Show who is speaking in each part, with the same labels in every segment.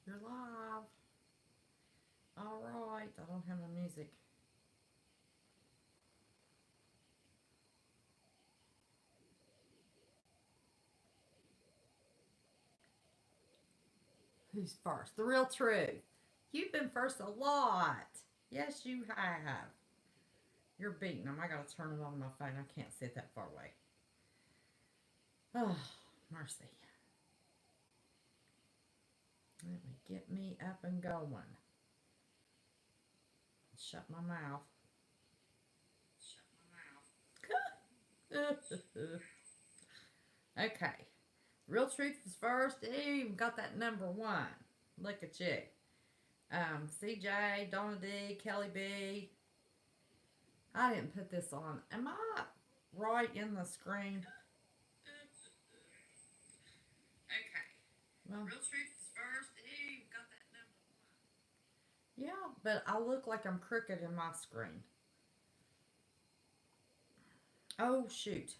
Speaker 1: You're live. All right. I don't have no music. Who's first? The real truth. You've been first a lot. Yes, you have. You're beating them. I gotta turn it on my phone. I can't sit that far away. Oh, mercy. Let me get me up and going. Shut my mouth. Okay. Real truth is first. You even got that number one. Look at you. CJ, Donna D, Kelly B. I didn't put this on. Am I right in the screen? Okay. Well, real truth is first. You got that number one. Yeah, but I look like I'm crooked in my screen. Oh, shoot.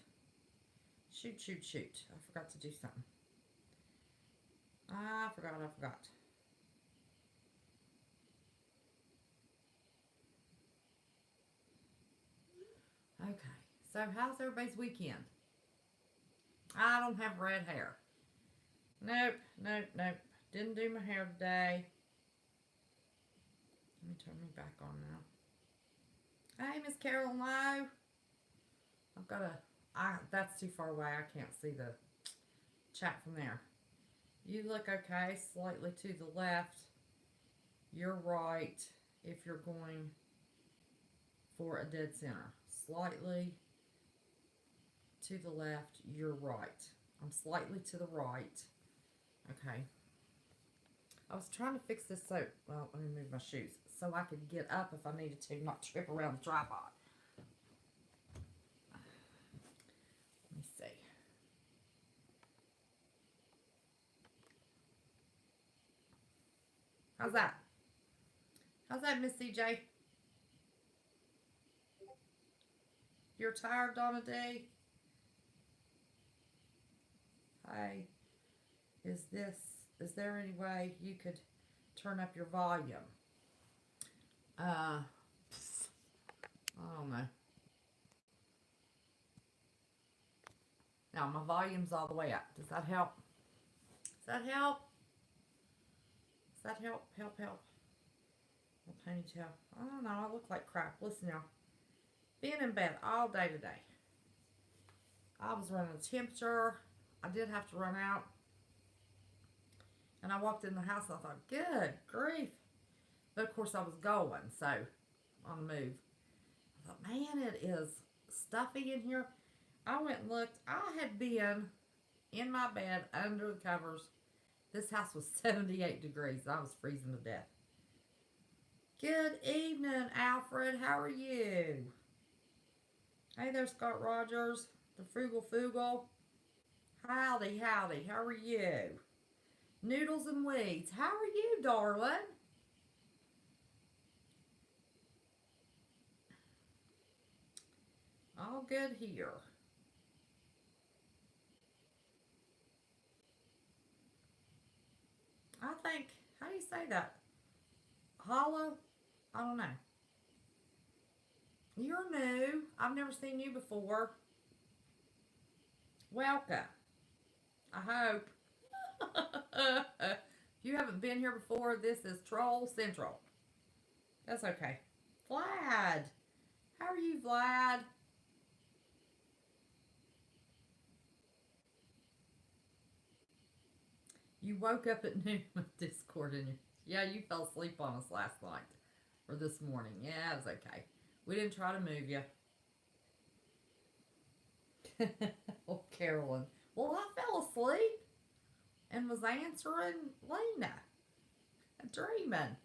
Speaker 1: Shoot, shoot, shoot. I forgot to do something. I forgot. Okay. So, how's everybody's weekend? I don't have red hair. Nope, nope, nope. Didn't do my hair today. Let me turn me back on now. Hey, Miss Carolyn Lowe. I've got a. That's too far away. I can't see the chat from there. You look okay, slightly to the left. You're right if you're going for a dead center. Slightly to the left, you're right. I'm slightly to the right. Okay. I was trying to fix this so, well, let me move my shoes, so I could get up if I needed to, not trip around the tripod. Let me see. How's that? How's that, Miss CJ? You're tired, Donna D? Hey, is this, is there any way you could turn up your volume? I don't know. Now my volume's all the way up. Does that help? Does that help? Does that help? Help. A ponytail. I don't know. I look like crap. Listen, y'all. Being in bed all day today. I was running a temperature. I did have to run out. And I walked in the house and I thought, good grief. But of course I was going, so on the move. I thought, man, it is stuffy in here. I went and looked. I had been in my bed under the covers. This house was 78 degrees. I was freezing to death. Good evening, Alfred. How are you? Hey there, Scott Rogers, the Frugal Fugal. Howdy. How are you? Noodles and Weeds. How are you, darling? All good here. I think, how do you say that? Hollow? I don't know. You're new. I've never seen you before. Welcome. I hope. If you haven't been here before, this is Troll Central. That's okay. Vlad. How are you, Vlad? You woke up at noon with Discord in you. Yeah, you fell asleep on us last night. Or this morning. Yeah, it's okay. We didn't try to move you. Oh, Carolyn. Well, I fell asleep and was answering Lena. Dreaming.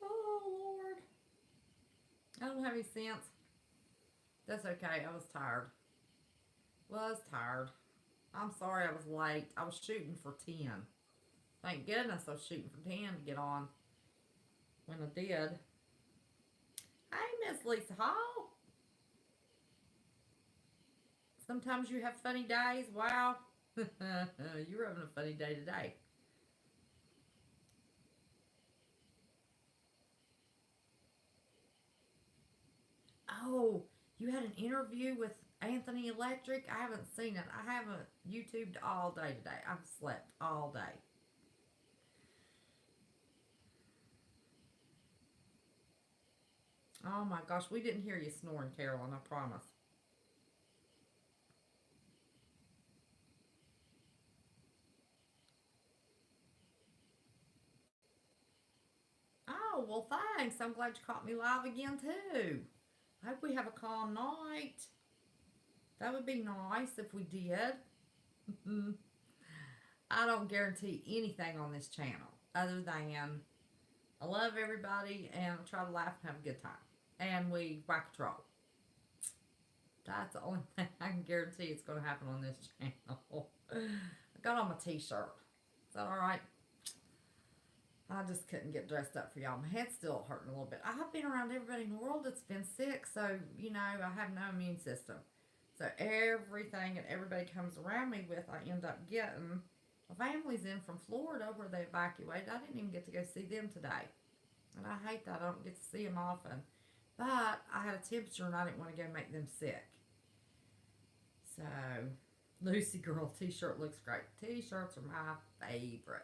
Speaker 1: Oh, Lord. I don't have any sense. That's okay. I was tired. Was tired. I'm sorry I was late. I was shooting for 10. Thank goodness I was shooting for 10 to get on when I did. Hey, Miss Lisa Hall. Sometimes you have funny days. Wow. You're having a funny day today. Oh, you had an interview with Anthony Electric? I haven't seen it. I haven't YouTubed all day today. I've slept all day. Oh my gosh, we didn't hear you snoring, Carolyn, I promise. Oh, well, thanks. I'm glad you caught me live again, too. I hope we have a calm night. That would be nice if we did. I don't guarantee anything on this channel other than I love everybody and I try to laugh and have a good time. And we whack a troll. That's the only thing I can guarantee it's going to happen on this channel. I got on my t-shirt. Is that alright? I just couldn't get dressed up for y'all. My head's still hurting a little bit. I've been around everybody in the world that's been sick, so, you know, I have no immune system. So everything and everybody comes around me with, I end up getting. My family's in from Florida where they evacuated. I didn't even get to go see them today. And I hate that. I don't get to see them often. But I had a temperature and I didn't want to go make them sick. So, Lucy Girl t-shirt looks great. T-shirts are my favorite.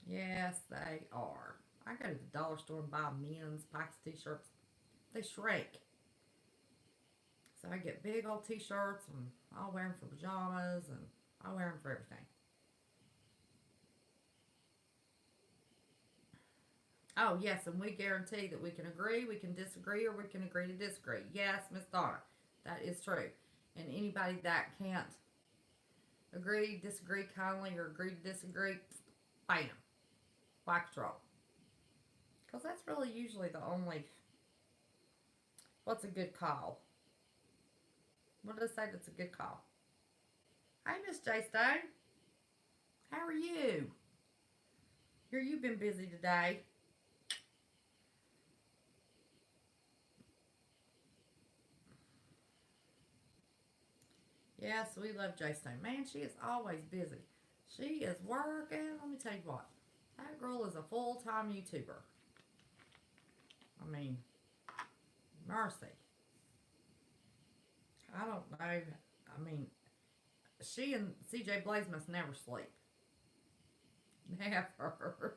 Speaker 1: Yes, they are. I go to the dollar store and buy men's packs of t-shirts. They shrink. So I get big old t-shirts and I'll wear them for pajamas and I'll wear them for everything. Oh, yes, and we guarantee that we can agree, we can disagree, or we can agree to disagree. Yes, Miss Donna, that is true. And anybody that can't agree, disagree kindly, or agree to disagree, bam, whack troll. Because that's really usually the only, what's a good call? What did I say that's a good call? Hey, Miss J Stone, how are you? Here, you've been busy today. Yes, we love J Stone. Man, she is always busy. She is working. Let me tell you what. That girl is a full-time YouTuber. I mean, mercy. I don't know. I mean, she and CJ Blaze must never sleep. Never.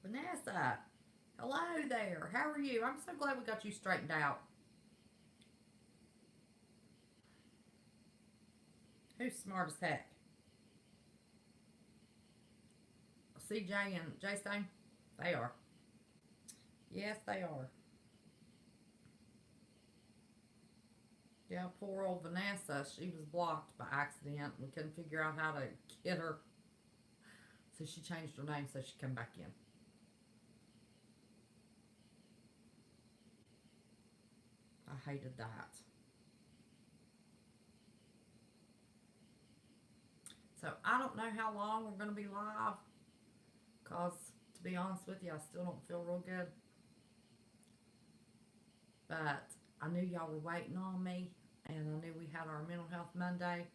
Speaker 1: Vanessa, hello there. How are you? I'm so glad we got you straightened out. Who's smart as heck? CJ and J Stone? They are. Yes, they are. Yeah, poor old Vanessa. She was blocked by accident. We couldn't figure out how to get her. So she changed her name so she'd come back in. I hated that. So I don't know how long we're going to be live. Because, to be honest with you, I still don't feel real good. But I knew y'all were waiting on me. And I knew we had our mental health Monday.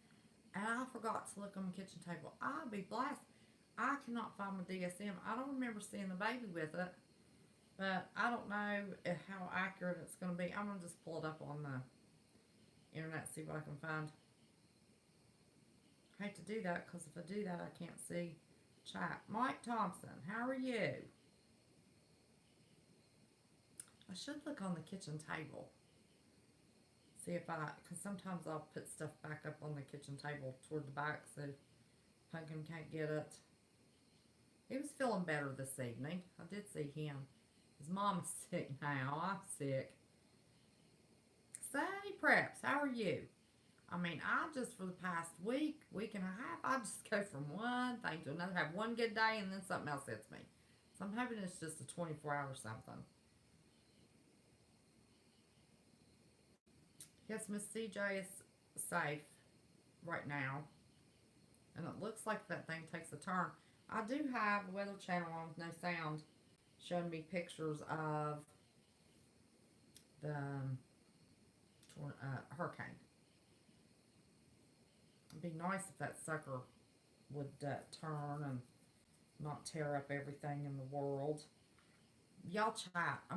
Speaker 1: And I forgot to look on the kitchen table. I'll be blessed. I cannot find my DSM. I don't remember seeing the baby with it. But I don't know how accurate it's going to be. I'm going to just pull it up on the internet, see what I can find. I hate to do that because if I do that, I can't see chat. Mike Thompson, how are you? I should look on the kitchen table. See if because sometimes I'll put stuff back up on the kitchen table toward the back so Pumpkin can't get it. He was feeling better this evening. I did see him. His mom is sick now. I'm sick. Say, Preps, how are you? I mean, I just for the past week and a half, I just go from one thing to another. Have one good day and then something else hits me. So I'm hoping it's just a 24-hour something. Yes, Miss CJ is safe right now. And it looks like that thing takes a turn. I do have a weather channel on with no sound showing me pictures of the hurricane. It'd be nice if that sucker would turn and not tear up everything in the world. Y'all chat. I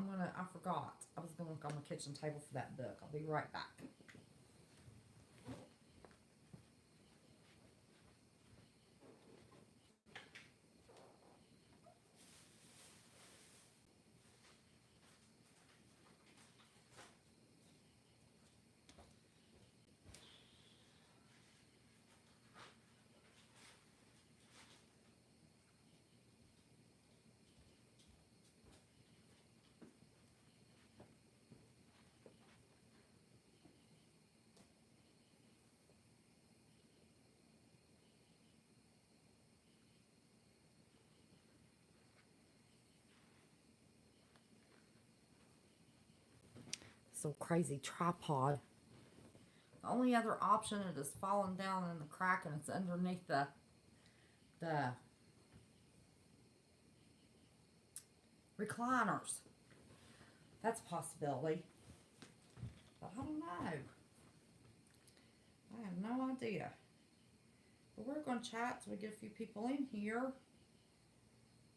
Speaker 1: forgot. I was gonna look on the kitchen table for that book. I'll be right back. So crazy tripod. The only other option it is falling down in the crack and it's underneath the recliners. That's a possibility. But I don't know. I have no idea. But we're going to chat so we get a few people in here.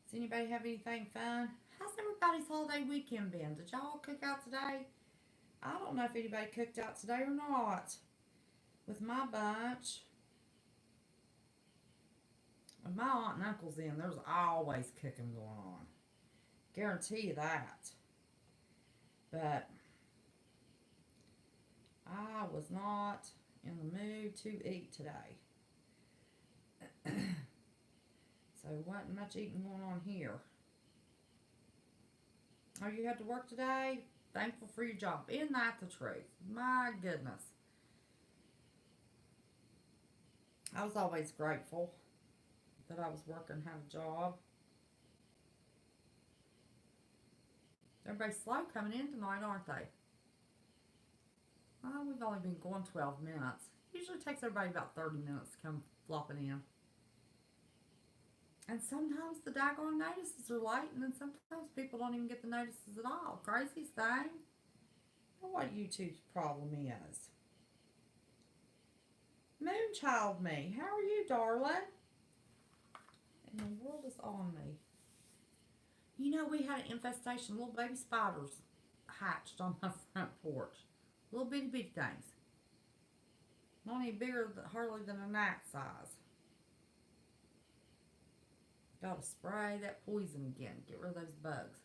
Speaker 1: Does anybody have anything fun? How's everybody's holiday weekend been? Did y'all cook out today? I don't know if anybody cooked out today or not. With my bunch, when my aunt and uncle's in, there's always cooking going on. Guarantee you that. But I was not in the mood to eat today. So wasn't much eating going on here. Oh, you had to work today? Thankful for your job. Isn't that the truth? My goodness. I was always grateful that I was working and had a job. Everybody's slow coming in tonight, aren't they? Well, we've only been going 12 minutes. Usually takes everybody about 30 minutes to come flopping in. And sometimes the daggone notices are late, and then sometimes people don't even get the notices at all. Craziest thing. I don't know what YouTube's problem is. Moonchild me, how are you, darling? And the world is on me. You know, we had an infestation. Little baby spiders hatched on my front porch. Little bitty bitty things. Not any bigger, hardly than a gnat size. Gotta spray that poison again. Get rid of those bugs.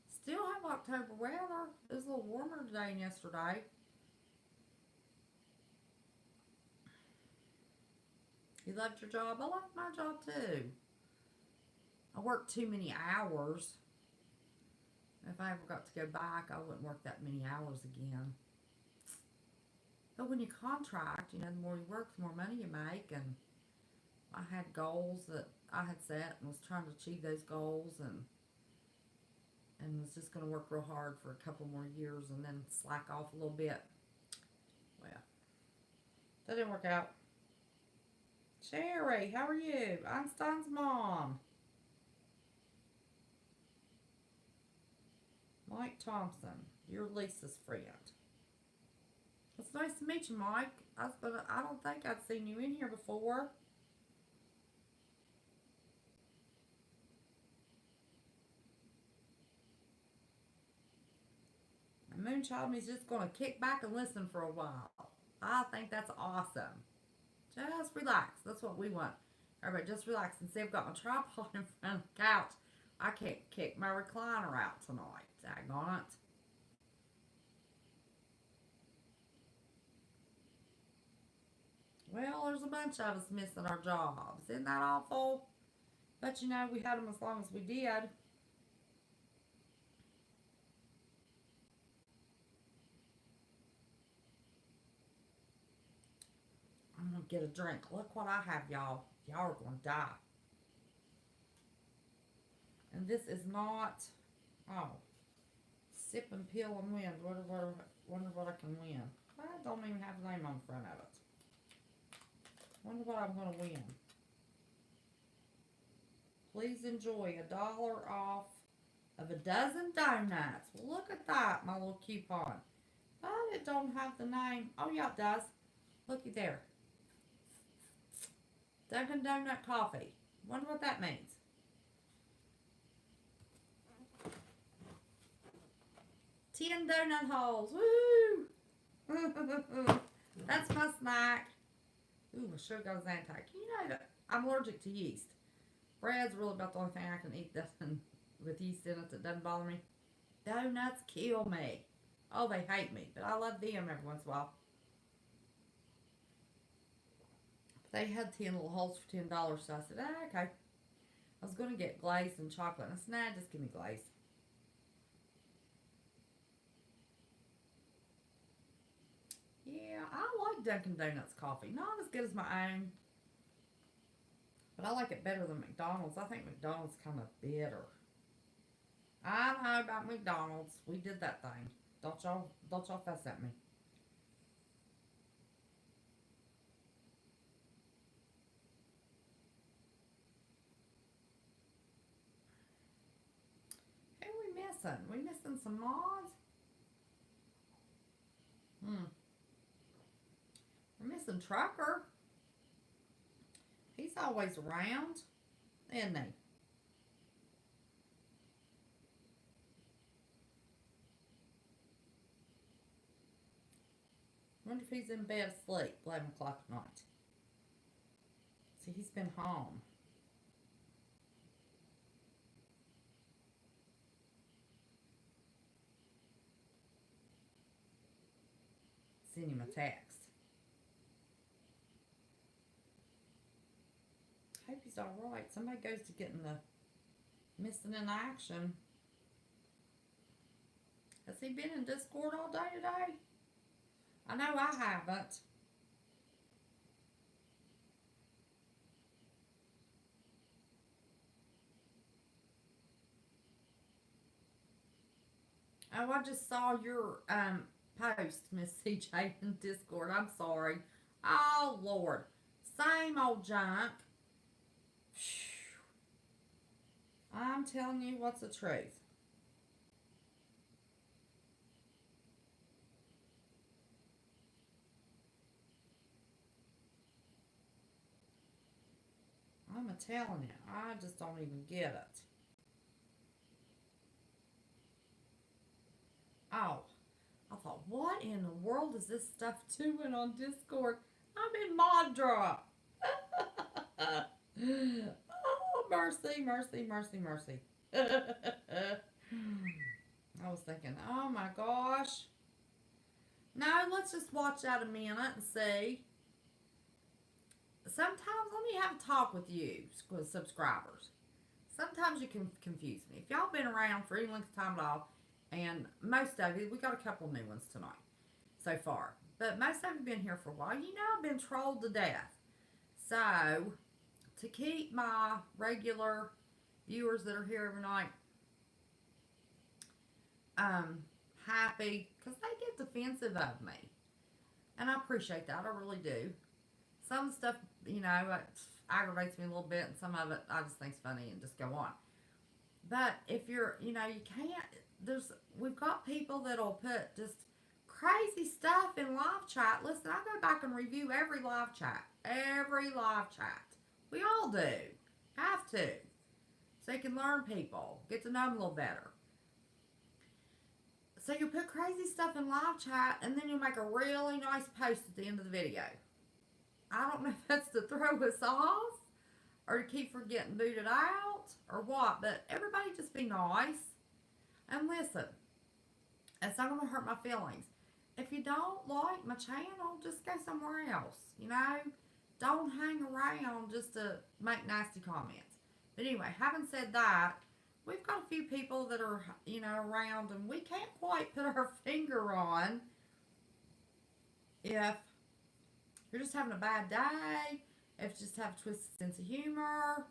Speaker 1: Still have October weather. It was a little warmer today than yesterday. You loved your job? I loved my job too. I worked too many hours. If I ever got to go back, I wouldn't work that many hours again. But when you contract, you know, the more you work, the more money you make. And I had goals that I had set and was trying to achieve those goals and was just going to work real hard for a couple more years and then slack off a little bit. Well, that didn't work out. Sherry, how are you? Einstein's mom. Mike Thompson, you're Lisa's friend. It's nice to meet you, Mike. I don't think I'd seen you in here before. And Moonchild me's just going to kick back and listen for a while. I think that's awesome. Just relax. That's what we want. Everybody, just relax. And see, I've got my tripod in front of the couch. I can't kick my recliner out tonight. Daggone it. Well, there's a bunch of us missing our jobs. Isn't that awful? But you know, we had them as long as we did. I'm going to get a drink. Look what I have, y'all. Y'all are going to die. And this is not, oh, sip and peel and win. Wonder what I can win. I don't even have the name on the front of it. Wonder what I'm going to win. Please enjoy $1 off of a dozen donuts. Well, look at that, my little coupon. But it don't have the name. Oh, yeah, it does. Looky there. Dunkin' Donut Coffee. Wonder what that means. 10 donut holes. Woo! That's my snack. Ooh, my sugar goes anti. You know that I'm allergic to yeast. Bread's really about the only thing I can eat that's with yeast in it that doesn't bother me. Donuts kill me. Oh, they hate me, but I love them every once in a while. They had 10 little holes for $10, so I said, okay. I was going to get glazed and chocolate, and I said, nah, just give me glazed. Yeah, I like Dunkin' Donuts coffee. Not as good as my own, but I like it better than McDonald's. I think McDonald's kind of bitter. I know about McDonald's. We did that thing. Don't y'all fuss at me. Who are we missing? We missing some mods? Hmm. We're missing Trucker. He's always around, isn't he? Wonder if he's in bed asleep 11 o'clock at night. See, he's been home. Send him a text. Hope he's alright. Somebody goes to getting the missing in action. Has he been in Discord all day today? I know I haven't. Oh, I just saw your post, Miss CJ, in Discord. I'm sorry. Oh Lord, same old junk. I'm telling you what's the truth. I'm a telling you, I just don't even get it. Oh, I thought, what in the world is this stuff doing on Discord? I'm in mod drop. Oh, mercy, mercy, mercy, mercy. I was thinking, oh my gosh. No, let's just watch out a minute and see. Sometimes, let me have a talk with you, subscribers. Sometimes you can confuse me. If y'all been around for any length of time at all, and most of you, we got a couple new ones tonight so far, but most of you been here for a while. You know I've been trolled to death. So, to keep my regular viewers that are here every night um, happy, because they get defensive of me, and I appreciate that. I really do. Some stuff, it aggravates me a little bit, and some of it I just think's funny and just go on. But if you're, you can't. We've got people that'll put just crazy stuff in live chat. Listen, I go back and review every live chat, every live chat. We all do, have to, so you can learn people, get to know them a little better. So you put crazy stuff in live chat, and then you make a really nice post at the end of the video. I don't know if that's to throw us off or to keep from getting booted out or what, but everybody just be nice and listen. It's not going to hurt my feelings. If you don't like my channel, just go somewhere else. Don't hang around just to make nasty comments. But anyway, having said that, we've got a few people that are, around, and we can't quite put our finger on if you're just having a bad day, if you just have a twisted sense of humor,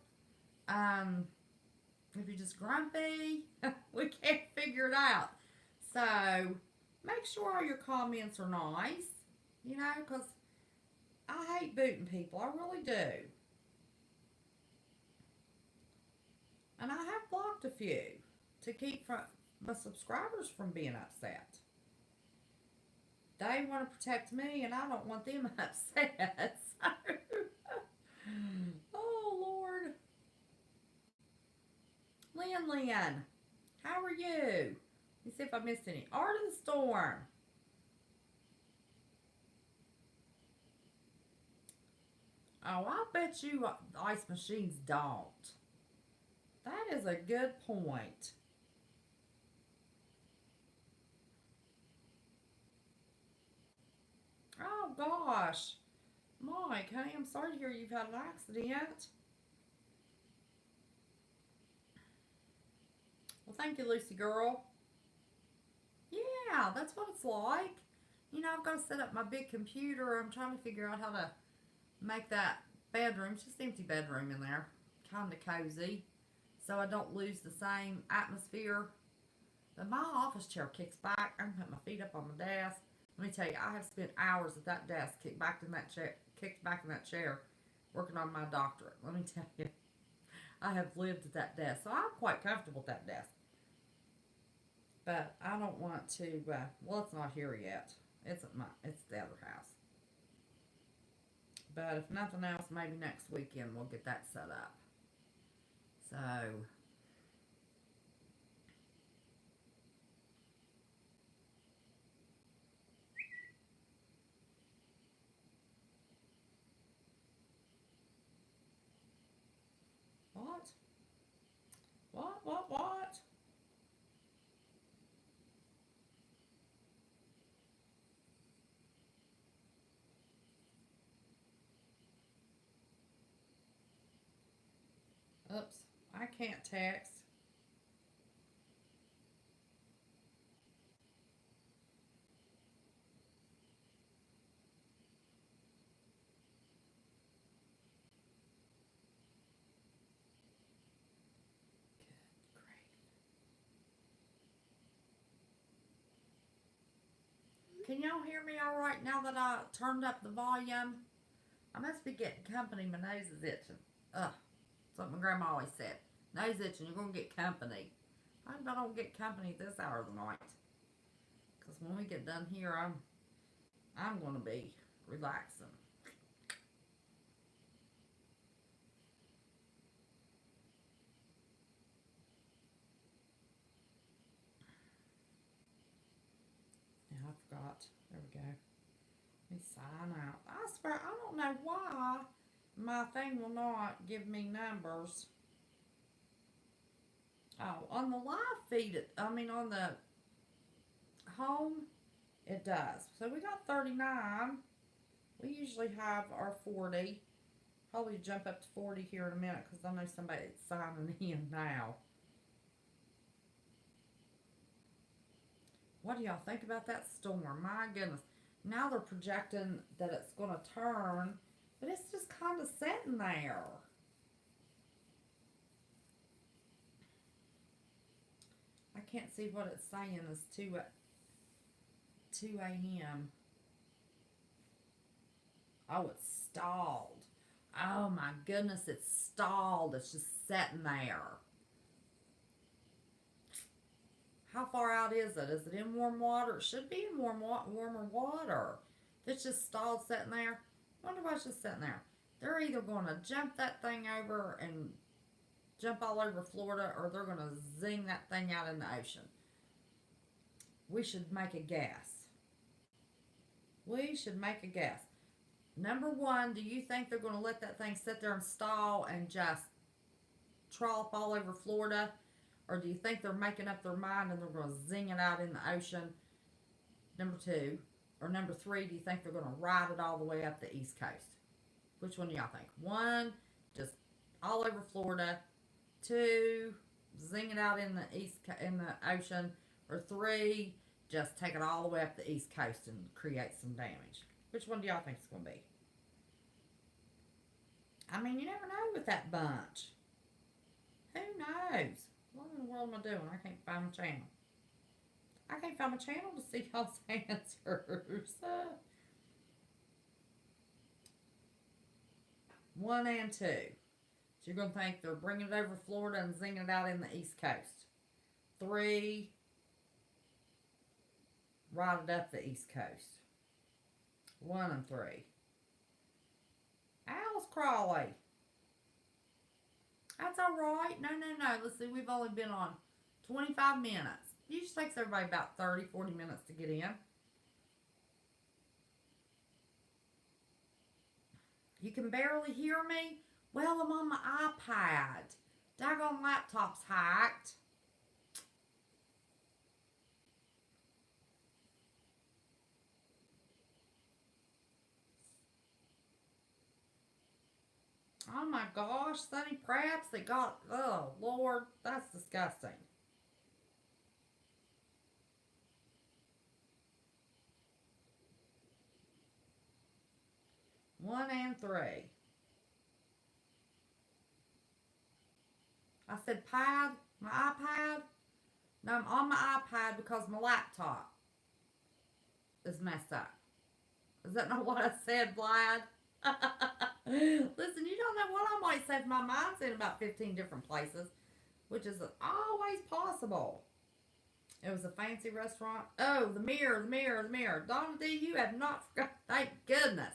Speaker 1: if you're just grumpy, we can't figure it out. So make sure all your comments are nice, because I hate booting people. I really do. And I have blocked a few to keep my subscribers from being upset. They want to protect me, and I don't want them upset. So, oh Lord, Lynn, how are you? Let me see if I missed any. Art of the Storm. Oh, I bet you ice machines don't. That is a good point. Oh, gosh. Mike, honey, I'm sorry to hear you've had an accident. Well, thank you, Lucy girl. Yeah, that's what it's like. You know, I've got to set up my big computer. I'm trying to figure out how to make that bedroom, it's just empty bedroom in there, kind of cozy, so I don't lose the same atmosphere. But my office chair kicks back. I can put my feet up on my desk. Let me tell you, I have spent hours at that desk, kicked back in that chair, working on my doctorate. Let me tell you, I have lived at that desk, so I'm quite comfortable at that desk. But I don't want to. Well, it's not here yet. It's the other house. But if nothing else, maybe next weekend we'll get that set up. So, what? What? Oops, I can't text. Good grief. Can y'all hear me all right now that I turned up the volume? I must be getting company. My nose is itching. Ugh, something my grandma always said. Nose itching, you're going to get company. I hope I don't get company at this hour of the night. Because when we get done here, I'm going to be relaxing. Yeah, I forgot. There we go. Let me sign out. I swear, I don't know why my thing will not give me numbers. Oh, on the live feed, on the home, it does. So we got 39. We usually have our 40. Probably jump up to 40 here in a minute because I know somebody's signing in now. What do y'all think about that storm? My goodness. Now they're projecting that it's going to turn, but it's just kind of sitting there. I can't see what it's saying is 2 a.m. Oh, it's stalled. Oh my goodness, it's stalled. It's just sitting there. How far out is it? Is it in warm water? It should be in warmer water. If it's just stalled sitting there, I wonder why it's just sitting there. They're either going to jump that thing over and jump all over Florida, or they're going to zing that thing out in the ocean. We should make a guess. We should make a guess. Number one, do you think they're going to let that thing sit there and stall and just trough all over Florida? Or do you think they're making up their mind and they're going to zing it out in the ocean? Number two. Or number three, do you think they're going to ride it all the way up the East Coast? Which one do y'all think? One, just all over Florida. Two, zing it out in the ocean. Or three, just take it all the way up the East Coast and create some damage. Which one do y'all think it's going to be? I mean, you never know with that bunch. Who knows? What in the world am I doing? I can't find my channel. I can't find my channel to see y'all's answers. One and two. So you're going to think they're bringing it over Florida and zinging it out in the East Coast. Three, ride it up the East Coast. One and three. Alice Crawley. That's all right. No. Let's see. We've only been on 25 minutes. It usually takes everybody about 30, 40 minutes to get in. You can barely hear me? Well, I'm on my iPad. Daggone laptop's hacked. Oh my gosh, Sunny Praps that got, oh Lord, that's disgusting. 1 and 3. I said pad, my iPad. No, I'm on my iPad because my laptop is messed up. Is that not what I said, Vlad? Listen, you don't know what I might say if my mind's in about 15 different places, which is always possible. It was a fancy restaurant. Oh, the mirror, the mirror, the mirror. Donna D, you have not forgot. Thank goodness.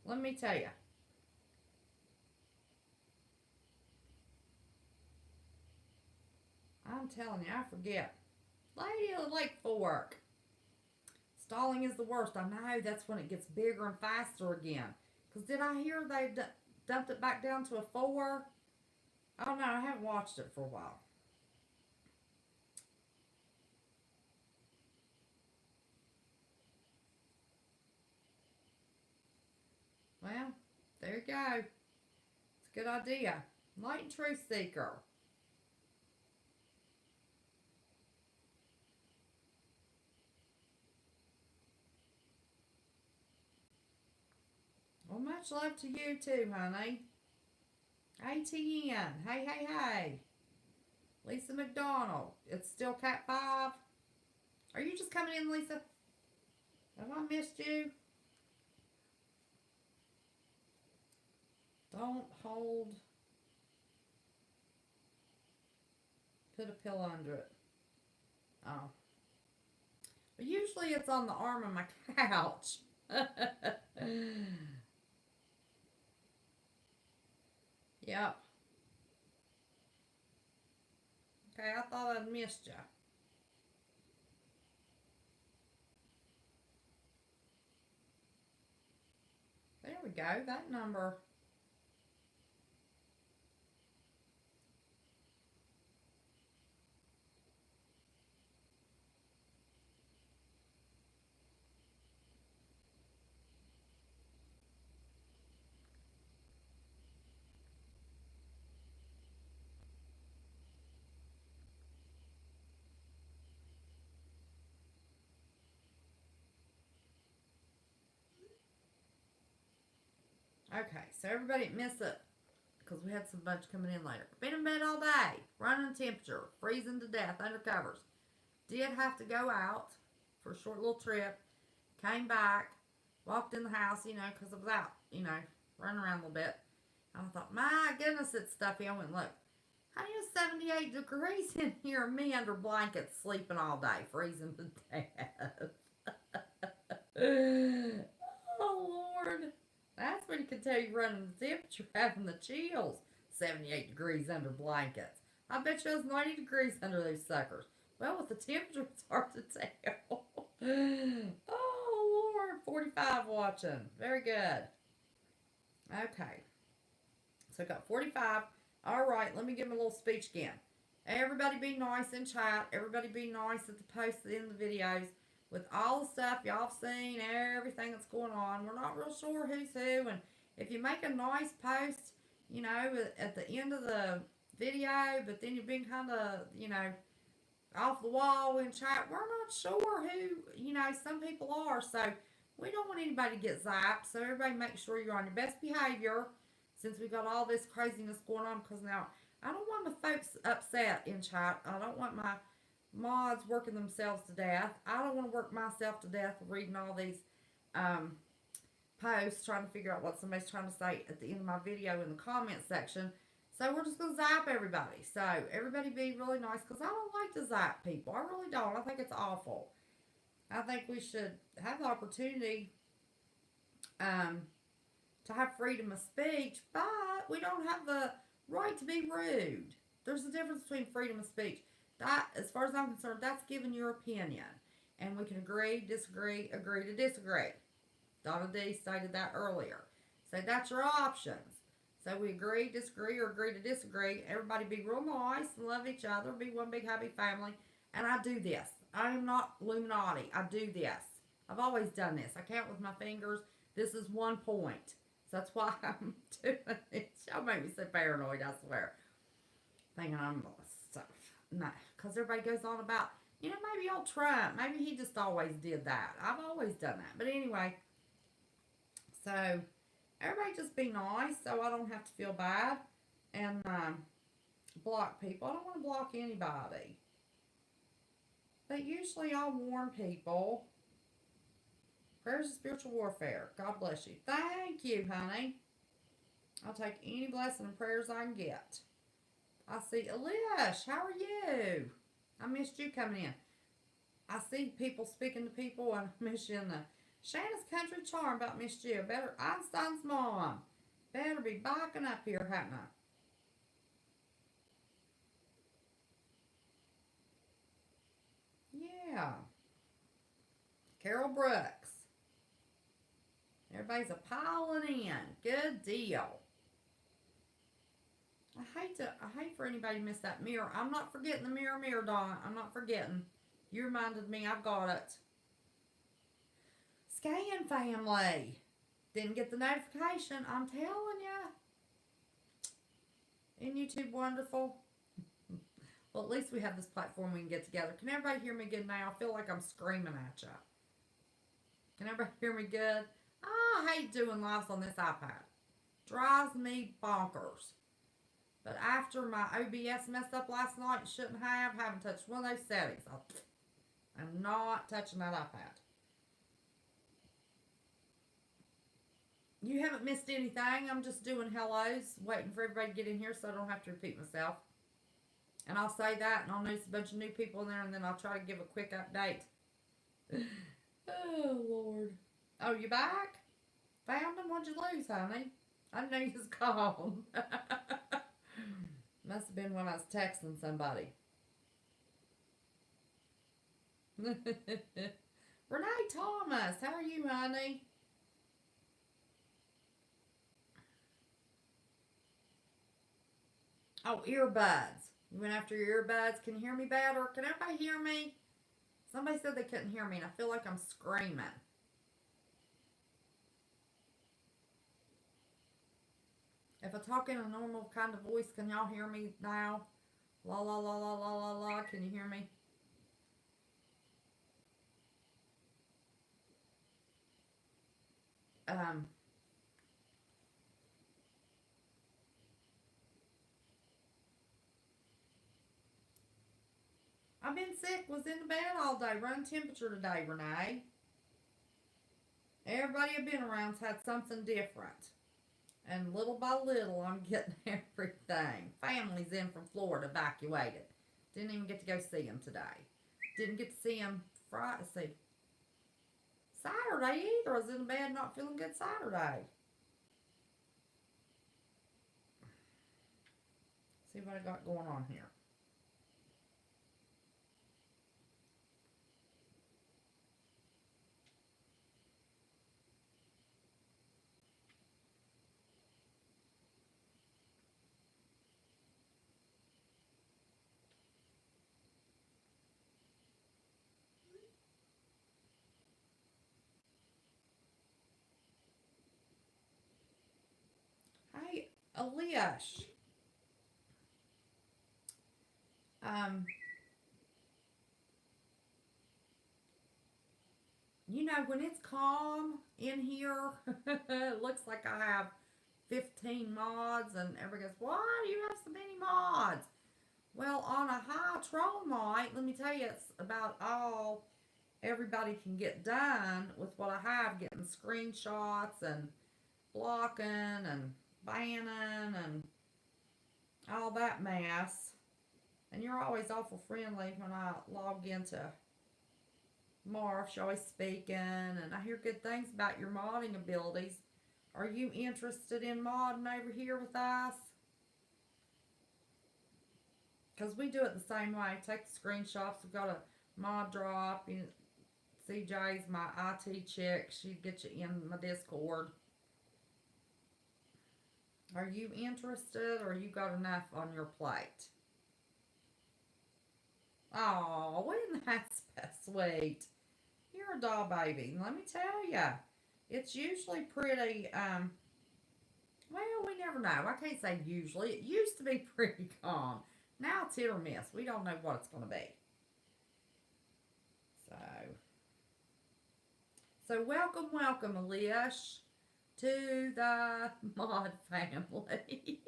Speaker 1: Let me tell you. I'm telling you, I forget. Lady of the Lake Fork. Stalling is the worst. I know that's when it gets bigger and faster again. Because did I hear they dumped it back down to a 4? I don't know. I haven't watched it for a while. Well, there you go. It's a good idea. Light and Truth Seeker. Well, much love to you too, honey. ATN. Hey, hey, hey. Lisa McDonald. It's still Cat 5. Are you just coming in, Lisa? Have I missed you? Don't hold. Put a pillow under it. Oh. But usually it's on the arm of my couch. Yep. Okay, I thought I'd missed you. There we go. That number. Okay, so everybody missed it because we had some bunch coming in later. Been in bed all day, running temperature, freezing to death under covers. Did have to go out for a short little trip. Came back, walked in the house, because I was out, running around a little bit. And I thought, my goodness, it's stuffy. I went, look, honey, it's 78 degrees in here, and me under blankets sleeping all day, freezing to death. Oh, Lord. That's when you can tell you're running the temperature, having the chills. 78 degrees under blankets. I bet you it was 90 degrees under those suckers. Well, with the temperature, it's hard to tell. Oh, Lord. 45 watching. Very good. Okay. So I got 45. All right, let me give him a little speech again. Everybody be nice in chat. Everybody be nice at the posts in the videos. With all the stuff y'all have seen, everything that's going on, we're not real sure who's who. And if you make a nice post, at the end of the video, but then you've been kind of, off the wall in chat, we're not sure who, some people are. So we don't want anybody to get zapped. So everybody make sure you're on your best behavior since we got all this craziness going on. Because now I don't want my folks upset in chat. I don't want my mods working themselves to death. I don't want to work myself to death reading all these um, posts trying to figure out what somebody's trying to say at the end of my video in the comment section. So we're just going to zap everybody. So everybody be really nice because I don't like to zap people. I really don't. I think it's awful. I think we should have the opportunity to have freedom of speech, but we don't have the right to be rude. There's a difference between freedom of speech. That, as far as I'm concerned, that's giving your opinion. And we can agree, disagree, agree to disagree. Donna D stated that earlier. So that's your options. So we agree, disagree, or agree to disagree. Everybody be real nice and love each other, be one big happy family. And I do this. I am not Illuminati. I do this. I've always done this. I count with my fingers. This is one point. So that's why I'm doing it. Y'all make me so paranoid, I swear. Thinking I'm so, no, because everybody goes on about, maybe old Trump, maybe he just always did that. I've always done that. But anyway, so everybody just be nice so I don't have to feel bad and block people. I don't want to block anybody. But usually I'll warn people. Prayers of spiritual warfare. God bless you. Thank you, honey. I'll take any blessing and prayers I can get. I see Elish. How are you? I missed you coming in. I see people speaking to people, and I miss you in the Shanna's Country Charm about missed you. Better Einstein's mom. Better be backing up here, hadn't I? Yeah. Carol Brooks. Everybody's a piling in. Good deal. I hate for anybody to miss that mirror. I'm not forgetting the mirror, Dawn. I'm not forgetting. You reminded me. I've got it. Scan family. Didn't get the notification. I'm telling you. Isn't YouTube wonderful? Well, at least we have this platform we can get together. Can everybody hear me good now? I feel like I'm screaming at you. Can everybody hear me good? I hate doing lives on this iPad. Drives me bonkers. But after my OBS messed up last night, shouldn't have, haven't touched one of those settings. I'm not touching that iPad. You haven't missed anything. I'm just doing hellos, waiting for everybody to get in here so I don't have to repeat myself. And I'll say that, and I'll notice a bunch of new people in there, and then I'll try to give a quick update. Oh, Lord. Oh, you back? Found him? What'd you lose, honey? I didn't know you was gone. Must have been when I was texting somebody. Renee Thomas, how are you, honey? Oh, earbuds. You went after your earbuds. Can you hear me better? Can everybody hear me? Somebody said they couldn't hear me, and I feel like I'm screaming. If I talk in a normal kind of voice, can y'all hear me now? La la la la la la la. Can you hear me? Um, I've been sick, was in the bed all day, run temperature today, Renee. Everybody I've been around's had something different. And little by little, I'm getting everything. Family's in from Florida, evacuated. Didn't even get to go see them today. Didn't get to see them Friday. See, Saturday either. I was in bed not feeling good Saturday. See what I got going on here. Hey, Eliash. Um, when it's calm in here, it looks like I have 15 mods, and everybody goes, why do you have so many mods? Well, on a high troll night, let me tell you, it's about all everybody can get done with what I have, getting screenshots and blocking and banning and all that mess. And you're always awful friendly when I log into Marv. She's always speaking, and I hear good things about your modding abilities. Are you interested in modding over here with us? Because we do it the same way. Take the screenshots. We've got a mod drop. CJ's my IT chick. She'd get you in my Discord. Are you interested or you got enough on your plate? Oh, isn't that sweet? You're a doll baby. Let me tell you, it's usually pretty, well, we never know. I can't say usually. It used to be pretty calm. Now it's hit or miss. We don't know what it's going to be. So welcome, Elish, to the mod family.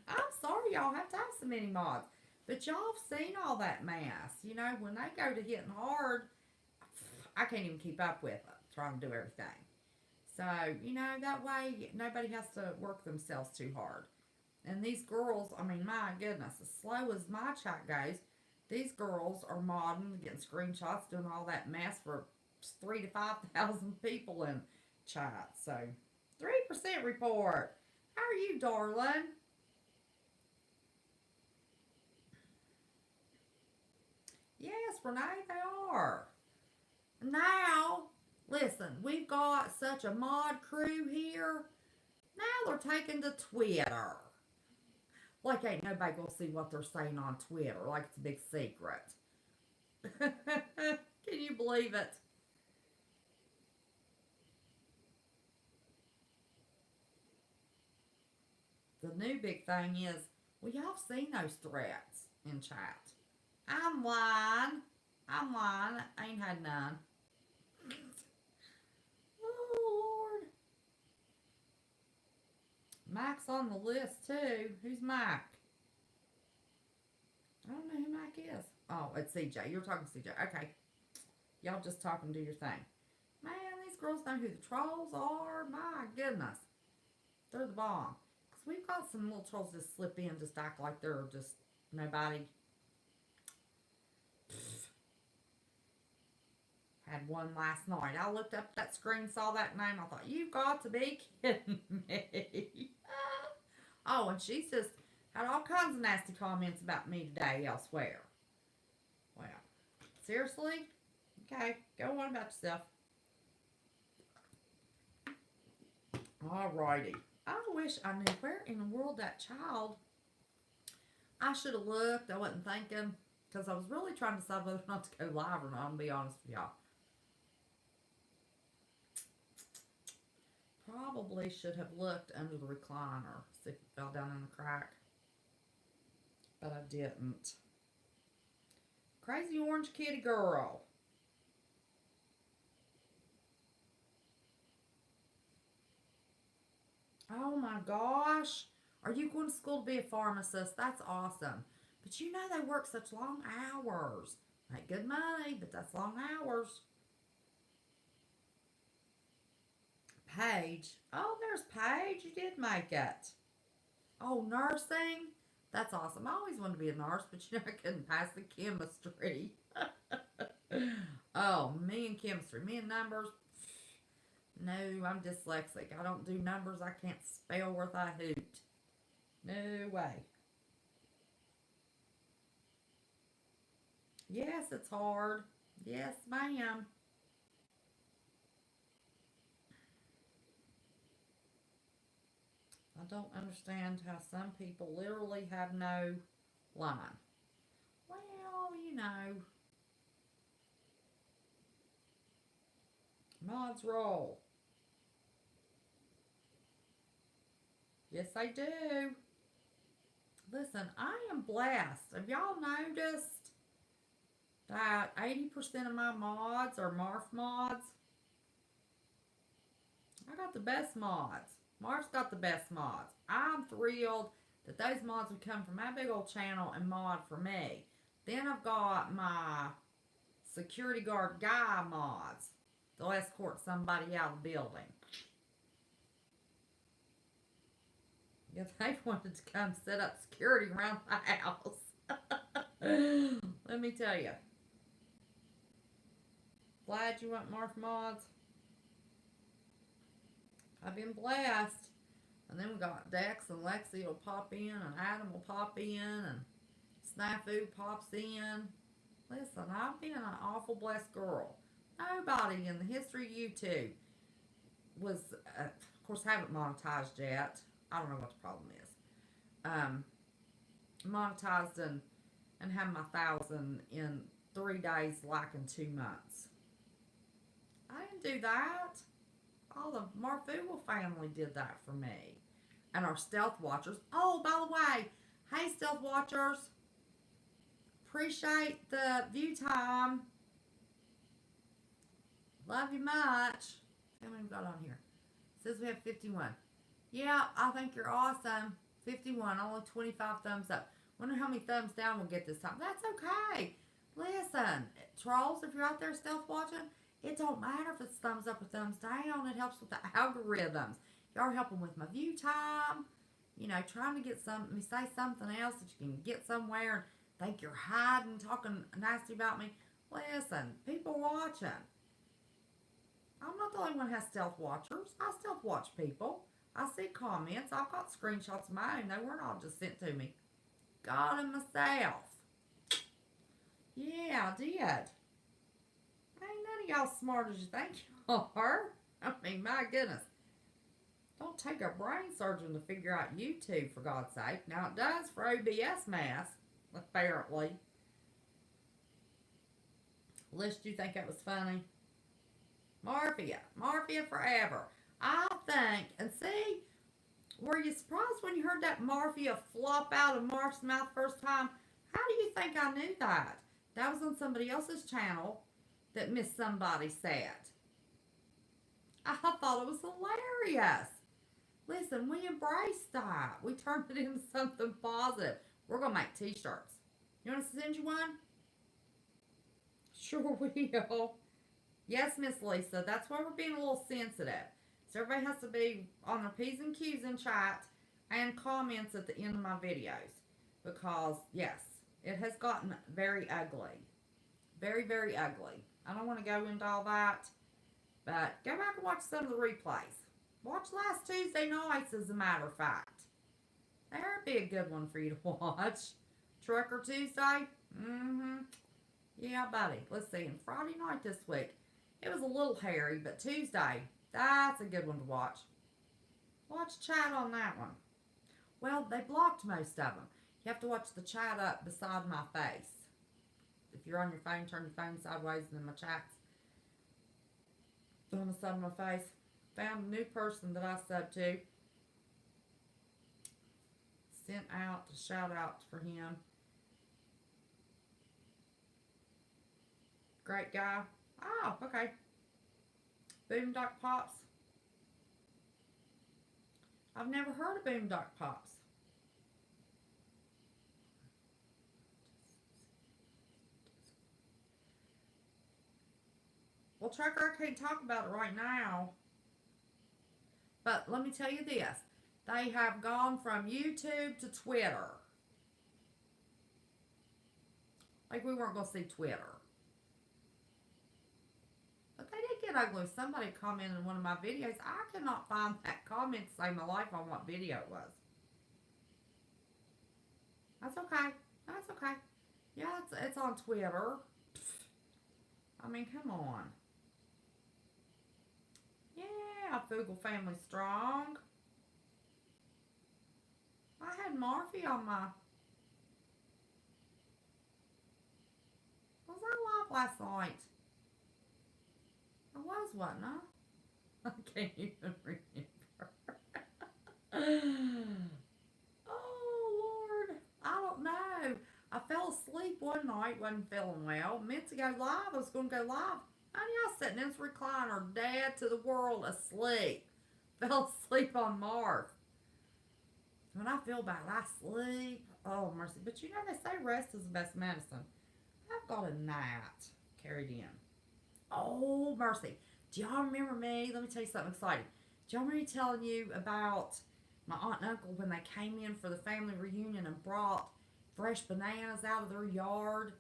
Speaker 1: I'm sorry y'all have to have so many mods. But y'all have seen all that mess. You know, when they go to hitting hard, I can't even keep up with it, trying to do everything. So, you know, that way nobody has to work themselves too hard. And these girls, I mean, my goodness, as slow as my chat goes, these girls are modding, getting screenshots, doing all that mess for 3 to 5,000 people in chat. So, 3% report. How are you, darling? Yes, Renee, they are. Now, listen, we've got such a mod crew here. Now they're taking to Twitter. Like ain't nobody gonna see what they're saying on Twitter. Like it's a big secret. Can you believe it? The new big thing is, well, y'all seen those threats in chat. I'm lying. I'm lying. I ain't had none. Oh, Lord. Mac's on the list, too. Who's Mac? I don't know who Mac is. Oh, it's CJ. You're talking to CJ. Okay. Y'all just talking, do your thing. Man, these girls know who the trolls are. My goodness. They're the bomb. Because we've got some little trolls just slip in, just act like they're just nobody. Had one last night. I looked up that screen, saw that name. I thought, you've got to be kidding me. Oh, and she's just had all kinds of nasty comments about me today elsewhere. Well, seriously? Okay, go on about yourself. Alrighty. I wish I knew where in the world that child. I should have looked. I wasn't thinking because I was really trying to decide whether or not to go live or not. I'm gonna be honest with y'all. Probably should have looked under the recliner, see if it fell down in the crack. But I didn't. Crazy orange kitty girl. Oh my gosh. Are you going to school to be a pharmacist? That's awesome. But you know they work such long hours. Make good money, but that's long hours. Paige. Oh, there's Paige. You did make it. Oh, nursing? That's awesome. I always wanted to be a nurse, but you know I couldn't pass the chemistry. Oh, me and chemistry. Me and numbers. No, I'm dyslexic. I don't do numbers. I can't spell worth a hoot. No way. Yes, it's hard. Yes, ma'am. I don't understand how some people literally have no line. Well, you know, mods roll. Yes, I do. Listen, I am blessed. Have y'all noticed that 80% of my mods are Marf mods? I got the best mods. Marf's got the best mods. I'm thrilled that those mods would come from my big old channel and mod for me. Then I've got my security guard guy mods. They'll escort somebody out of the building. If they wanted to come set up security around the house. Let me tell you. Glad you want Marf mods. I've been blessed. And then we got Dex and Lexi will pop in and Adam will pop in and snafu pops in. Listen, I've been an awful blessed girl. Nobody in the history of YouTube was, of course, haven't monetized yet. I don't know what the problem is. Um, Monetized and had my 1,000 in 3 days, like in 2 months. I didn't do that. All the Marfuwa family did that for me. And our stealth watchers. Oh, by the way, hey stealth watchers, appreciate the view time. Love you much. How many we got on here? It says we have 51. Yeah, I think you're awesome. 51, only 25 thumbs up. Wonder how many thumbs down we'll get this time. That's okay. Listen, trolls, if you're out there stealth watching, it don't matter if it's thumbs up or thumbs down. It helps with the algorithms. Y'all are helping with my view time. You know, trying to get me say something else that you can get somewhere and think you're hiding, talking nasty about me. Listen, people watching. I'm not the only one who has stealth watchers. I stealth watch people. I see comments. I've got screenshots of mine. They weren't all just sent to me. Got them myself. Yeah, I did. Ain't none of y'all smart as you think you are. I mean, my goodness. Don't take a brain surgeon to figure out YouTube, for God's sake. Now, it does for OBS math, apparently. Lest you think that was funny. Morphia forever. I think, and see, were you surprised when you heard that Morphia flop out of Mark's mouth first time? How do you think I knew that? That was on somebody else's channel that Miss Somebody said. I thought it was hilarious. Listen, we embraced that. We turned it into something positive. We're going to make t-shirts. You want us to send you one? Sure will. Yes, Miss Lisa. That's why we're being a little sensitive. So everybody has to be on their P's and Q's in chat and comments at the end of my videos. Because, yes, it has gotten very ugly. Very, very ugly. I don't want to go into all that. But go back and watch some of the replays. Watch last Tuesday nights, as a matter of fact. There'd be a good one for you to watch. Trucker Tuesday? Mm-hmm. Yeah, buddy. Let's see. And Friday night this week, it was a little hairy, but Tuesday, that's a good one to watch. Watch chat on that one. Well, they blocked most of them. You have to watch the chat up beside my face. If you're on your phone, turn your phone sideways, and then my chat's on the side of my face. Found a new person that I sub to. Sent out a shout out for him. Great guy. Oh, okay. Boondock Pops. I've never heard of Boondock Pops. Well, Trucker, I can't talk about it right now. But let me tell you this. They have gone from YouTube to Twitter. Like we weren't going to see Twitter. But they did get ugly. Somebody commented in one of my videos. I cannot find that comment to save my life on what video it was. That's okay. That's okay. Yeah, it's on Twitter. I mean, come on. Yeah, Fugel family strong. I had Morphe on my... Was I live last night? I was, wasn't I? I can't even remember. Oh, Lord. I don't know. I fell asleep one night, wasn't feeling well. Meant to go live. I was going to go live. Honey, I was sitting in this recliner, dead to the world, asleep. Fell asleep on Marv. When I feel bad, I sleep. Oh, mercy. But you know, they say rest is the best medicine. I've got a gnat carried in. Oh, mercy. Do y'all remember me? Let me tell you something exciting. Do y'all remember me telling you about my aunt and uncle when they came in for the family reunion and brought fresh bananas out of their yard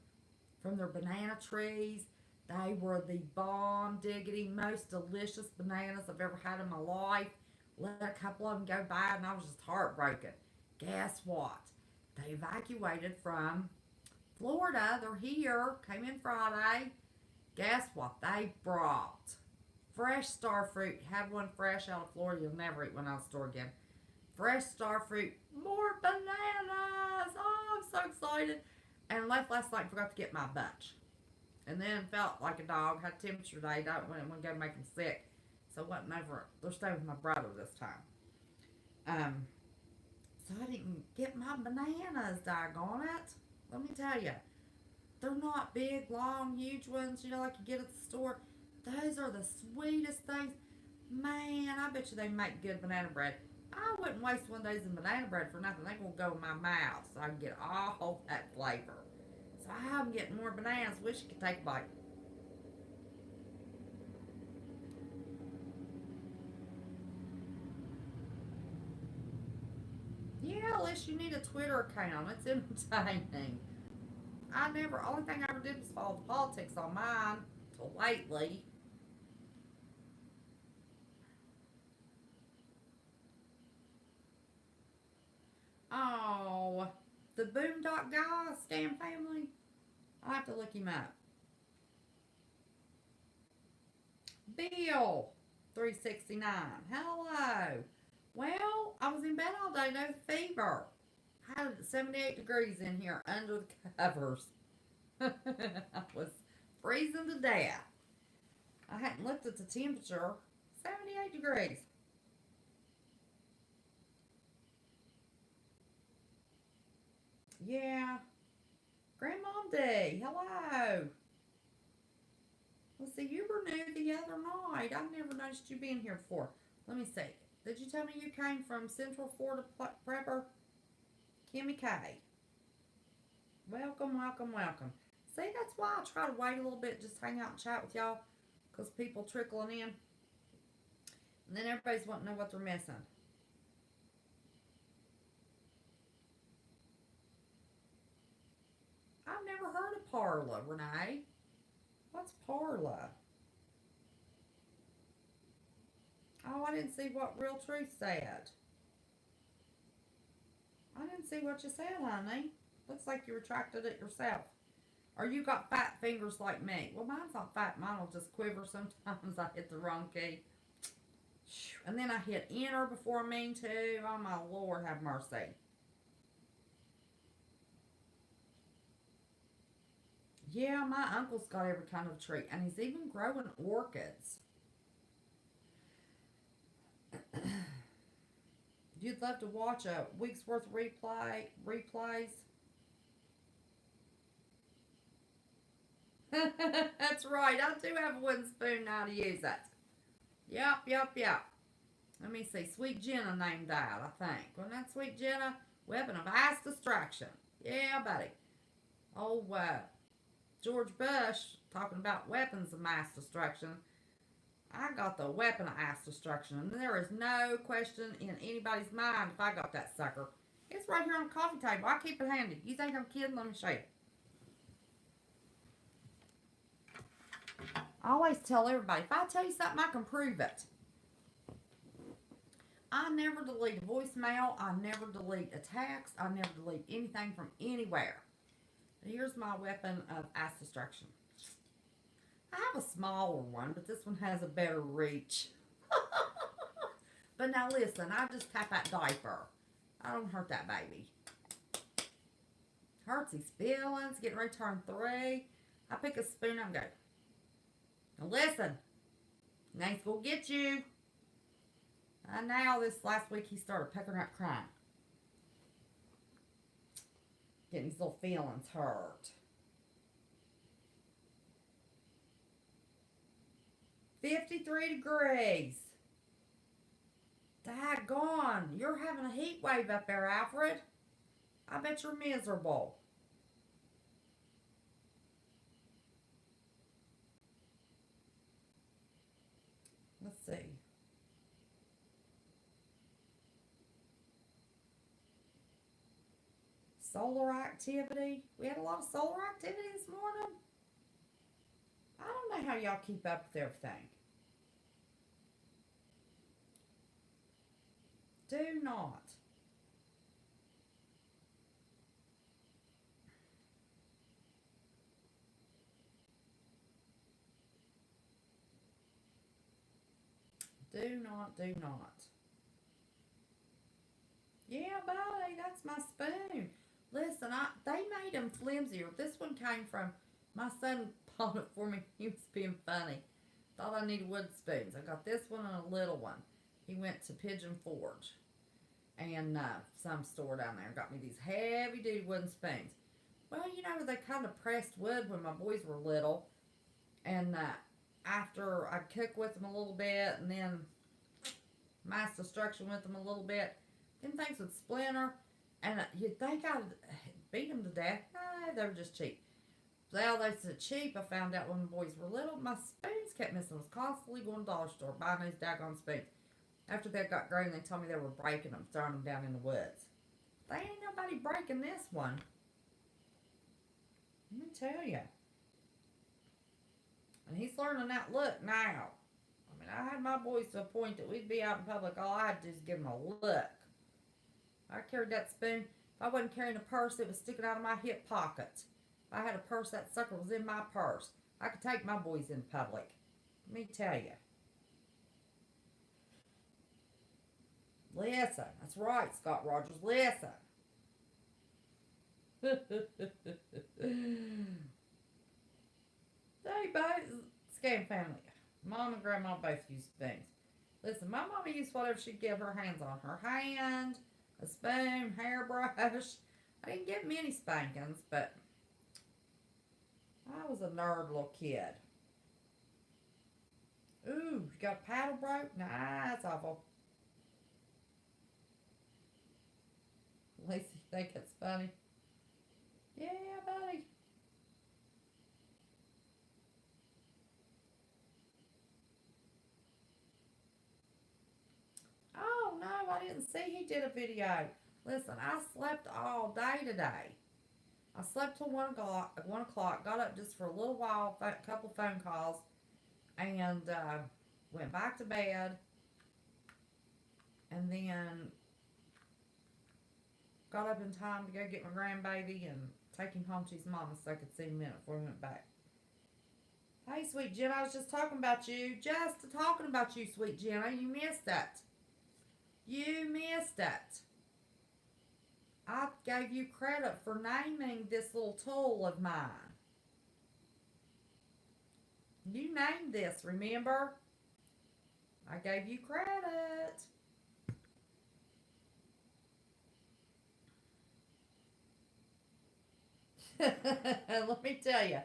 Speaker 1: from their banana trees? They were the bomb diggity, most delicious bananas I've ever had in my life. Let a couple of them go by and I was just heartbroken. Guess what? They evacuated from Florida. They're here. Came in Friday. Guess what they brought? Fresh star fruit. Had one fresh out of Florida. You'll never eat one out of the store again. Fresh star fruit. More bananas. Oh, I'm so excited. And left last night. Forgot to get my bunch. And then felt like a dog. Had temperature today. Don't want to go make them sick. So wasn't over. They're staying with my brother this time. So I didn't get my bananas. Doggone it. Let me tell you. They're not big, long, huge ones, like you get at the store. Those are the sweetest things. Man, I bet you they make good banana bread. I wouldn't waste one of those in banana bread for nothing. They're going to go in my mouth so I can get all that flavor. So I'm getting more bananas. Wish you could take a bite. Yeah, unless you need a Twitter account. It's entertaining. Only thing I ever did was follow the politics on mine till lately. Oh, the Boondock guy, Scam Family. I'll have to look him up. Bill, 369. Hello. Well, I was in bed all day, no fever. I had 78 degrees in here under the covers. I was freezing to death. I hadn't looked at the temperature. 78 degrees. Yeah. Grandma D, hello. Let's see, you were new the other night. I've never noticed you being here before. Let me see. Did you tell me you came from Central Florida Prepper? Kimmy K. Welcome, welcome, welcome. See, that's why I try to wait a little bit, just hang out and chat with y'all, because people trickling in. And then everybody's wanting to know what they're missing. I've never heard of Parla, Renee. What's Parla? Oh, I didn't see what Real Truth said. I didn't see what you said, honey. Looks like you retracted it yourself. Or you got fat fingers like me. Well, mine's not fat. Mine will just quiver sometimes. I hit the wrong key. And then I hit enter before I mean to. Oh, my Lord, have mercy. Yeah, my uncle's got every kind of tree. And he's even growing orchids. You'd love to watch a week's worth of replays. That's right. I do have a wooden spoon now to use it. Yep, yep, yep. Let me see. Sweet Jenna named that, I think. Wasn't that Sweet Jenna? Weapon of mass destruction. Yeah, buddy. Oh, George Bush talking about weapons of mass destruction. I got the weapon of mass destruction, and there is no question in anybody's mind if I got that sucker. It's right here on the coffee table. I keep it handy. You think I'm kidding? Let me show you. I always tell everybody, if I tell you something, I can prove it. I never delete a voicemail. I never delete a text. I never delete anything from anywhere. Here's my weapon of mass destruction. I have a smaller one, but this one has a better reach. But now listen, I just tap that diaper. I don't hurt that baby. Hurts his feelings, getting ready to turn 3. I pick a spoon up and go, now listen, Nate's gonna get you. And now this last week he started peckering up crying. Getting his little feelings hurt. 53 degrees. Daggone, you're having a heat wave up there, Alfred. I bet you're miserable. Let's see. Solar activity. We had a lot of solar activity this morning. I don't know how y'all keep up with everything. Do not. Do not, do not. Yeah, buddy, that's my spoon. Listen, they made them flimsier. This one came from my son bought it for me. He was being funny. Thought I needed wooden spoons. I got this one and a little one. He went to Pigeon Forge and some store down there and got me these heavy duty wooden spoons. Well, they kind of pressed wood when my boys were little, and after I cook with them a little bit and then mass destruction with them a little bit, them things would splinter, and you'd think I'd beat them to death. No, they were just cheap. Well, they said cheap. I found out when the boys were little, my spoons kept missing. I was constantly going to the dollar store buying those daggone spoons. After they got grown, they told me they were breaking them, throwing them down in the woods. They ain't nobody breaking this one. Let me tell you. And he's learning that look now. I mean, I had my boys to a point that we'd be out in public. All I had to do is give them a look. I carried that spoon. If I wasn't carrying a purse, it was sticking out of my hip pocket. If I had a purse, that sucker was in my purse. I could take my boys in public. Let me tell you. Listen. That's right, Scott Rogers. Listen. They both, Scam family. Mom and Grandma both used spoons. Listen, my mama used whatever she'd get her hands on. Her hand, a spoon, hairbrush. I didn't get many spankings, but I was a nerd little kid. Ooh, you got a paddle broke? Nah, that's awful. At least you think it's funny. Yeah, buddy. Oh, no, I didn't see he did a video. Listen, I slept all day today. I slept till 1 o'clock, got up just for a little while, a couple phone calls, and went back to bed, and then got up in time to go get my grandbaby and take him home to his mama so I could see him a minute before we went back. Hey, sweet Jen, I was just talking about you. Just talking about you, sweet Jenna. You missed that. You missed it. I gave you credit for naming this little tool of mine. You named this, remember? I gave you credit. Let me tell you,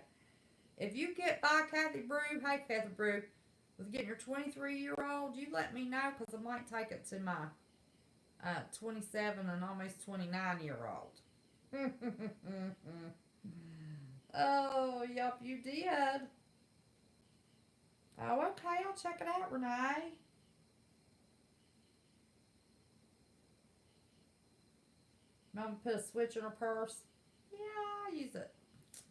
Speaker 1: if you get by Kathy Brew, hey Kathy Brew, with getting your 23-year-old, you let me know because I might take it to my 27 and almost 29-year-old. Oh, yup, you did. Oh, okay, I'll check it out, Renee. Mama put a switch in her purse. Yeah, I use it.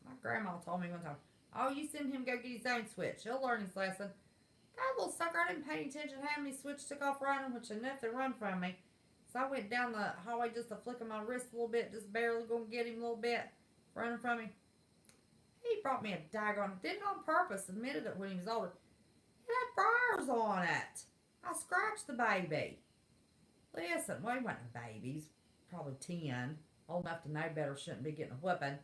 Speaker 1: My grandma told me one time, oh, you send him go get his own switch. He'll learn his lesson. That little sucker, I didn't pay any attention how many switch took off running, which enough to run from me. So I went down the hallway just to flick my wrist a little bit, just barely going to get him a little bit, running from me. He brought me a daggone, did it on purpose, admitted it when he was older. It had briars on it. I scratched the baby. Listen, well, he wasn't a baby. He's probably 10. Old enough to know better, shouldn't be getting a whipping.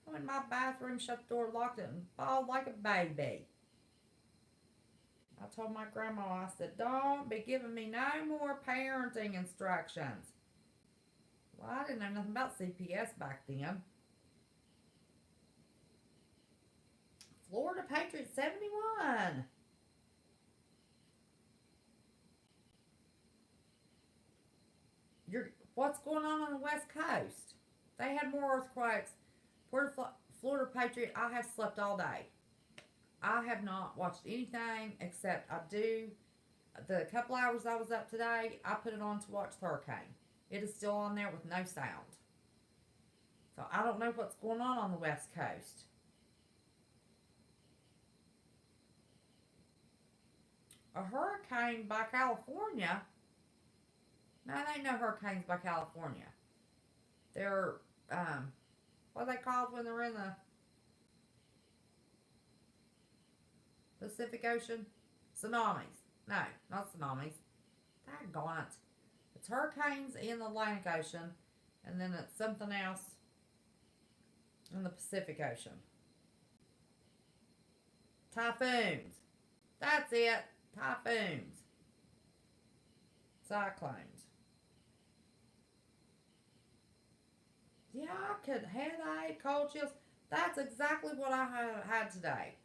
Speaker 1: I went in my bathroom, shut the door, locked it, and bawled like a baby. I told my grandma, I said, don't be giving me no more parenting instructions. Well, I didn't know nothing about CPS back then. Florida Patriot 71. What's going on the West Coast? They had more earthquakes. Florida Patriot, I have slept all day. I have not watched anything except I do. The couple hours I was up today, I put it on to watch the hurricane. It is still on there with no sound. So I don't know what's going on the West Coast. A hurricane by California? No, there ain't no hurricanes by California. They're, what are they called when they're in the Pacific Ocean? Tsunamis. No, not tsunamis. Daggone it. It's hurricanes in the Atlantic Ocean, and then it's something else in the Pacific Ocean. Typhoons. That's it. Typhoons. Cyclones. Yeah, I could headache, cold chills. That's exactly what I had today.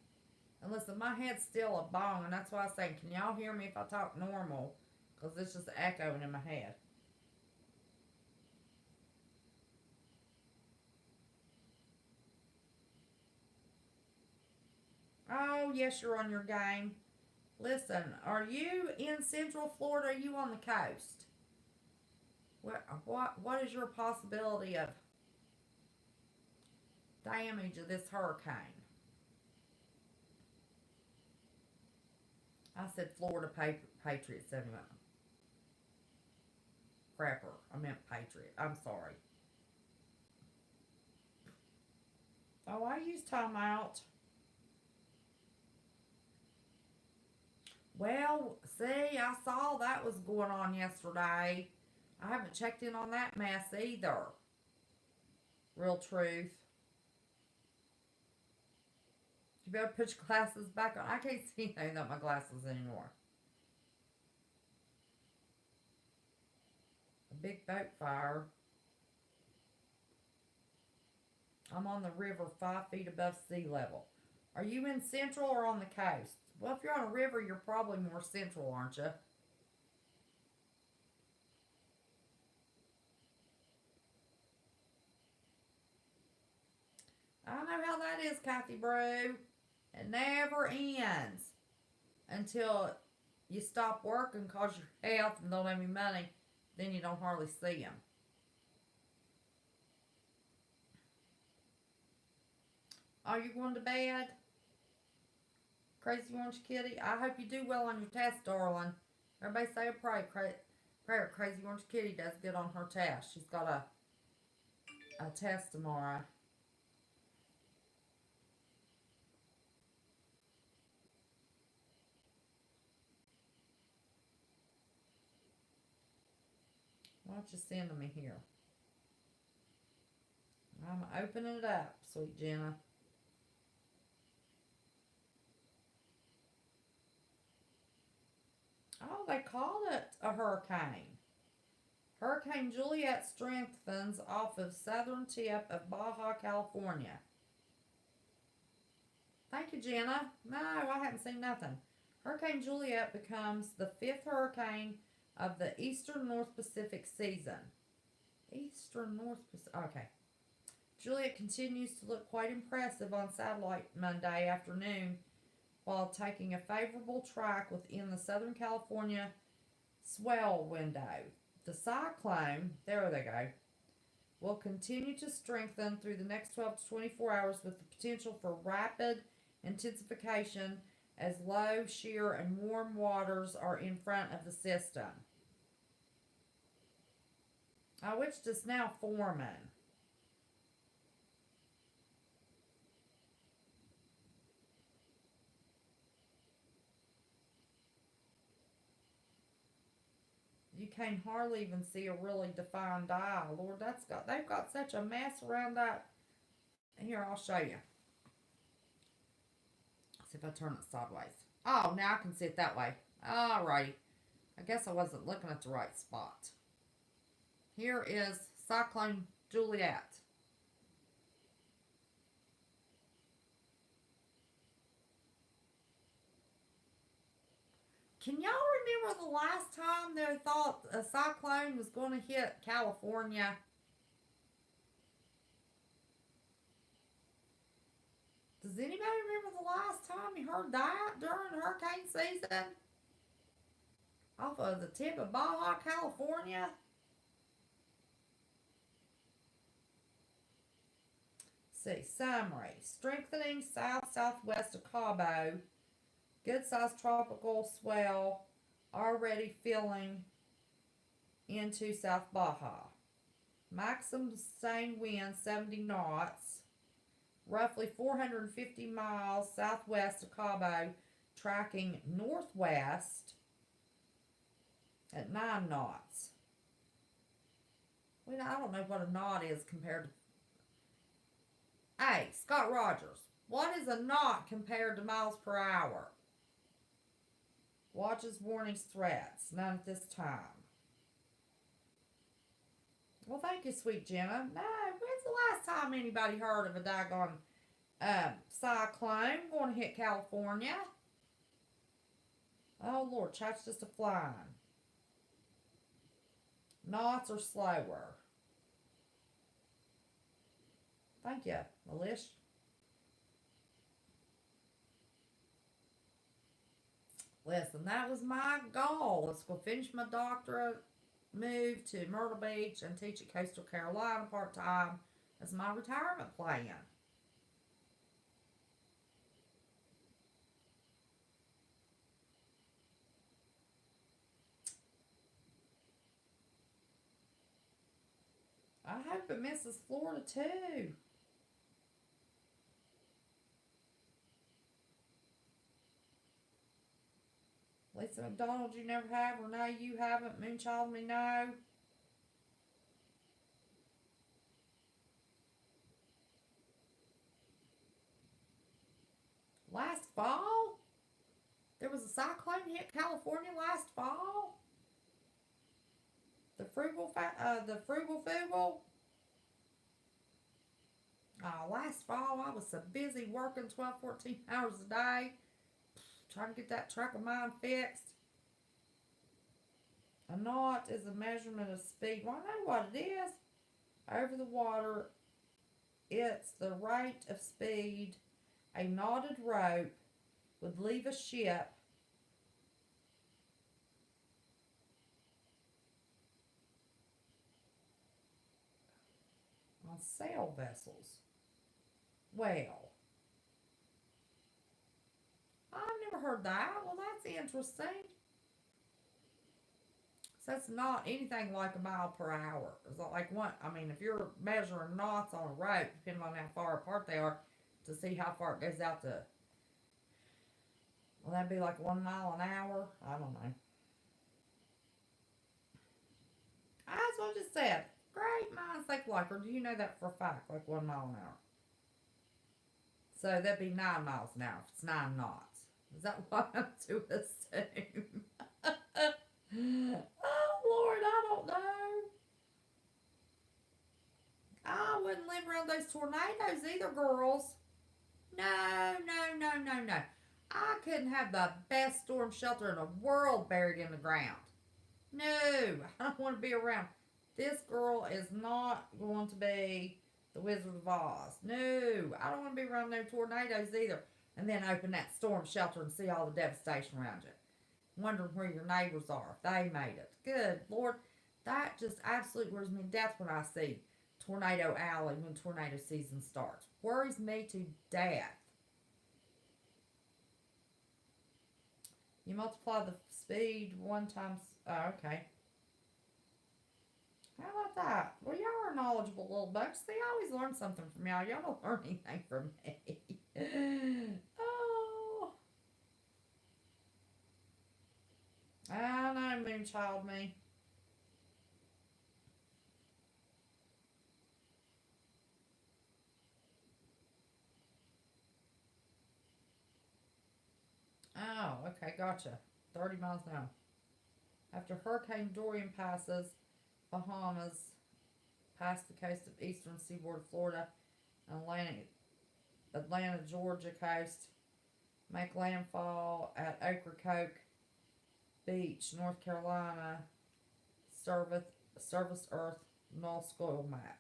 Speaker 1: And listen, my head's still a bong, and that's why I say, can y'all hear me if I talk normal? Because it's just echoing in my head. Oh, yes, you're on your game. Listen, are you in Central Florida? Or are you on the coast? What is your possibility of damage of this hurricane? I said Florida Patriots anyway. Crapper. I meant Patriot. I'm sorry. Oh, I used timeout. Well, see, I saw that was going on yesterday. I haven't checked in on that mess either. Real truth. You better put your glasses back on. I can't see anything without my glasses anymore. A big boat fire. I'm on the river 5 feet above sea level. Are you in central or on the coast? Well, if you're on a river, you're probably more central, aren't you? I know how that is, Kathy Brew. It never ends until you stop working because your health and don't have any money. Then you don't hardly see them. Are you going to bed? Crazy Orange Kitty? I hope you do well on your test, darling. Everybody say a prayer. Crazy Orange Kitty does good on her test. She's got a test tomorrow. Why don't you send me here? I'm opening it up, sweet Jenna. Oh, they called it a hurricane. Hurricane Juliet strengthens off of southern tip of Baja California. Thank you, Jenna. No, I haven't seen nothing. Hurricane Juliet becomes the fifth hurricane of the eastern North Pacific season. Eastern North Pacific. Okay. Juliet continues to look quite impressive on satellite Monday afternoon while taking a favorable track within the Southern California swell window. The cyclone, there they go, will continue to strengthen through the next 12 to 24 hours with the potential for rapid intensification as low, shear, and warm waters are in front of the system. Which is now forming. You can hardly even see a really defined dial. Lord, they've got such a mess around that. Here, I'll show you. See if I turn it sideways. Oh, now I can see it that way. Alrighty. I guess I wasn't looking at the right spot. Here is Cyclone Juliet. Can y'all remember the last time they thought a cyclone was going to hit California? Does anybody remember the last time you heard that during hurricane season? Off of the tip of Baja, California? See, summary. Strengthening south-southwest of Cabo. Good-sized tropical swell already filling into South Baja. Maximum sustained wind 70 knots. Roughly 450 miles southwest of Cabo, tracking northwest at 9 knots. Well, I don't know what a knot is compared to. Hey, Scott Rogers, what is a knot compared to miles per hour? Watches, warnings, threats. None at this time. Well, thank you, sweet Jenna. No, when's the last time anybody heard of a daggone cyclone going to hit California? Oh, Lord, chat's just a flying. Knots are slower. Thank you, Alish. Listen, that was my goal. Let's go finish my doctorate, move to Myrtle Beach, and teach at Coastal Carolina part time as my retirement plan. I hope it misses Florida too. Lisa McDonald, you never have, or no, you haven't. Moonchild, me, no. Last fall? There was a cyclone hit California last fall? The frugal fugal? Oh, last fall I was so busy working 12, 14 hours a day trying to get that truck of mine fixed. A knot is a measurement of speed. Well, I know what it is. Over the water, it's the rate of speed a knotted rope would leave a ship on sail vessels. Well, I've never heard that. Well, that's interesting. So that's not anything like a mile per hour. It's not like one. I mean, if you're measuring knots on a rope, depending on how far apart they are, to see how far it goes out to, well, that'd be like 1 mile an hour. I don't know. That's what I just said. Great minds think alike. Or do you know that for a fact? Like 1 mile an hour. So that'd be 9 miles an hour if it's 9 knots. Is that what I'm to assume? Oh Lord, I don't know. I wouldn't live around those tornadoes either, girls. No, no, no, no, no. I couldn't have the best storm shelter in the world buried in the ground. No, I don't want to be around. This girl is not going to be the Wizard of Oz. No, I don't want to be around no tornadoes either. And then open that storm shelter and see all the devastation around you. Wondering where your neighbors are, if they made it. Good Lord, that just absolutely worries me to death when I see Tornado Alley when tornado season starts. Worries me to death. You multiply the speed one times. Oh, okay. How about that? Well, y'all are knowledgeable little bucks. See, I always learn something from y'all. Y'all don't learn anything from me. Oh. I know, Moonchild me. Oh, okay, gotcha. 30 miles an hour. After Hurricane Dorian passes Bahamas, past the coast of eastern seaboard of Florida, and Atlanta, Georgia coast, make landfall at Ocracoke Beach, North Carolina, service Earth null school map.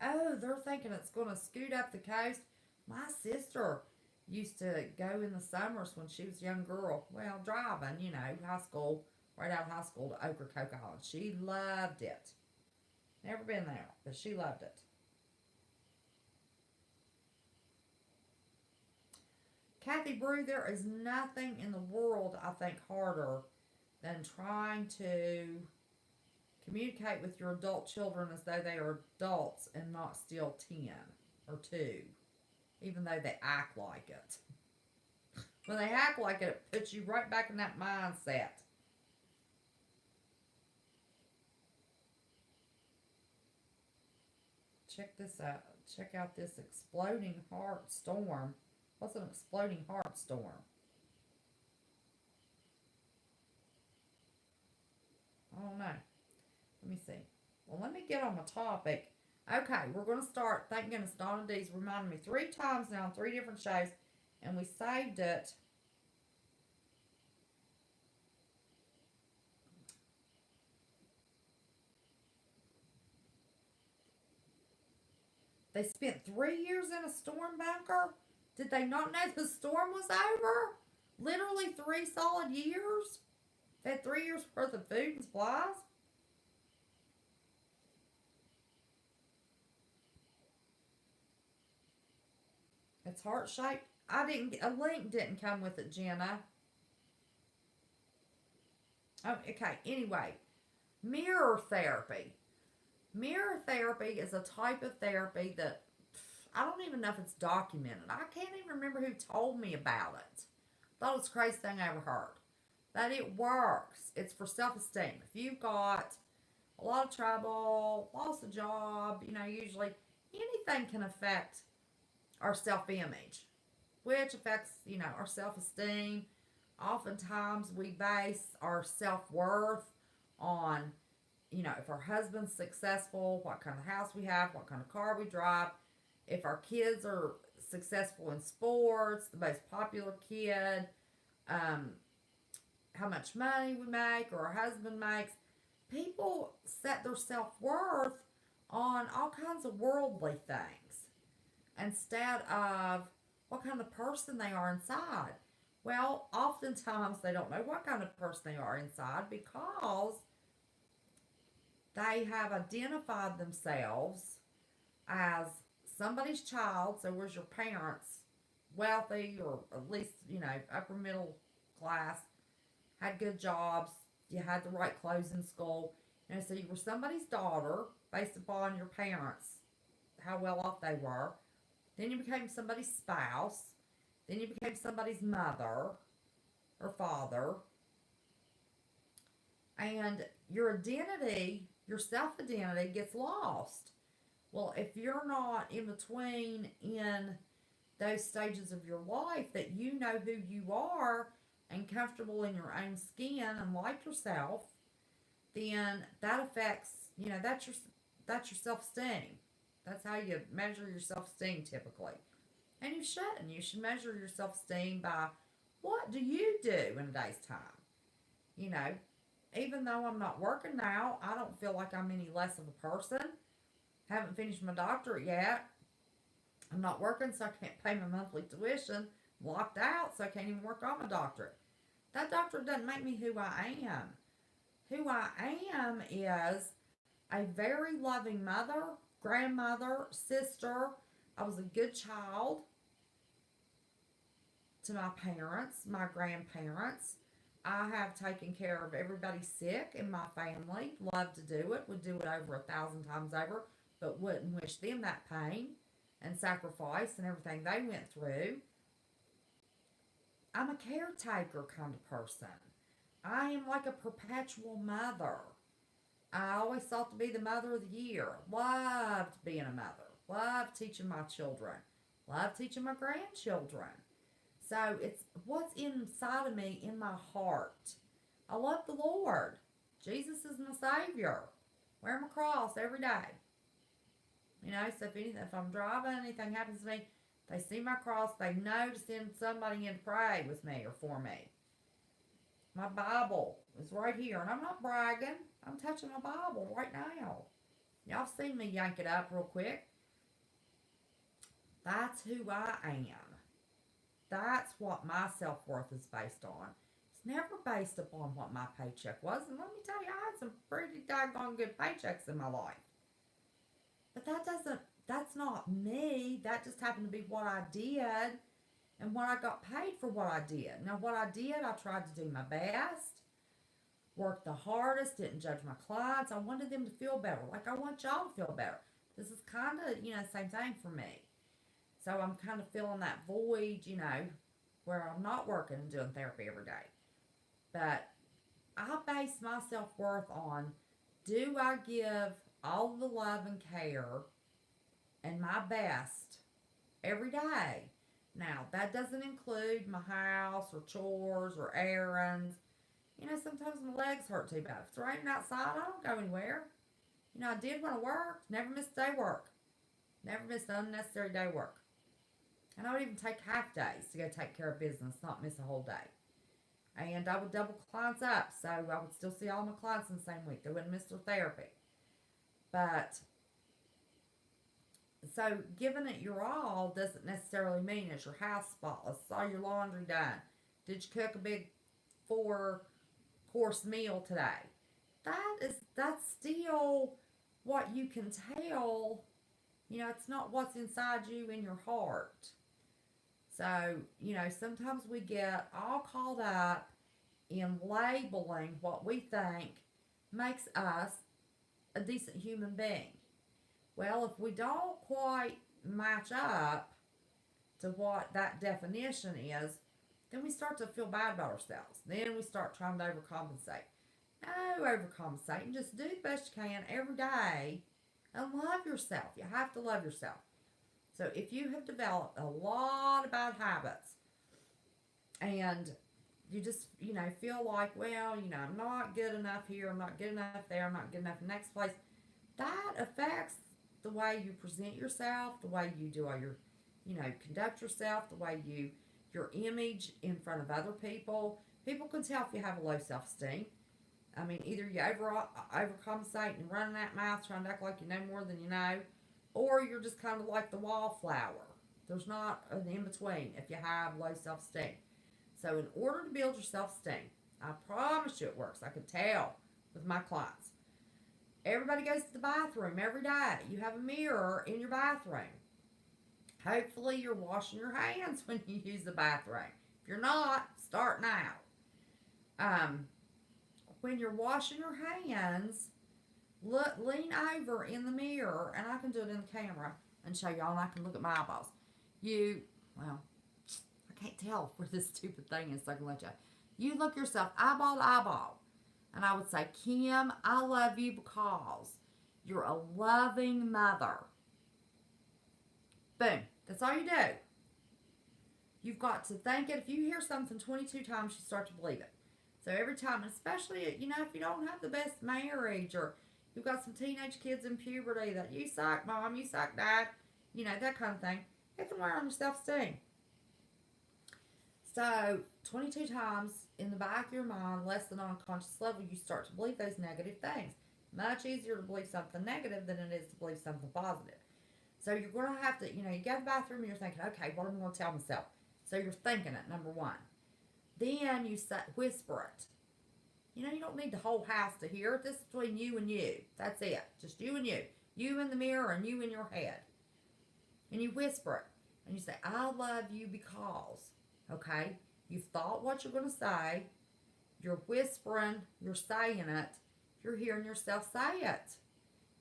Speaker 1: Oh, they're thinking it's going to scoot up the coast. My sister used to go in the summers when she was a young girl. Well, driving, high school, right out of high school to Ocracoke Island. She loved it. Never been there, but she loved it. Kathy Brew, there is nothing in the world I think harder than trying to communicate with your adult children as though they are adults and not still 10 or 2, even though they act like it. When they act like it, it puts you right back in that mindset. check this out. Check out this exploding heart storm. What's an exploding heart storm? I don't know. Let me see. Well, let me get on the topic. Okay, we're going to start. Thank goodness Donna D's reminded me 3 times now on 3 different shows, and we saved it. They spent 3 years in a storm bunker. Did they not know the storm was over? Literally 3 solid years. They had 3 years worth of food and supplies. It's heart shaped. I didn't. A link didn't come with it, Jenna. Oh, okay. Anyway, mirror therapy. Mirror therapy is a type of therapy that I don't even know if it's documented. I can't even remember who told me about it. Thought it was the craziest thing I ever heard. That it works. It's for self esteem. If you've got a lot of trouble, lost a job, usually anything can affect our self image, which affects, our self esteem. Oftentimes we base our self worth on, if our husband's successful, what kind of house we have, what kind of car we drive, if our kids are successful in sports, the most popular kid, um, how much money we make or our husband makes. People set their self worth on all kinds of worldly things instead of what kind of person they are inside. Well, oftentimes they don't know what kind of person they are inside because they have identified themselves as somebody's child. So, was your parents wealthy or at least, upper middle class, had good jobs, you had the right clothes in school. So you were somebody's daughter based upon your parents, how well off they were. Then you became somebody's spouse. Then you became somebody's mother or father. And your identity, your self identity gets lost. Well, if you're not in between in those stages of your life that you know who you are and comfortable in your own skin and like yourself, then that affects, that's your self-esteem. That's how you measure your self-esteem typically. And you shouldn't. You should measure your self-esteem by what do you do in a day's time? You know, even though I'm not working now, I don't feel like I'm any less of a person. Haven't finished my doctorate yet. I'm not working, so I can't pay my monthly tuition. I'm locked out, so I can't even work on my doctorate. That doctorate doesn't make me who I am. Who I am is a very loving mother, grandmother, sister. I was a good child to my parents, my grandparents. I have taken care of everybody sick in my family. Love to do it. Would do it over 1,000 times over, but wouldn't wish them that pain and sacrifice and everything they went through. I'm a caretaker kind of person. I am like a perpetual mother. I always thought to be the mother of the year. Loved being a mother. Loved teaching my children. Loved teaching my grandchildren. So it's what's inside of me in my heart. I love the Lord. Jesus is my Savior. Wear my cross every day. So if I'm driving, anything happens to me, they see my cross, they know to send somebody in to pray with me or for me. My Bible is right here, and I'm not bragging. I'm touching my Bible right now. Y'all seen me yank it up real quick. That's who I am. That's what my self-worth is based on. It's never based upon what my paycheck was. And let me tell you, I had some pretty doggone good paychecks in my life. But that's not me. That just happened to be what I did and what I got paid for what I did. Now, what I did, I tried to do my best, worked the hardest, didn't judge my clients. I wanted them to feel better, like I want y'all to feel better. This is kind of, same thing for me. So I'm kind of filling that void, where I'm not working and doing therapy every day. But I base my self-worth on, do I give all the love and care and my best every day. Now, that doesn't include my house or chores or errands. Sometimes my legs hurt too bad. If it's raining outside, I don't go anywhere. I did when I worked. Never missed a day work. Never missed an unnecessary day work. And I would even take half days to go take care of business, not miss a whole day. And I would double clients up, so I would still see all my clients in the same week. They wouldn't miss their therapy. But so giving it your all doesn't necessarily mean is your house spotless, all your laundry done. Did you cook a big 4-course meal today? That's still what you can tell. It's not what's inside you in your heart. So, sometimes we get all caught up in labeling what we think makes us a decent human being. Well, if we don't quite match up to what that definition is, then we start to feel bad about ourselves. Then we start trying to overcompensate. No overcompensating. Just do the best you can every day and love yourself. You have to love yourself. So if you have developed a lot of bad habits and you just, feel like, well, I'm not good enough here, I'm not good enough there, I'm not good enough in the next place, that affects the way you present yourself, the way you do all your, conduct yourself, the way your image in front of other people. People can tell if you have a low self-esteem. I mean, either you overcompensate and running that mouth trying to act like you know more than you know, or you're just kind of like the wallflower. There's not an in-between if you have low self-esteem. So in order to build your self-esteem, I promise you it works. I can tell with my clients. Everybody goes to the bathroom every day. You have a mirror in your bathroom. Hopefully you're washing your hands when you use the bathroom. If you're not, start now. When you're washing your hands, lean over in the mirror, and I can do it in the camera and show y'all, and I can look at my eyeballs. Well, I can't tell where this stupid thing is, so I can let you. You look yourself eyeball to eyeball, and I would say, Kim, I love you because you're a loving mother. Boom. That's all you do. You've got to think it. If you hear something 22 times, you start to believe it. So every time, especially, if you don't have the best marriage, or you've got some teenage kids in puberty that you suck, mom, you suck, dad, that kind of thing, it can wear on your self-esteem. So 22 times in the back of your mind, less than on a conscious level, you start to believe those negative things. Much easier to believe something negative than it is to believe something positive. So you're going to have to, you go to the bathroom and you're thinking, okay, what am I going to tell myself? So you're thinking it, number one. Then you whisper it. You don't need the whole house to hear it. This is between you and you. That's it. Just you and you. You in the mirror and you in your head. And you whisper it. And you say, I love you because. Okay? You've thought what you're going to say. You're whispering. You're saying it. You're hearing yourself say it.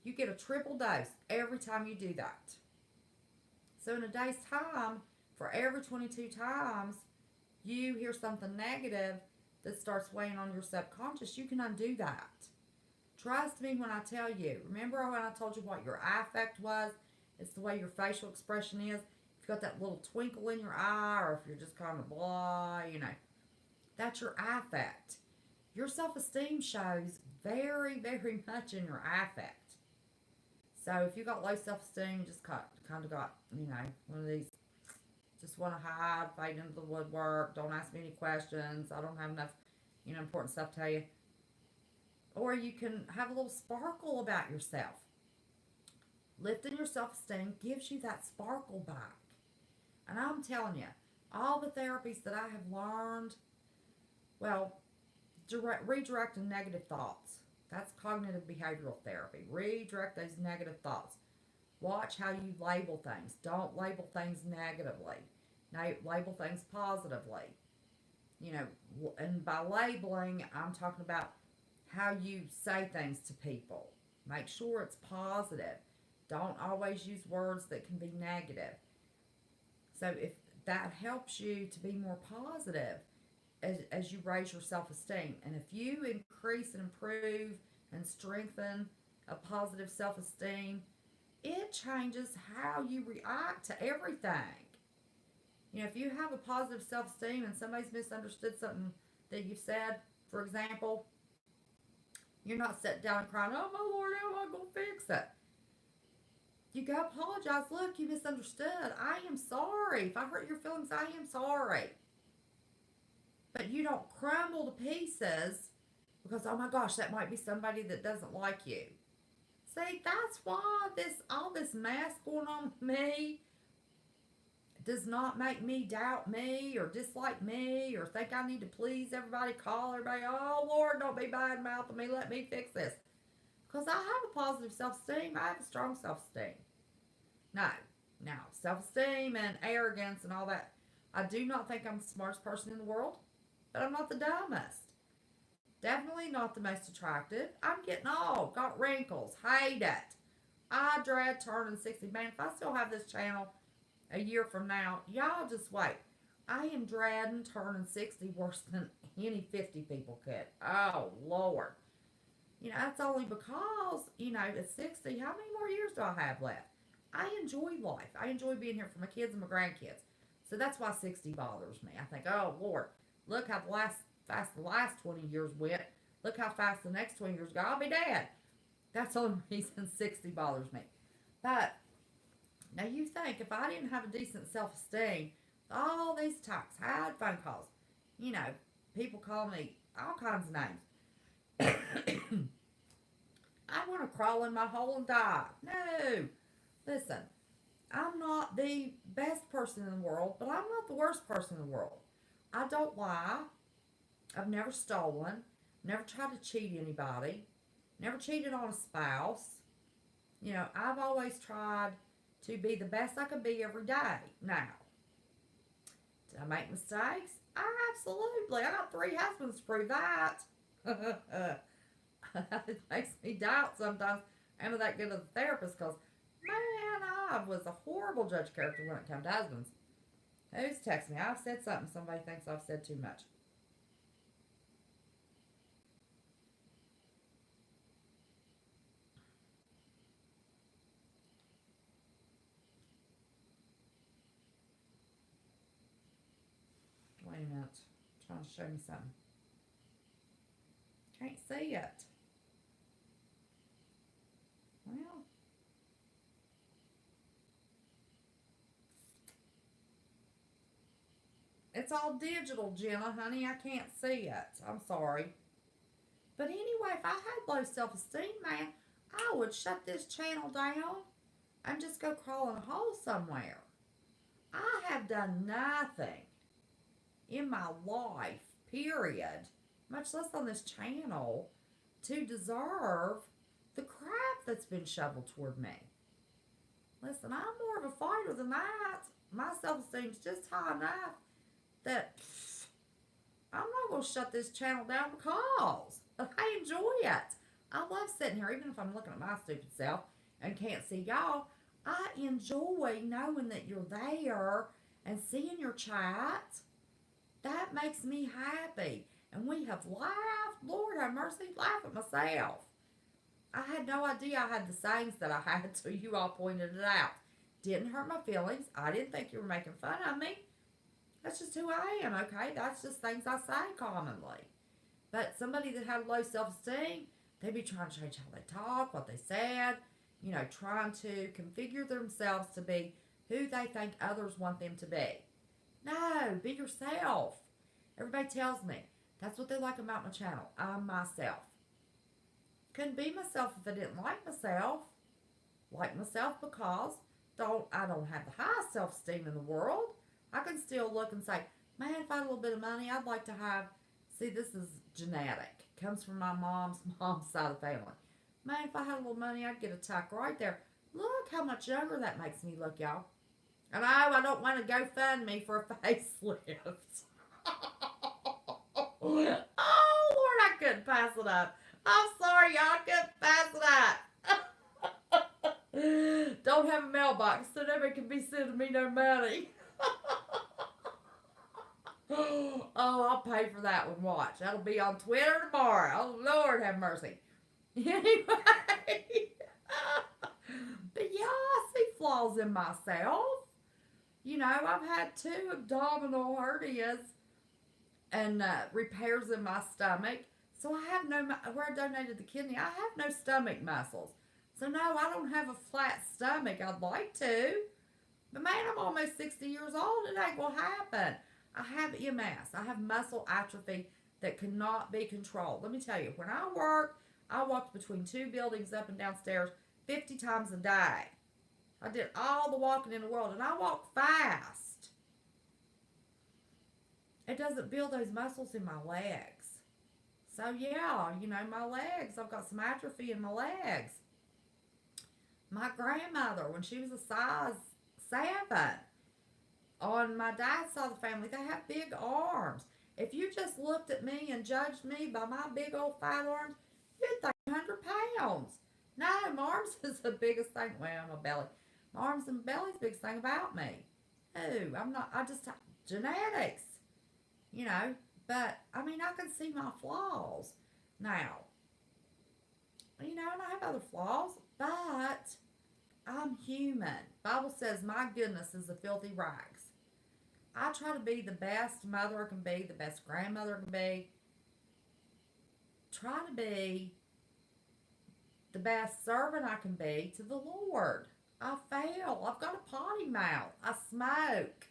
Speaker 1: You get a triple dose every time you do that. So in a day's time, for every 22 times you hear something negative that starts weighing on your subconscious, you can undo that. Trust me when I tell you. Remember when I told you what your affect was? It's the way your facial expression is. If you've got that little twinkle in your eye, or if you're just kind of blah, that's your affect. Your self-esteem shows very, very much in your affect. So if you got low self-esteem, you just kind of got, one of these, just want to hide, fade into the woodwork, don't ask me any questions, I don't have enough, important stuff to tell you. Or you can have a little sparkle about yourself. Lifting your self-esteem gives you that sparkle back. And I'm telling you, all the therapies that I have learned, redirecting negative thoughts. That's cognitive behavioral therapy. Redirect those negative thoughts. Watch how you label things. Don't label things negatively. Label things positively. And by labeling, I'm talking about how you say things to people. Make sure it's positive. Don't always use words that can be negative. So if that helps you to be more positive as you raise your self-esteem, and if you increase and improve and strengthen a positive self-esteem, it changes how you react to everything. You know, if you have a positive self esteem and somebody's misunderstood something that you said, for example, you're not sitting down and crying, oh my Lord, how am I going to fix it? You go apologize. Look, you misunderstood. I am sorry. If I hurt your feelings, I am sorry. But you don't crumble to pieces because, oh my gosh, that might be somebody that doesn't like you. See, that's why all this mess going on with me does not make me doubt me or dislike me or think I need to please everybody, call everybody, oh Lord, don't be bad mouthing me, let me fix this. Because I have a positive self esteem, I have a strong self esteem. No, now, self esteem and arrogance and all that, I do not think I'm the smartest person in the world, but I'm not the dumbest. Definitely not the most attractive. I'm getting old, got wrinkles, hate it. I dread turning 60. Man, if I still have this channel a year from now, y'all just wait. I am dreading turning 60 worse than any 50 people could. Oh, Lord. You know, that's only because, you know, at 60, how many more years do I have left? I enjoy life. I enjoy being here for my kids and my grandkids. So that's why 60 bothers me. I think, oh, Lord, look how fast the last 20 years went. Look how fast the next 20 years go. I'll be dead. That's the only reason 60 bothers me. But now you think if I didn't have a decent self-esteem, all these talks, had phone calls, you know, people call me all kinds of names. I want to crawl in my hole and die. No. Listen, I'm not the best person in the world, but I'm not the worst person in the world. I don't lie. I've never stolen. Never tried to cheat anybody. Never cheated on a spouse. You know, I've always tried to be the best I could be every day. Now, did I make mistakes? Absolutely. I got 3 husbands to prove that. It makes me doubt sometimes am I that good of a therapist because, man, I was a horrible judge character when it comes to husbands. Who's texting me? I've said something. Somebody thinks I've said too much. Wait a minute. Trying to show me something. Can't see it. Well, it's all digital, Jenna, honey. I can't see it. I'm sorry. But anyway, if I had low self esteem, man, I would shut this channel down and just go crawl in a hole somewhere. I have done nothing in my life, period, much less on this channel, to deserve the crap that's been shoveled toward me. Listen, I'm more of a fighter than that. My self esteem's just high enough that I'm not going to shut this channel down because I enjoy it. I love sitting here, even if I'm looking at my stupid self and can't see y'all. I enjoy knowing that you're there and seeing your chat. That makes me happy. And we have laughed. Lord have mercy, laugh at myself. I had no idea I had the sayings that I had until you all pointed it out. Didn't hurt my feelings. I didn't think you were making fun of me. That's just who I am, okay? That's just things I say commonly. But somebody that had low self-esteem, they'd be trying to change how they talk, what they said, you know, trying to configure themselves to be who they think others want them to be. No, be yourself. Everybody tells me that's what they like about my channel. I'm myself. Couldn't be myself if I didn't like myself. Like myself because I don't have the highest self-esteem in the world. I can still look and say, man, if I had a little bit of money, I'd like to have, see, this is genetic. Comes from my mom's side of the family. Man, if I had a little money, I'd get a tuck right there. Look how much younger that makes me look, y'all. And I don't want to GoFundMe for a facelift. Oh, Lord, I couldn't pass it up. I'm sorry, y'all. I couldn't pass it up. Don't have a mailbox so nobody can be sending me no money. Oh, I'll pay for that one. Watch. That'll be on Twitter tomorrow. Oh, Lord have mercy. Anyway. But yeah, flaws in myself. You know, I've had 2 abdominal hernias and repairs in my stomach. So I have no, where I donated the kidney, I have no stomach muscles. So no, I don't have a flat stomach. I'd like to. But man, I'm almost 60 years old. It ain't going to happen. I have MS. I have muscle atrophy that cannot be controlled. Let me tell you, when I walked between 2 buildings up and downstairs 50 times a day. I did all the walking in the world, and I walk fast. It doesn't build those muscles in my legs. So yeah, you know, my legs, I've got some atrophy in my legs. My grandmother, when she was a size 7, on my dad's side of the family, they have big arms. If you just looked at me and judged me by my big old fat arms, you'd think 100 pounds. No, my arms is the biggest thing. Well, my belly. My arms and belly's the biggest thing about me. No, I'm not. I just genetics, you know. But I mean, I can see my flaws now. You know, and I have other flaws, but I'm human. Bible says my goodness is a filthy rags. I try to be the best mother I can be, the best grandmother I can be. Try to be the best servant I can be to the Lord. I fail. I've got a potty mouth. I smoke.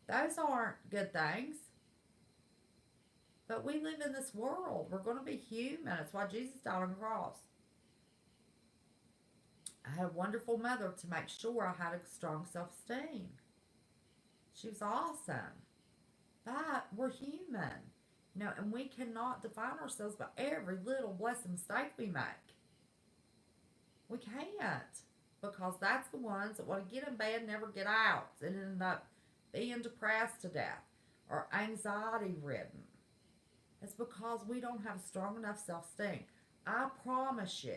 Speaker 1: Those aren't good things. But we live in this world. We're going to be human. That's why Jesus died on the cross. I had a wonderful mother to make sure I had a strong self-esteem. She was awesome. But we're human. You know, and we cannot define ourselves by every little blessed mistake we make. We can't. Because that's the ones that want to get in bed and never get out and end up being depressed to death or anxiety ridden. It's because we don't have a strong enough self-esteem. I promise you,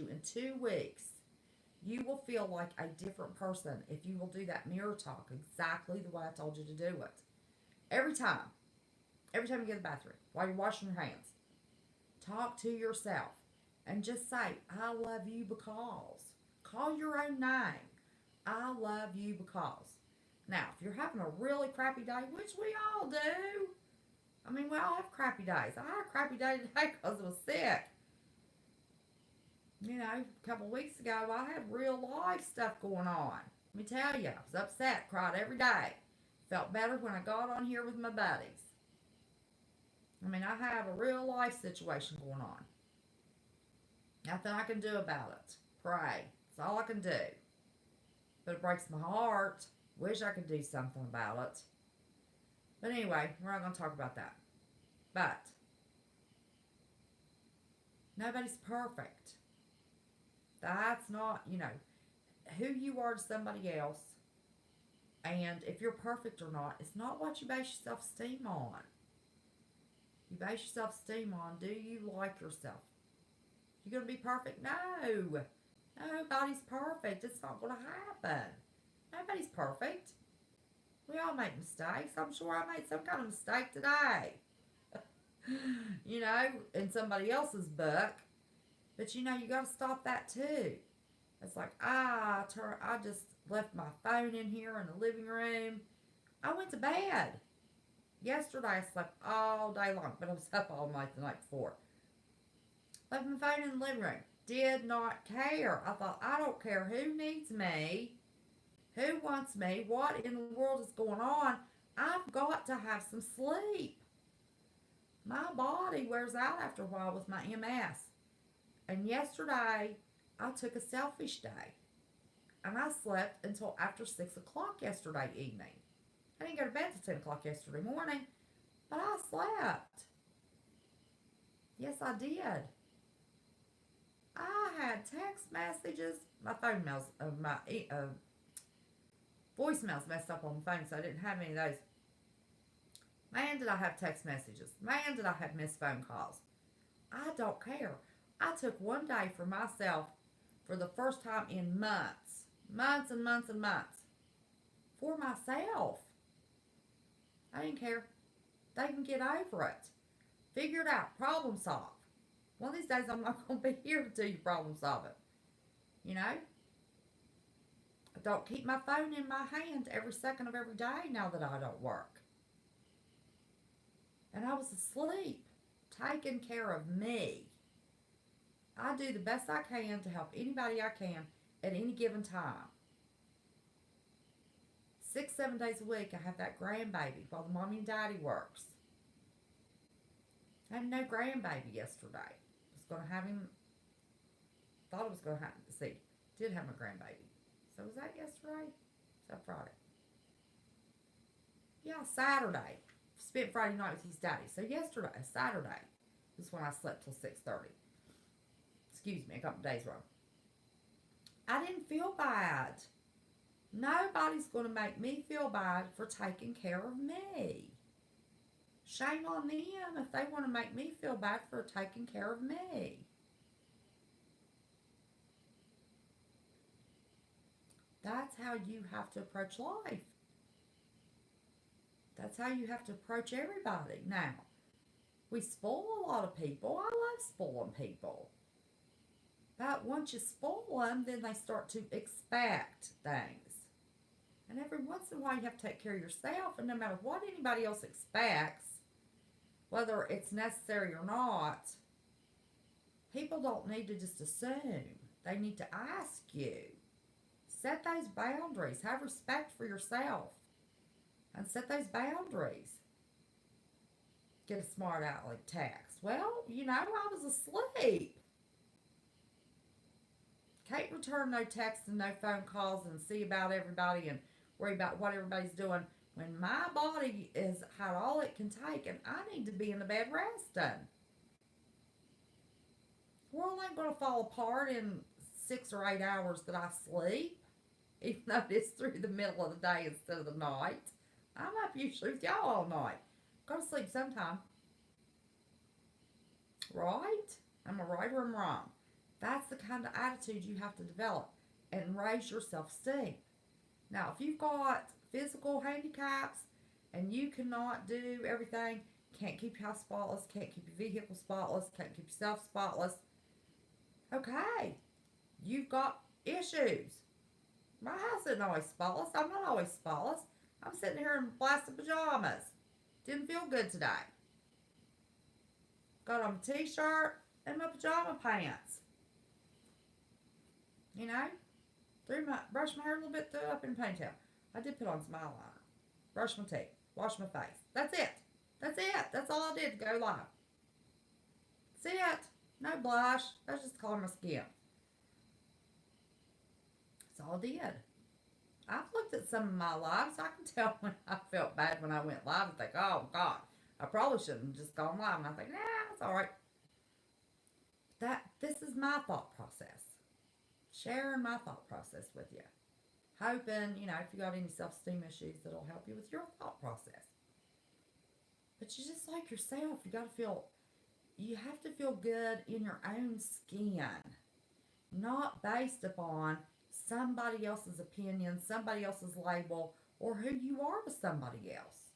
Speaker 1: in 2 weeks, you will feel like a different person if you will do that mirror talk exactly the way I told you to do it. Every time you get in the bathroom, while you're washing your hands, talk to yourself and just say, I love you because. Call your own name. I love you because. Now, if you're having a really crappy day, which we all do, I mean, we all have crappy days. I had a crappy day today because I was sick. You know, a couple of weeks ago, I had real life stuff going on. Let me tell you, I was upset, cried every day. Felt better when I got on here with my buddies. I mean, I have a real life situation going on. Nothing I can do about it. Pray. That's all I can do. But it breaks my heart. Wish I could do something about it. But anyway, we're not going to talk about that. But nobody's perfect. That's not, you know, who you are to somebody else. And if you're perfect or not, it's not what you base your self-esteem on. You base your self-esteem on, do you like yourself? You going to be perfect? No. Nobody's perfect. It's not going to happen. Nobody's perfect. We all make mistakes. I'm sure I made some kind of mistake today. You know, in somebody else's book. But you know, you got to stop that too. It's like, I just left my phone in here in the living room. I went to bed. Yesterday I slept all day long, but I was up all night the night before. Left my phone in the living room. Did not care. I thought, I don't care who needs me, who wants me, what in the world is going on. I've got to have some sleep. My body wears out after a while with my MS. And yesterday, I took a selfish day. And I slept until after 6 o'clock yesterday evening. I didn't go to bed till 10 o'clock yesterday morning, but I slept. Yes, I did. I had text messages. My phone mails, my voicemails messed up on the phone, so I didn't have any of those. Man, did I have text messages. Man, did I have missed phone calls. I don't care. I took one day for myself for the first time in months. Months and months and months. For myself. I didn't care. They can get over it. Figure it out. Problem solve. One of these days I'm not going to be here to do your problem solving. You know, I don't keep my phone in my hand every second of every day now that I don't work. And I was asleep, taking care of me. I do the best I can to help anybody I can at any given time. 6, 7 days a week, I have that grandbaby while the mommy and daddy works. I had no grandbaby yesterday. I was going to have him, thought I was going to have, see, did have my grandbaby. So was that yesterday? Was that Friday? Yeah, Saturday. Spent Friday night with his daddy. So yesterday, Saturday, was when I slept till 6:30. Excuse me, a couple days wrong. I didn't feel bad. Nobody's going to make me feel bad for taking care of me. Shame on them if they want to make me feel bad for taking care of me. That's how you have to approach life. That's how you have to approach everybody. Now, we spoil a lot of people. I love spoiling people. But once you spoil them, then they start to expect things. And every once in a while, you have to take care of yourself. And no matter what anybody else expects, whether it's necessary or not, people don't need to just assume. They need to ask you. Set those boundaries. Have respect for yourself. And set those boundaries. Get a smart aleck text. Well, I was asleep. Can't return no texts and no phone calls and see about everybody and worry about what everybody's doing when my body is had all it can take and I need to be in the bed resting. The world ain't going to fall apart in 6 or 8 hours that I sleep, even though it's through the middle of the day instead of the night. I'm up usually with y'all all night. Go to sleep sometime. Right? Am I right or am I wrong? That's the kind of attitude you have to develop and raise your self-esteem. Now, if you've got physical handicaps and you cannot do everything, can't keep your house spotless, can't keep your vehicle spotless, can't keep yourself spotless, okay, you've got issues. My house isn't always spotless. I'm not always spotless. I'm sitting here in plastic pajamas. Didn't feel good today. Got on a t-shirt and my pajama pants. Brushed my hair a little bit, threw it up in a ponytail. I did put on some eyeliner. Brush my teeth. Wash my face. That's it. That's it. That's all I did to go live. That's it. No blush. That's just the color of my skin. That's all I did. I've looked at some of my lives. I can tell when I felt bad when I went live and think, oh, God, I probably shouldn't have just gone live. And I think, nah, it's all right. This is my thought process. Sharing my thought process with you. Hoping, if you got any self-esteem issues, that'll help you with your thought process. But you just like yourself. You have to feel good in your own skin. Not based upon somebody else's opinion, somebody else's label, or who you are to somebody else.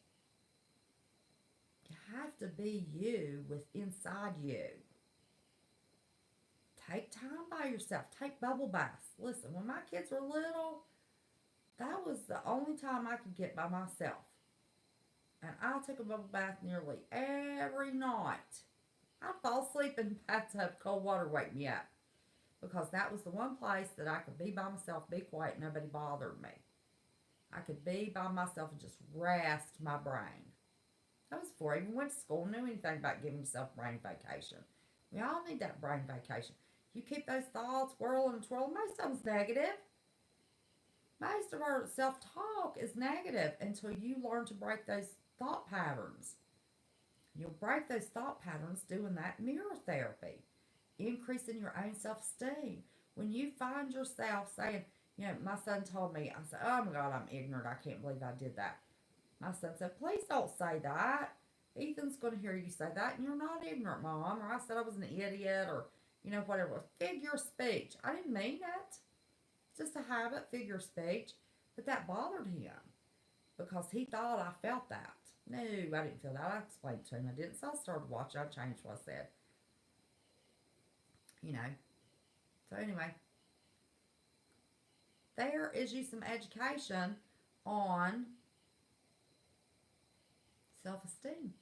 Speaker 1: You have to be you with inside you. Take time by yourself. Take bubble baths. Listen, when my kids were little, that was the only time I could get by myself. And I took a bubble bath nearly every night. I'd fall asleep in the bathtub, cold water wake me up. Because that was the one place that I could be by myself, be quiet, nobody bothered me. I could be by myself and just rest my brain. That was before I even went to school, knew anything about giving yourself brain vacation. We all need that brain vacation. You keep those thoughts whirling and twirling. Most of them's negative. Most of our self-talk is negative until you learn to break those thought patterns. You'll break those thought patterns doing that mirror therapy. Increasing your own self-esteem. When you find yourself saying, my son told me, I said, oh my God, I'm ignorant. I can't believe I did that. My son said, please don't say that. Ethan's going to hear you say that, and you're not ignorant, Mom. Or I said I was an idiot, or, whatever. Figure of speech. I didn't mean it. It's just a habit, figure of speech. But that bothered him because he thought I felt that. No, I didn't feel that. I explained it to him. I didn't, so I started watching. I changed what I said. So anyway, there is you some education on self-esteem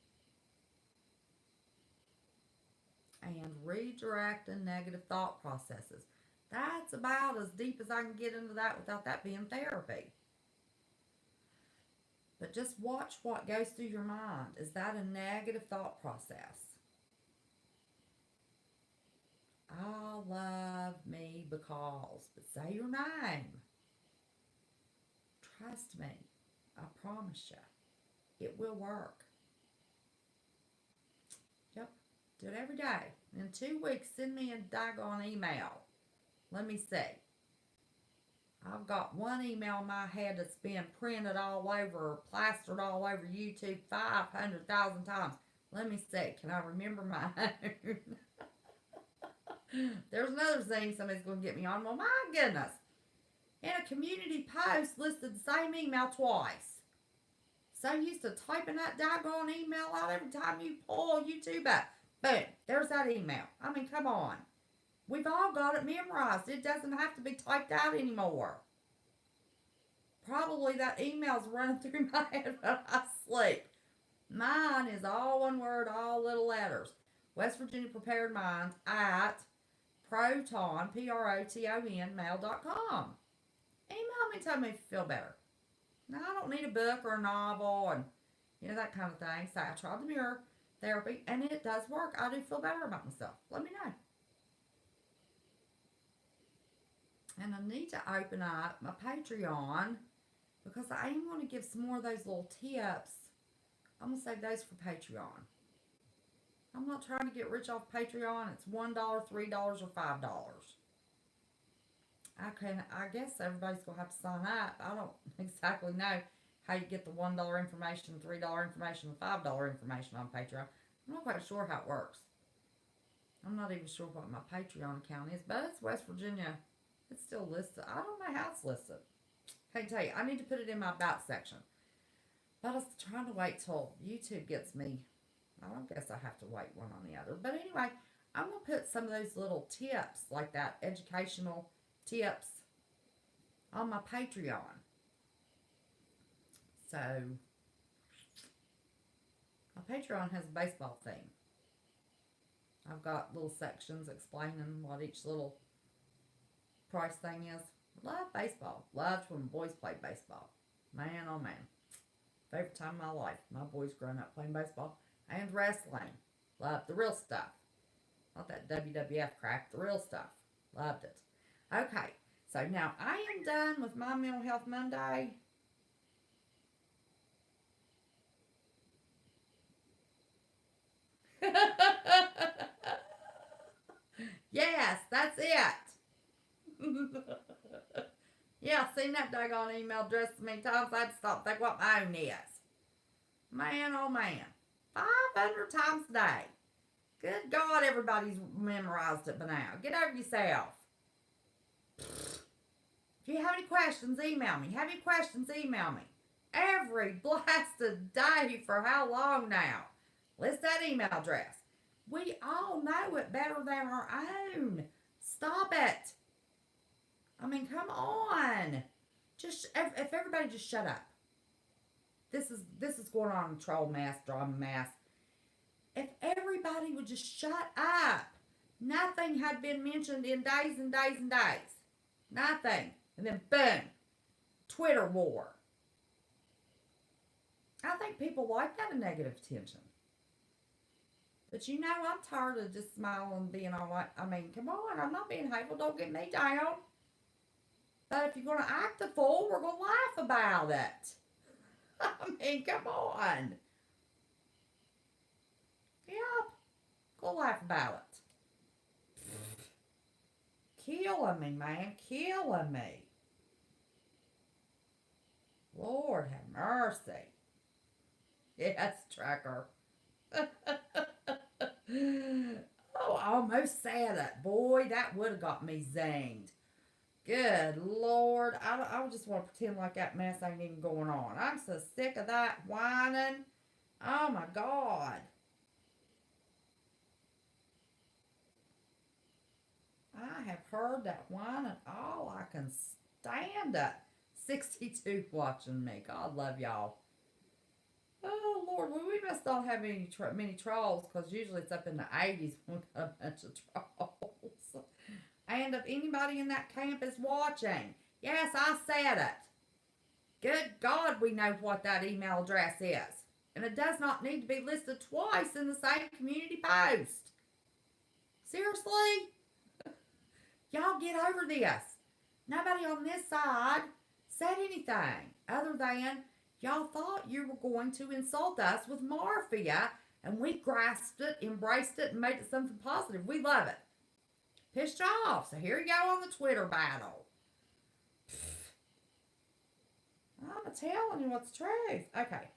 Speaker 1: and redirecting negative thought processes. That's about as deep as I can get into that without that being therapy. But just watch what goes through your mind. Is that a negative thought process? I love me because, but say your name. Trust me. I promise you. It will work. Yep. Do it every day. In 2 weeks, send me a daggone email. Let me see. I've got one email in my head that's been printed all over or plastered all over YouTube 500,000 times. Let me see. Can I remember mine? There's another thing somebody's going to get me on. Well, my goodness. In a community post listed the same email twice. So used to typing that daggone email out every time you pull YouTube up. Boom. There's that email. I mean, come on. We've all got it memorized. It doesn't have to be typed out anymore. Probably that email's running through my head when I sleep. Mine is all one word, all little letters. West Virginia Prepared Minds at proton, Proton, mail.com. Email me, tell me if you feel better. Now, I don't need a book or a novel and, that kind of thing. So I tried the mirror therapy, and it does work. I do feel better about myself. Let me know. And I need to open up my Patreon because I am going to give some more of those little tips. I'm going to save those for Patreon. I'm not trying to get rich off Patreon. It's $1, $3, or $5. I guess everybody's going to have to sign up. I don't exactly know how you get the $1 information, $3 information, and $5 information on Patreon. I'm not quite sure how it works. I'm not even sure what my Patreon account is, but it's West Virginia. It's still listed. I don't know how it's listed. Can't tell you. I need to put it in my about section. But I was trying to wait till YouTube gets me. I don't guess I have to wait one on the other. But anyway, I'm going to put some of those little tips, like that educational tips, on my Patreon. So, my Patreon has a baseball theme. I've got little sections explaining what each little price thing is. Love baseball. Loved when boys played baseball. Man, oh man. Favorite time of my life. My boys growing up playing baseball. And wrestling. Loved the real stuff. Not that WWF crap. The real stuff. Loved it. Okay. So now I am done with my Mental Health Monday. Yes, that's it. Yeah, I've seen that daggone email address so many times I had to stop and think what my own is. Man, oh man. 500 times a day. Good God, everybody's memorized it by now. Get over yourself. If you have any questions, email me. Have any questions, email me. Every blasted day for how long now? List that email address. We all know it better than our own. Stop it. I mean, come on. Just if everybody just shut up. This is going on in troll mass, drama mass. If everybody would just shut up. Nothing had been mentioned in days and days and days. Nothing. And then boom. Twitter war. I think people like that negative attention. But I'm tired of just smiling and being all right. I mean, come on, I'm not being hateful. Don't get me down. But if you're going to act the fool, we're going to laugh about it. I mean, come on. Yep. Go laugh about it. Killing me, man. Killing me. Lord have mercy. Yes, Tracker. Oh, I almost said it. Boy, that would have got me zinged. Good Lord. I just want to pretend like that mess ain't even going on. I'm so sick of that whining. Oh, my God. I have heard that whining all I can stand it. 62 watching me. God love y'all. Oh, Lord. Well, we must not have many trolls because usually it's up in the 80s when we got a bunch of trolls. And if anybody in that camp is watching, yes, I said it. Good God, we know what that email address is. And it does not need to be listed twice in the same community post. Seriously? Y'all get over this. Nobody on this side said anything other than y'all thought you were going to insult us with morphia, and we grasped it, embraced it, and made it something positive. We love it. Pissed off. So here you go on the Twitter battle. I'm telling you what's the truth. Okay.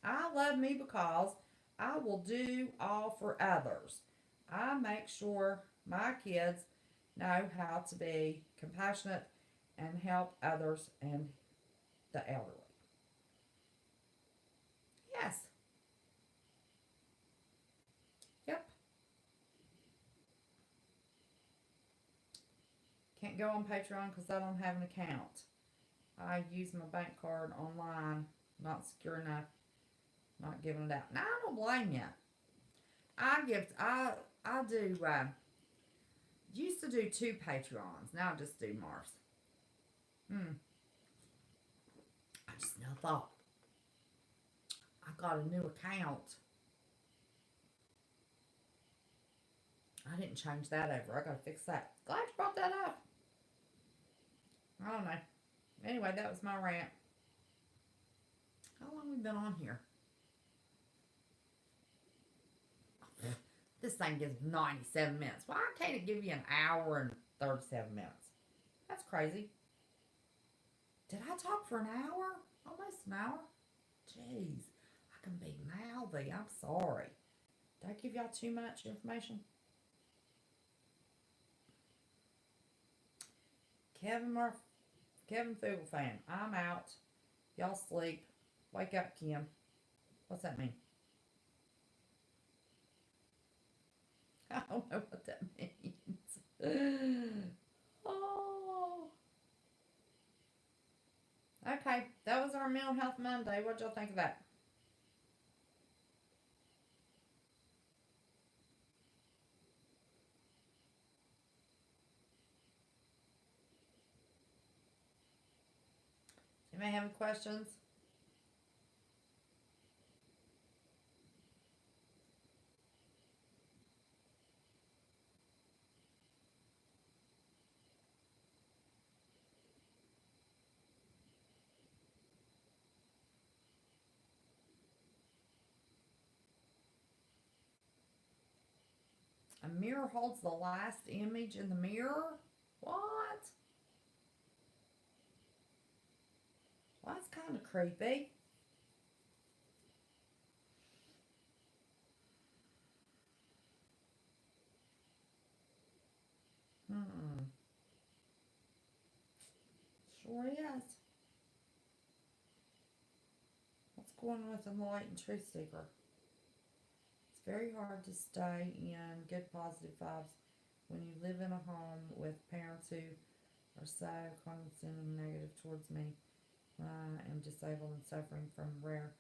Speaker 1: I love me because I will do all for others. I make sure my kids know how to be compassionate and help others and the elderly. Yes. Yep. Can't go on Patreon because I don't have an account. I use my bank card online, not secure enough, not giving it out. Now I don't blame you. I do used to do 2 Patreons. Now I just do Mars. I just now thought I got a new account. I didn't change that over. I gotta fix that. Glad you brought that up. I don't know. Anyway, that was my rant. How long have we been on here? This thing gives 97 minutes. Why can't it give you an hour and 37 minutes? That's crazy. Did I talk for an hour? Almost an hour? Jeez. I can be mouthy. I'm sorry. Did I give y'all too much information? Kevin Fugelfan. I'm out. Y'all sleep. Wake up, Kim. What's that mean? I don't know what that means. Oh. Okay, that was our Mental Health Monday. What y'all think of that? You may have any questions? A mirror holds the last image in the mirror? What? Well, that's kind of creepy. Sure is. What's going on with Enlightened Truth Seeker? It's very hard to stay in good positive vibes when you live in a home with parents who are so condescending and negative towards me when I am disabled and suffering from rare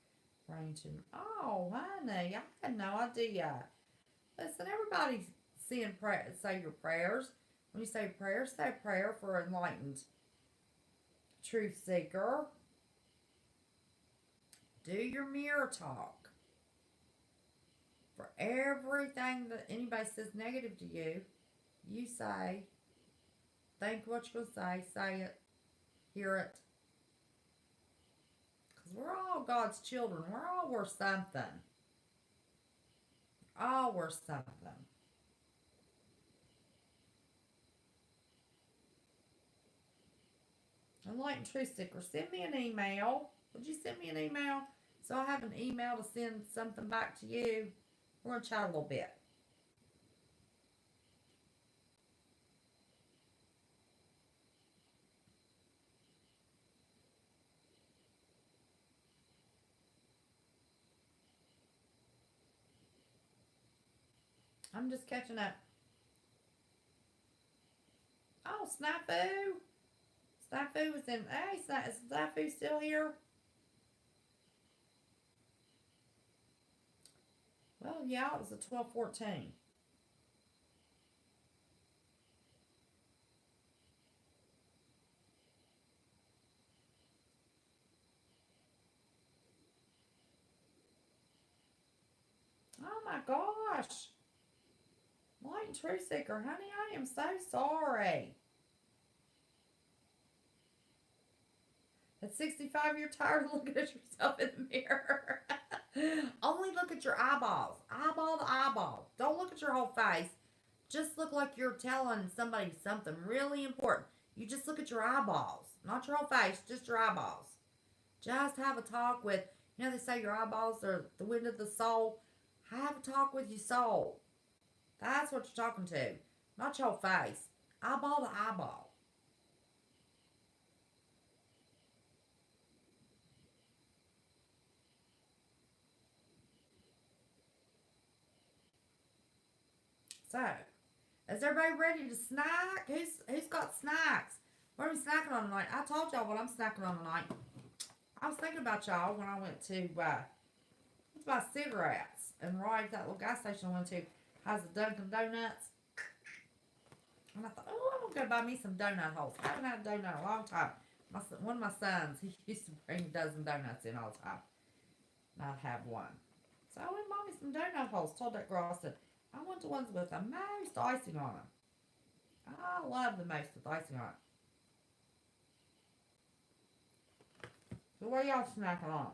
Speaker 1: brain tumor. Oh, honey, I had no idea. Listen, everybody say your prayers. When you say a prayer for Enlightened Truth Seeker. Do your mirror talk. For everything that anybody says negative to you, you say, think what you're going to say it, hear it. Because we're all God's children. We're all worth something. All worth something. Enlightened Truth Seeker, send me an email. Would you send me an email? So I have an email to send something back to you. We're going to chat a little bit. I'm just catching up. Oh, snafu. Snafu was in. Hey, is Snafu still here? Well, yeah, it was a 12:14. Oh my gosh. Light and Truth Seeker, honey, I am so sorry. At 65, you're tired of looking at yourself in the mirror. Only look at your eyeballs. Eyeball to eyeball. Don't look at your whole face. Just look like you're telling somebody something really important. You just look at your eyeballs. Not your whole face, just your eyeballs. Just have a talk with, they say your eyeballs are the wind of the soul. Have a talk with your soul. That's what you're talking to. Not your face. Eyeball to eyeball. So, is everybody ready to snack? Who's got snacks? What are we snacking on tonight? I told y'all what I'm snacking on tonight. I was thinking about y'all when I went to buy cigarettes, and right at that little gas station I went to has the Dunkin' Donuts. And I thought, oh, I'm gonna go buy me some donut holes. I haven't had a donut in a long time. One of my sons, he used to bring a dozen donuts in all the time. And I'd have one. So I went and bought me some donut holes. Told that girl, I said, I want the ones with the most icing on them. I love the most with icing on it. So what are y'all snacking on?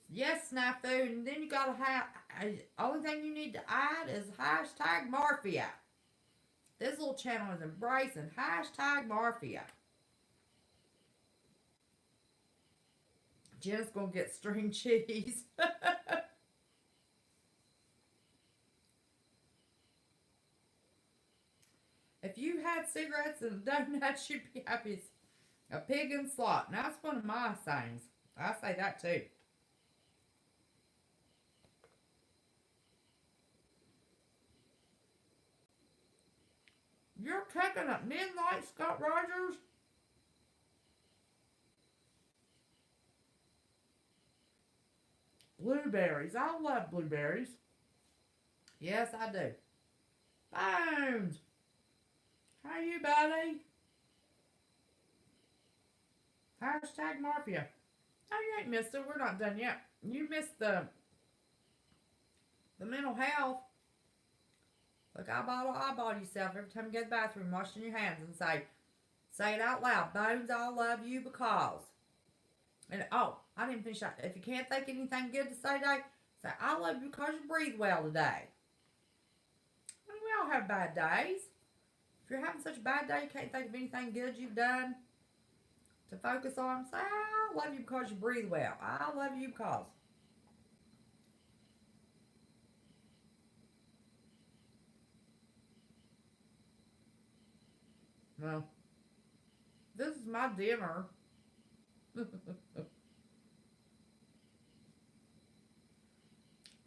Speaker 1: Yes, snafu. And then you gotta have. Only thing you need to add is hashtag Morphia. This little channel is embracing hashtag Morphia. Jenna's gonna get string cheese. If you had cigarettes and donuts, you'd be happy as a pig in slot. Now that's one of my sayings. I say that too. You're cooking at midnight, Scott Rogers? Blueberries. I love blueberries. Yes, I do. Bones. How you, buddy? Hashtag Morphia. Oh, you ain't missed it. We're not done yet. You missed the mental health. Look, eyeball yourself every time you go to the bathroom, washing your hands, and say it out loud. Bones, I love you because. And oh, I didn't finish that. If you can't think anything good to say today, say I love you because you breathe well today. I mean, we all have bad days. If you're having such a bad day, you can't think of anything good you've done to focus on, say I love you because you breathe well. I love you because. Well, this is my dinner.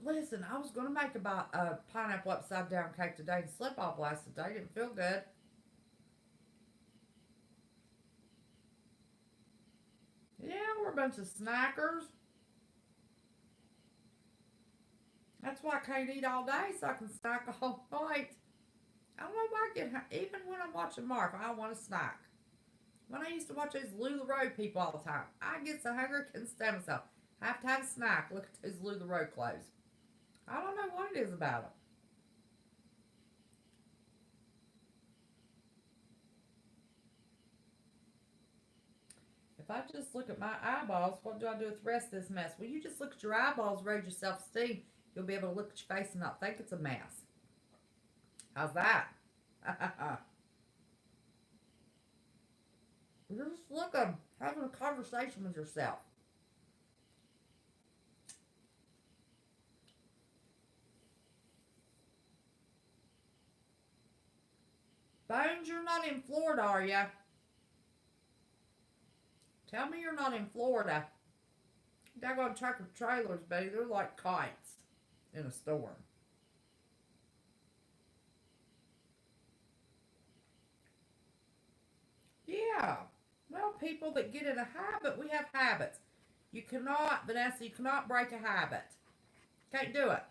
Speaker 1: Listen, I was going to make about a pineapple upside down cake today and slip off last day. Didn't feel good. Yeah, we're a bunch of snackers. That's why I can't eat all day, so I can snack all night. I don't know why I get, even when I'm watching Mark, I want to snack. When I used to watch those LuLaRoe people all the time, I get so hungry I couldn't stand myself. I have to have a snack. Look at those LuLaRoe clothes. I don't know what it is about them. If I just look at my eyeballs, what do I do with the rest of this mess? Well, you just look at your eyeballs, raise your self-esteem. You'll be able to look at your face and not think it's a mess. How's that? You're just looking, having a conversation with yourself. Bones, you're not in Florida, are ya? Tell me you're not in Florida. Daggone tractor trailers, baby. They're like kites in a storm. Yeah. Well, people that get in a habit, we have habits. You cannot, Vanessa, you cannot break a habit. Can't do it.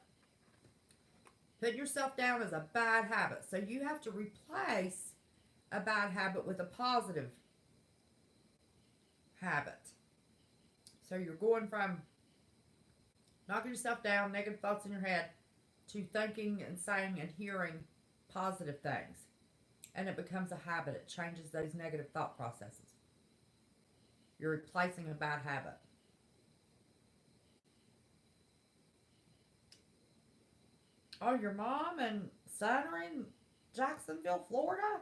Speaker 1: Put yourself down as a bad habit. So you have to replace a bad habit with a positive habit. So you're going from knocking yourself down, negative thoughts in your head, to thinking and saying and hearing positive things. And it becomes a habit. It changes those negative thought processes. You're replacing a bad habit. Oh, your mom and son are in Jacksonville, Florida?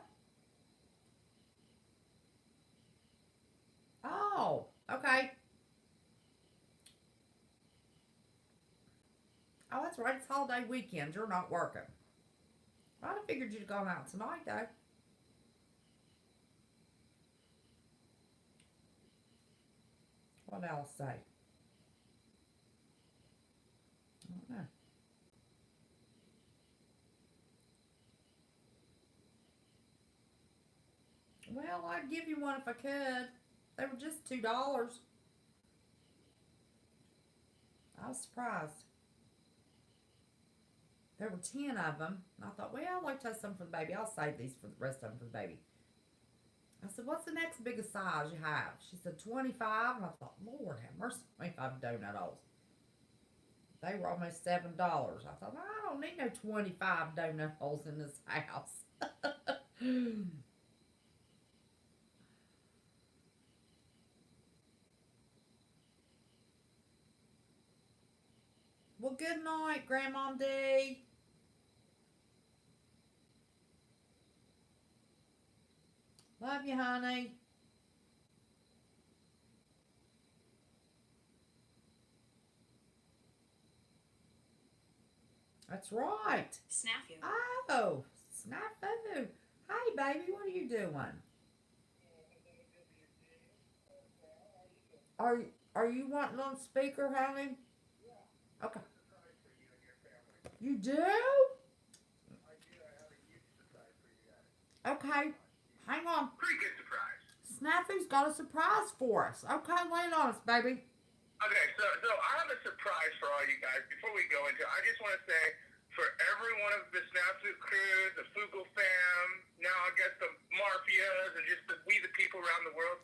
Speaker 1: Oh, okay. Oh, that's right. It's holiday weekend. You're not working. I'd have figured you'd gone out tonight, though. What else say? I don't know. Well, I'd give you one if I could. They were just $2. I was surprised. There were 10 of them. And I thought, well, I'd like to have some for the baby. I'll save these for the rest of them for the baby. I said, what's the next biggest size you have? She said, 25. And I thought, Lord have mercy, 25 donut holes. They were almost $7. I thought, I don't need no 25 donut holes in this house. Well, good night, Grandma D. Love you, honey. That's right.
Speaker 2: Snafu.
Speaker 1: Oh, snafu. Hey, baby, what are you doing? Are are you wanting on speaker, honey? Okay. You do? Okay. Hang on.
Speaker 3: Pretty good surprise.
Speaker 1: Snafu's got a surprise for us. Okay, lay it on us, baby.
Speaker 3: Okay, so I have a surprise for all you guys. Before we go into it, I just want to say for every one of the Snafu crew, the Fugle fam, now I guess the Marfias, and just we the people around the world,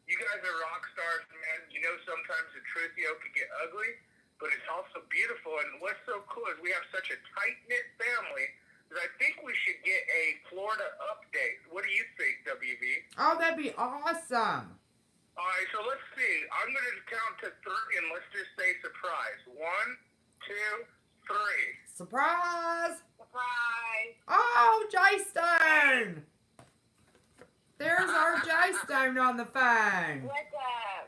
Speaker 3: you guys are rock stars, man. You know sometimes the truth, can get ugly, but it's also beautiful. And what's so cool is we have such a tight-knit family that I think we should get a Florida update. What do you think, WV?
Speaker 1: Oh, that'd be awesome.
Speaker 3: All right, so let's see. I'm going to count to three, and let's just say surprise. 1, 2, 3.
Speaker 1: Surprise.
Speaker 2: Surprise.
Speaker 1: Oh, Jay Stone. There's our Jay Stone on the phone.
Speaker 2: What's up?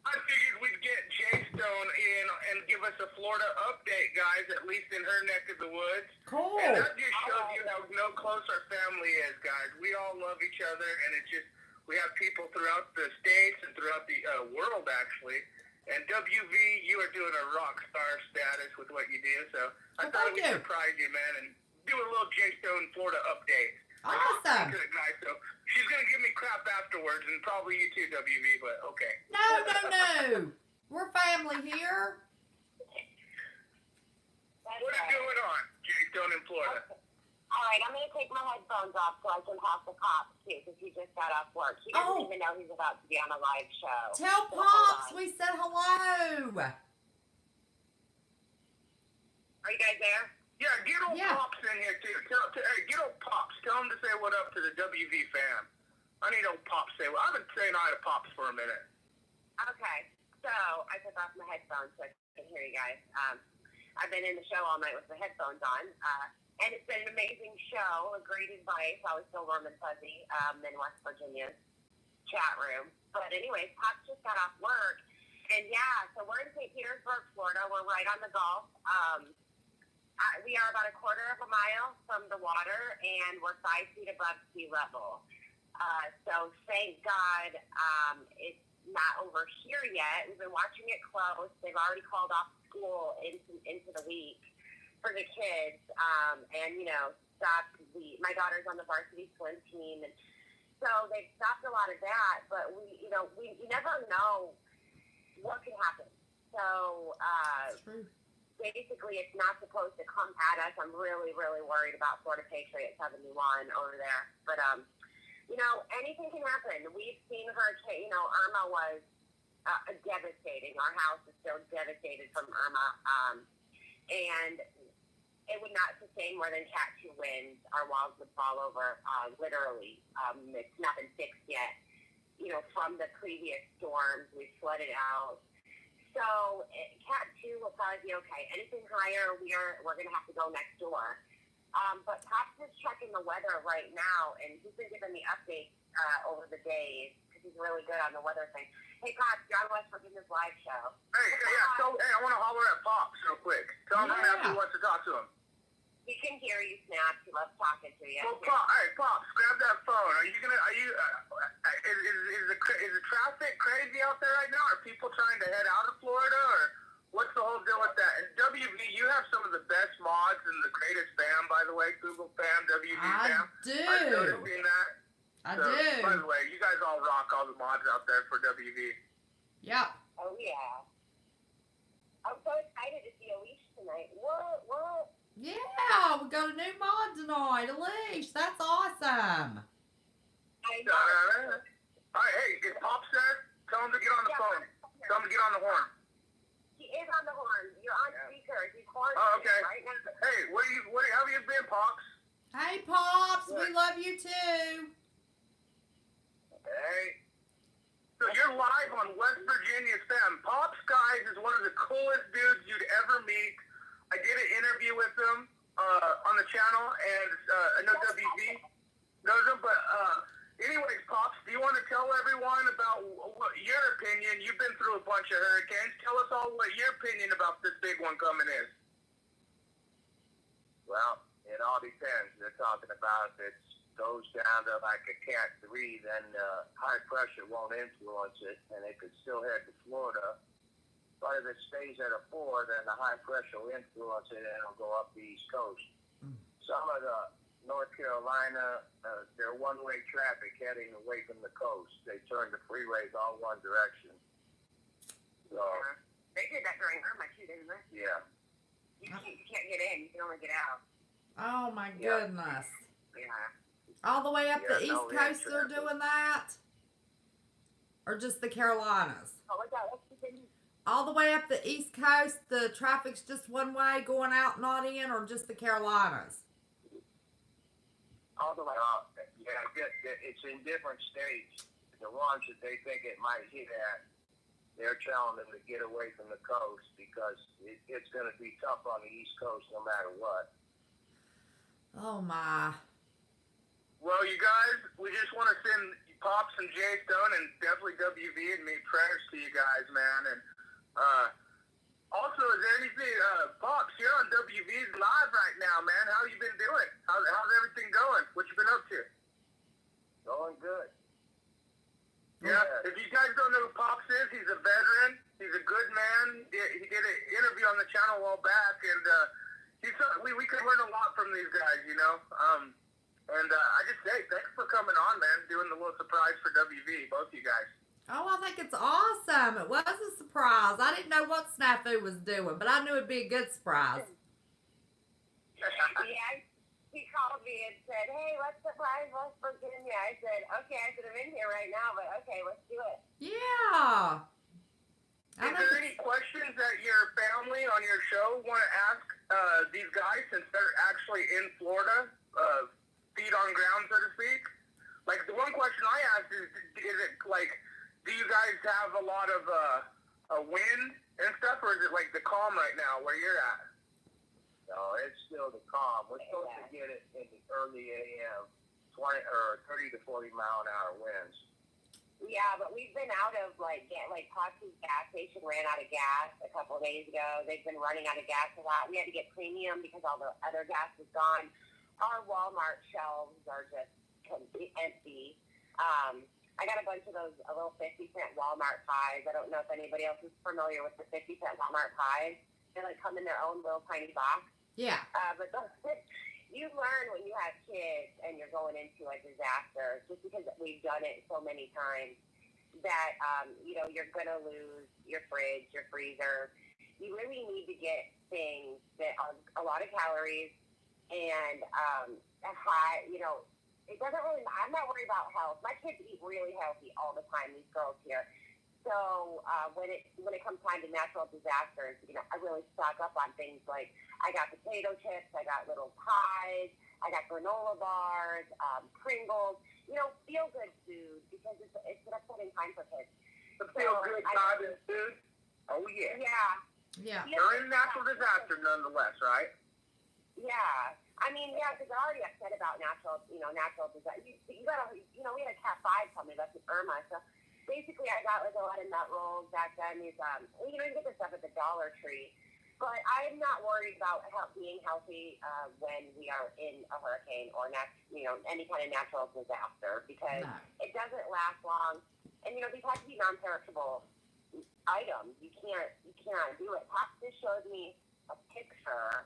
Speaker 3: I figured we'd get Jay Stone in and give us a Florida update, guys, at least in her neck of the woods.
Speaker 1: Cool.
Speaker 3: And that just shows you how close our family is, guys. We all love each other, and it's just, we have people throughout the states and throughout the world, actually. And WV, you are doing a rock star status with what you do, so I thought we'd surprise you, man, and do a little Jay Stone Florida update.
Speaker 1: Awesome.
Speaker 3: Nice, so she's going to give me crap afterwards, and probably you too, WV, but okay.
Speaker 1: No. We're family here.
Speaker 3: What is going on, Jay Stone in Florida?
Speaker 2: Okay. All right, I'm going to take my headphones off so I can talk to Pops, too, because he just got off work. He doesn't even know he's about to be on a live show.
Speaker 1: Tell Pops we said hello.
Speaker 2: Are you guys there?
Speaker 3: Yeah, get old Pops in here, too. Hey, get old Pops. Tell him to say what up to the WV fam. I need old Pops to say well. I've been saying hi to Pops for a minute.
Speaker 2: Okay, so I took off my headphones so I can hear you guys. I've been in the show all night with the headphones on. And it's been an amazing show, a great advice. I was so warm and fuzzy in West Virginia's chat room. But anyways, Pops just got off work. And yeah, so we're in St. Petersburg, Florida. We're right on the Gulf. We are about a quarter of a mile from the water, and we're 5 feet above sea level. So thank God it's not over here yet. We've been watching it close. They've already called off school into the week for the kids, and stopped my daughter's on the varsity swim team, and So they've stopped a lot of that, but we never know what can happen. So
Speaker 1: True.
Speaker 2: basically, it's not supposed to come at us. I'm really, really worried about Florida Patriot 71 over there. But anything can happen. We've seen hurricane. Irma was devastating. Our house is still devastated from Irma, and it would not sustain more than Cat 2 winds. Our walls would fall over, literally. It's not been fixed yet. From the previous storms, we flooded out. So Cat 2 will probably be okay. Anything higher, we're going to have to go next door. But Pops is checking the weather right now, and he's been giving me updates over the days because he's really good on the weather thing. Hey, Pops, you're on West Virginia's live show.
Speaker 3: Hey, I want to holler at Pops real quick. Tell him Matthew wants to talk to him.
Speaker 2: He can hear you, Snap. He loves talking to you.
Speaker 3: Well, Pops, grab that phone. Is the traffic crazy out there right now? Are people trying to head out of Florida, or what's the whole deal with that? And WV, you have some of the best mods and the greatest fam, by the way. Google fam, WV fam.
Speaker 1: I do.
Speaker 3: I've noticed that.
Speaker 1: I do.
Speaker 3: By the way, you guys all rock all the mods out there for WV.
Speaker 1: Yep.
Speaker 2: Oh, yeah. I'm so excited to see Alicia tonight. What?
Speaker 1: Yeah, we got a new mod tonight, Alicia. That's awesome.
Speaker 2: I know.
Speaker 3: All right, hey, is Pops there? Tell him to get on the phone. Tell him to get on the horn.
Speaker 2: He is on the horn. You're on speaker. He's horning
Speaker 3: okay.
Speaker 2: right now.
Speaker 3: Hey, how have you been, Pops?
Speaker 1: Hey, Pops, we love you too.
Speaker 3: Hey. So you're live on West Virginia's fam. Pops, guys, is one of the coolest dudes you'd ever meet. I did an interview with him on the channel, and I know WV knows him, but anyways, Pops, do you want to tell everyone about what your opinion? You've been through a bunch of hurricanes. Tell us all what your opinion about this big one coming is.
Speaker 4: Well, it all depends. They're talking about if it goes down to like a Cat 3, then high pressure won't influence it, and it could still head to Florida. But if it stays at a 4, then the high pressure will influence it, and it'll go up the East Coast. Some of the North Carolina, they're one-way traffic heading away from the coast. They turn the freeways all one direction. So
Speaker 2: They did that during Irma, too, didn't they?
Speaker 4: yeah.
Speaker 2: You can't get in. You can only get out.
Speaker 1: Oh, my goodness.
Speaker 2: Yeah.
Speaker 1: All the way up the East
Speaker 4: no,
Speaker 1: Coast they're doing that? Or just the Carolinas?
Speaker 2: Oh, what's that? What's the thing?
Speaker 1: All the way up the East Coast, the traffic's just one way going out, not in, or just the Carolinas?
Speaker 4: All the way up. Yeah, it's in different states. The ones that they think it might hit at, they're telling them to get away from the coast because it's going to be tough on the East Coast no matter what.
Speaker 1: Oh, my.
Speaker 3: Well, you guys, we just want to send Pops and Jay Stone and definitely WV and me prayers to you guys, man. And also, is there anything, Pops, you're on WV's live right now, man. How you been doing? How's everything going? What you been up to?
Speaker 4: Going good.
Speaker 3: Yeah. If you guys don't know who Pops is, he's a veteran. He's a good man. He did an interview on the channel a while back, and we could learn a lot from these guys, you know. And I just say thanks for coming on, man. Doing the little surprise for WV, both you guys.
Speaker 1: Oh, I think it's awesome. It was a surprise. I didn't know what Snafu was doing, but I knew it'd be a good surprise.
Speaker 2: Yeah, he called me and said, hey, let's surprise West Virginia. I said, okay. I said, I'm in here right now, but okay, let's do it.
Speaker 1: Yeah.
Speaker 3: Is there any questions that your family on your show want to ask these guys since they're actually in Florida, feet on ground, so to speak? Like, the one question I asked is it like, do you guys have a lot of wind and stuff, or is it like the calm right now where you're at?
Speaker 4: No, it's still the calm. We're supposed to get it in the early AM, 30 to 40 mile an hour winds.
Speaker 2: Yeah, but we've been out of, like Pots's gas station ran out of gas a couple of days ago. They've been running out of gas a lot. We had to get premium because all the other gas was gone. Our Walmart shelves are just empty. I got a bunch of those little 50-cent Walmart pies. I don't know if anybody else is familiar with the 50-cent Walmart pies. They like come in their own little tiny box.
Speaker 1: Yeah.
Speaker 2: But those, you learn when you have kids and you're going into a disaster, just because we've done it so many times, that, you're going to lose your fridge, your freezer. You really need to get things that are a lot of calories and a high, it doesn't really, I'm not worried about health. My kids eat really healthy all the time, these girls here. So when it comes time to natural disasters, I really stock up on things like I got potato chips, I got little pies, I got granola bars, Pringles, feel good food, because it's an upsetting time for kids.
Speaker 4: The feel good time and food. Oh yeah.
Speaker 1: Yeah.
Speaker 4: During natural disaster, nonetheless, right?
Speaker 2: Yeah. I mean, yeah, because they're already upset about natural disaster. You gotta, we had a Cat 5 coming, that's with Irma, so basically I got like a lot of nut rolls back then. You get this stuff at the Dollar Tree. But I'm not worried about being healthy when we are in a hurricane or any kind of natural disaster, because it doesn't last long. And these have to be non-perishable items. You can't do it. Pops just showed me a picture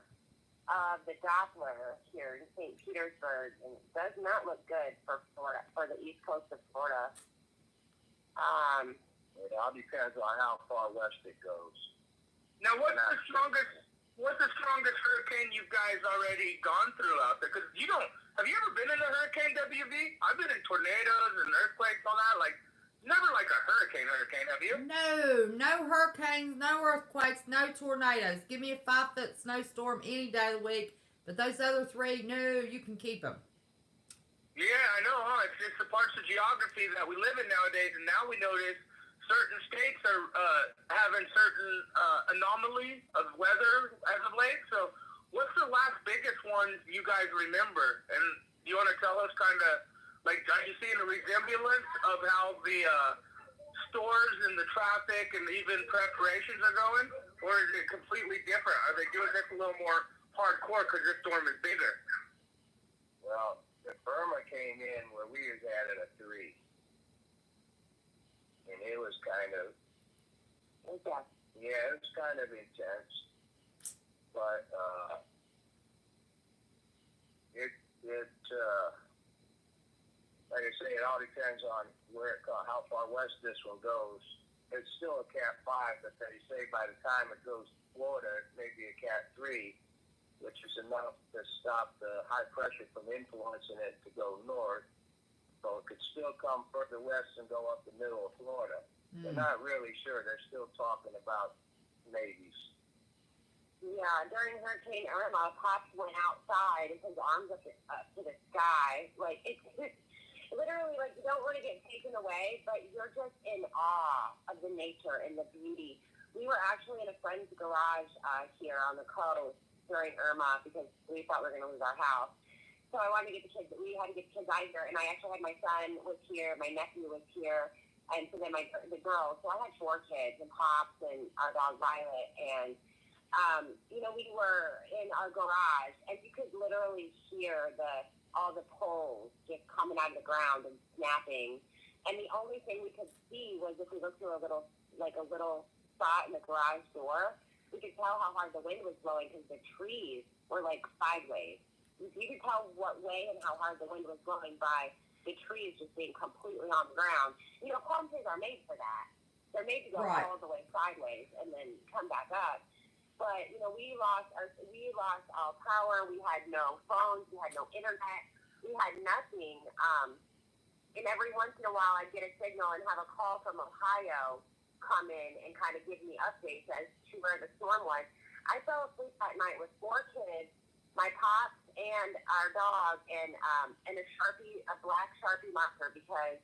Speaker 2: of the Doppler here in St. Petersburg, and it does not look good for Florida, for the east coast of Florida.
Speaker 4: It all depends on how far west it goes.
Speaker 3: Now, what's the strongest hurricane you guys already gone through out there? Because have you ever been in a hurricane, WV? I've been in tornadoes and earthquakes, all that. Like, never like a hurricane, have you?
Speaker 1: No hurricanes, no earthquakes, no tornadoes. Give me a 5-foot snowstorm any day of the week. But those other three, no, you can keep them.
Speaker 3: Yeah, I know, huh? It's just the parts of geography that we live in nowadays, and now we notice certain states are having certain anomalies of weather as of late. So what's the last biggest one you guys remember? And you want to tell us kind of, like, are you seeing a resemblance of how the stores and the traffic and even preparations are going? Or is it completely different? Are they doing this a little more hardcore because this storm is bigger?
Speaker 4: Well, the Irma came in where we was at a 3. And it was kind of, it was kind of intense. But like I say, it all depends on how far west this one goes. It's still a Cat 5, but they say by the time it goes to Florida, it may be a Cat 3, which is enough to stop the high pressure from influencing it to go north. So it could still come further west and go up the middle of Florida. They're not really sure. They're still talking about maybes.
Speaker 2: Yeah, during Hurricane Irma, Pops went outside and put his arms up to the sky. Like, it's literally, like, you don't want to get taken away, but you're just in awe of the nature and the beauty. We were actually in a friend's garage here on the coast during Irma because we thought we were going to lose our house. So we had to get the kids out here, and I actually had my son was here, my nephew was here, and so then the girls. So I had 4 kids, and Pops and our dog Violet, and we were in our garage, and you could literally hear all the poles just coming out of the ground and snapping. And the only thing we could see was if we looked through a little spot in the garage door, we could tell how hard the wind was blowing because the trees were like sideways. You could tell what way and how hard the wind was blowing by the trees just being completely on the ground. Palm trees are made for that. They're made to go all the way sideways and then come back up. But we lost all power. We had no phones. We had no internet. We had nothing. And every once in a while, I'd get a signal and have a call from Ohio come in and kind of give me updates as to where the storm was. I fell asleep that night with 4 kids, my Pops and our dog, and a black Sharpie marker, because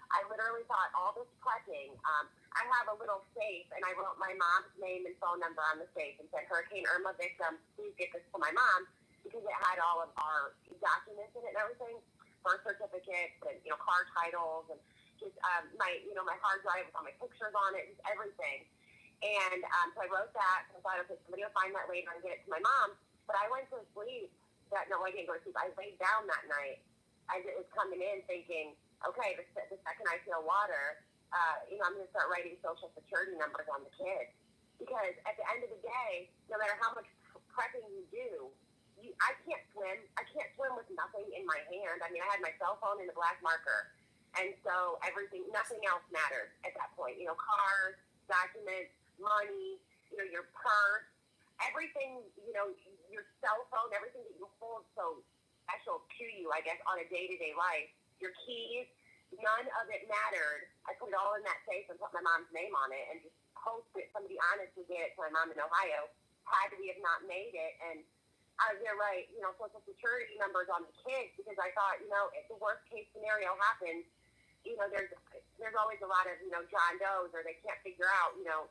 Speaker 2: I literally thought all this prepping. I have a little safe, and I wrote my mom's name and phone number on the safe and said, Hurricane Irma victim, please get this to my mom, because it had all of our documents in it and everything, birth certificates and car titles, and just my hard drive with all my pictures on it, just everything. And so I wrote that. I thought, okay, somebody will find that later and get it to my mom. But I went to sleep. I didn't go to sleep. I laid down that night as it was coming in, thinking, okay, the second I feel water, I'm going to start writing social security numbers on the kids. Because at the end of the day, no matter how much prepping you do, I can't swim. I can't swim with nothing in my hand. I mean, I had my cell phone and a black marker. And so nothing else mattered at that point. You know, cars, documents, money, you know, your purse, everything, you know, your cell phone, everything that you hold so special to you, I guess, on a day-to-day life, your keys, none of it mattered. I put it all in that safe and put my mom's name on it and just hoped that somebody honest would get it to my mom in Ohio had we have not made it. And I was right, you know, Social Security numbers on the kids because I thought, you know, if the worst case scenario happens, you know, there's always a lot of, you know, John Does or they can't figure out, you know,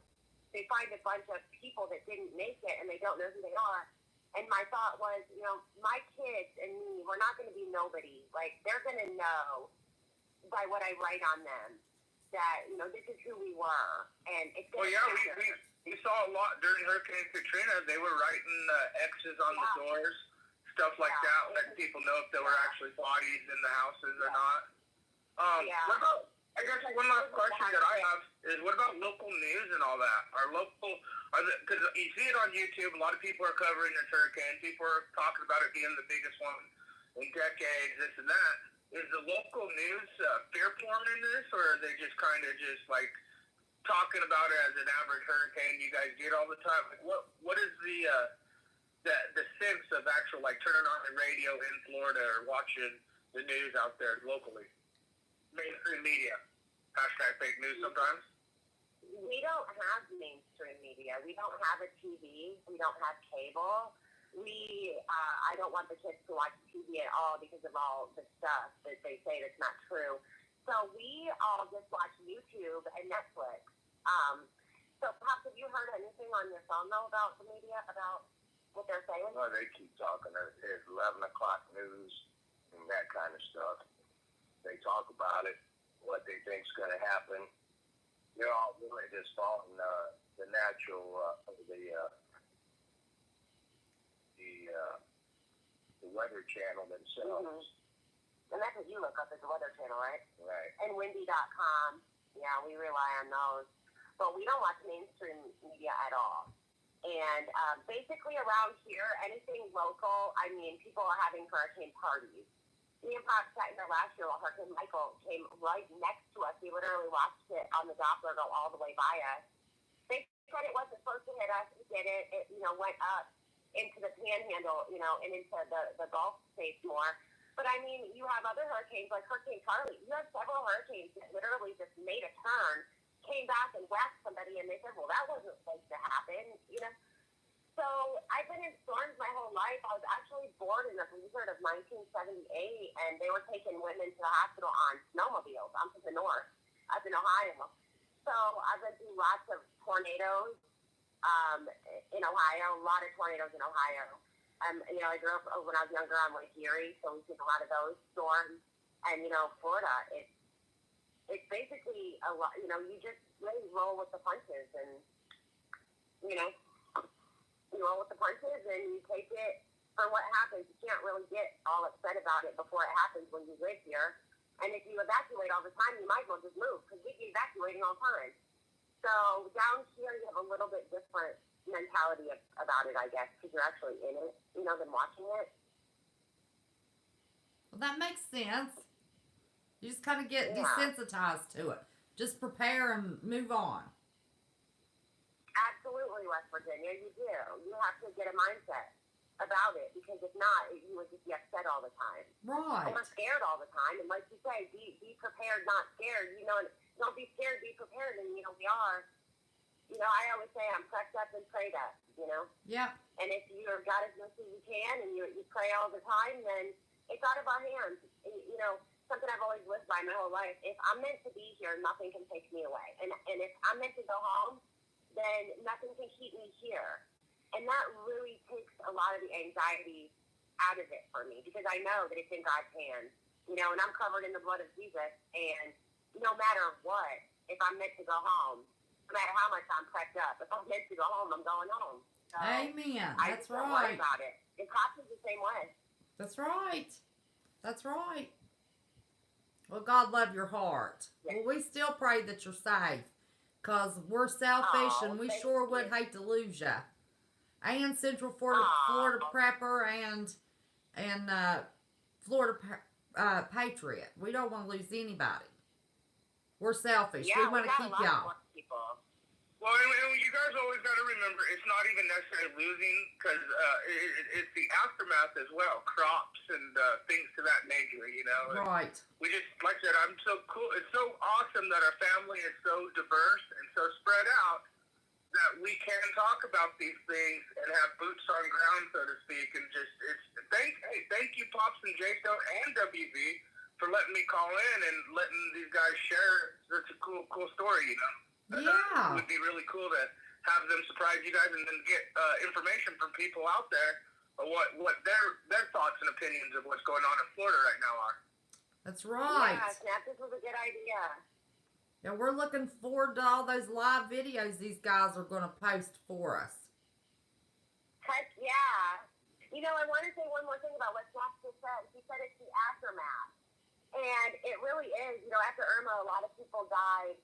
Speaker 2: they find a bunch of people that didn't make it and they don't know who they are. And my thought was, you know, my kids and me, we're not going to be nobody. Like, they're going to know by what I write on them that, you know, this is who we were. And it's
Speaker 3: Well, yeah, we saw a lot during Hurricane Katrina. They were writing X's on the doors, stuff like that, letting people know if there were actually bodies in the houses or not. What about, I guess one last question that I have is, what about local news and all that? Because you see it on YouTube, a lot of people are covering this hurricane. People are talking about it being the biggest one in decades, this and that. Is the local news fear porn in this, or are they just kind of just like talking about it as an average hurricane you guys get all the time? Like, what is the sense of actual like turning on the radio in Florida or watching the news out there locally? Mainstream media. Hashtag fake news sometimes.
Speaker 2: We don't have mainstream media. We don't have a TV. We don't have cable. I don't want the kids to watch TV at all because of all the stuff that they say that's not true. So we all just watch YouTube and Netflix. So Pops, have you heard anything on your phone though about the media, about what they're saying?
Speaker 4: Well, they keep talking. It's 11 o'clock news and that kind of stuff. They talk about it, what they think's going to happen. They're all really just following the natural, the Weather Channel themselves.
Speaker 2: Mm-hmm. And that's what you look up as the Weather Channel, right?
Speaker 4: Right.
Speaker 2: And windy.com. Yeah, we rely on those. But we don't watch mainstream media at all. And basically around here, anything local, I mean, people are having hurricane parties. Me and Pop sat in there last year while Hurricane Michael came right next to us. We literally watched it on the Doppler go all the way by us. They said it wasn't supposed to hit us. It did it. It, you know, went up into the Panhandle, you know, and into the Gulf states more. But I mean, you have other hurricanes like Hurricane Charlie. You have several hurricanes that literally just made a turn, came back and whacked somebody, and they said, well, that wasn't supposed to happen, you know. So I've been in storms my whole life. I was actually born in the blizzard of 1978, and they were taking women to the hospital on snowmobiles. I'm from the north, up in Ohio. So I've been through lots of tornadoes in Ohio, a lot of tornadoes in Ohio. You know, I grew up when I was younger on Lake Erie, so we took a lot of those storms. And, you know, Florida, it's basically a lot, you know, you just really roll with the punches and, you know, you roll with the punches and you take it for what happens. You can't really get all upset about it before it happens when you live here. And if you evacuate all the time, you might as well just move because we be evacuating all the time. So down here, you have a little bit different mentality about it, I guess, because you're actually in it, you know, than watching it.
Speaker 1: Well, that makes sense. You just kind of get desensitized to it. Just prepare and move on.
Speaker 2: Absolutely, West Virginia, you do. You have to get a mindset about it because if not, you would just be upset all the time.
Speaker 1: Right.
Speaker 2: Or scared all the time. And like you say, be prepared, not scared. You know, don't be scared, be prepared. And, you know, we are. You know, I always say I'm prepped up and prayed up, you know?
Speaker 1: Yeah.
Speaker 2: And if you're God as much as you can and you pray all the time, then it's out of our hands. You know, something I've always lived by my whole life. If I'm meant to be here, nothing can take me away. And if I'm meant to go home, then nothing can keep me here. And that really takes a lot of the anxiety out of it for me because I know that it's in God's hands, you know, and I'm covered in the blood of Jesus. And no matter what, if I'm meant to go home, no matter how much I'm prepped up, if I'm meant to go home, I'm going home. So
Speaker 1: Amen. That's
Speaker 2: I don't worry
Speaker 1: right.
Speaker 2: about it. And Pops is the same way.
Speaker 1: That's right. That's right. Well, God love your heart.
Speaker 2: Yes.
Speaker 1: Well, we still pray that you're safe because we're selfish and we sure would hate to lose you. and Central Florida, Florida Prepper, and Florida Patriot. We don't want to lose anybody. We're selfish.
Speaker 2: Yeah,
Speaker 1: we want to
Speaker 2: got
Speaker 1: keep
Speaker 2: a lot
Speaker 1: y'all.
Speaker 2: of people.
Speaker 3: Well, and you guys always got to remember, it's not even necessarily losing, because it's the aftermath as well, crops and things to that nature, you know.
Speaker 1: Right.
Speaker 3: We just, like I said, I'm so cool. It's so awesome that our family is so diverse and so spread out that we can talk about these things and have boots on ground, so to speak, and just thank you, Pops and J-Stone and WV for letting me call in and letting these guys share such a cool story, you know.
Speaker 1: Yeah.
Speaker 3: It would be really cool to have them surprise you guys and then get information from people out there of what their thoughts and opinions of what's going on in Florida right now are.
Speaker 1: That's right.
Speaker 2: Yeah, Snap, this was a good idea.
Speaker 1: Yeah, we're looking forward to all those live videos these guys are going to post for us.
Speaker 2: Heck yeah. You know, I want to say one more thing about what Snap just said. He said it's the aftermath. And it really is. You know, after Irma, a lot of people died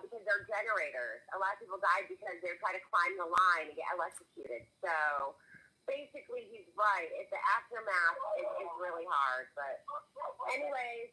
Speaker 2: because they're generators. A lot of people died because they're trying to climb the line and get electrocuted. So basically, he's right. It's the aftermath. It's really hard. But anyways,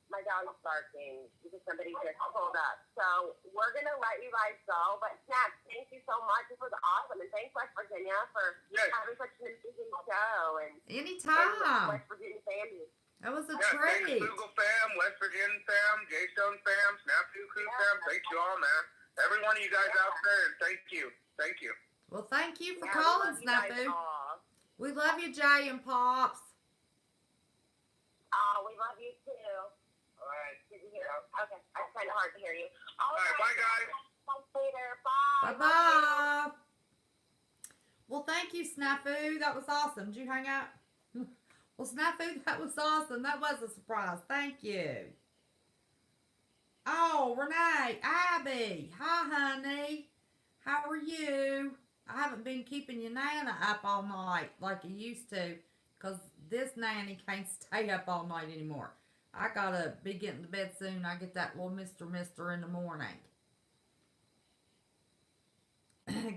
Speaker 2: my dog is barking because somebody just pulled up. So we're going to let you guys go. But Snap, thank you so much. This was awesome. And thanks, West Virginia, for having such an amazing show. And
Speaker 1: anytime.
Speaker 2: West Virginia family.
Speaker 1: That was a
Speaker 3: Thanks,
Speaker 1: treat.
Speaker 3: Google fam, West Virginia fam, J-Stone fam, Snafu Crew fam. Thank you all, man. Every one of you guys out there, and thank you. Thank you.
Speaker 1: Well, thank you for calling, Snafu. We love you, Jay and Pops.
Speaker 2: Oh, we love you too.
Speaker 3: All right.
Speaker 2: Did you hear? Okay, it's kind of hard to hear you.
Speaker 3: All right, bye, guys.
Speaker 2: Later. Bye.
Speaker 1: Bye-bye. Well, thank you, Snafu. That was awesome. Did you hang out? Well, Snafu, that was awesome. That was a surprise. Thank you. Oh, Renee, Abby. Hi, honey. How are you? I haven't been keeping your Nana up all night like you used to, because this nanny can't stay up all night anymore. I gotta be getting to bed soon. I get that little Mr. in the morning.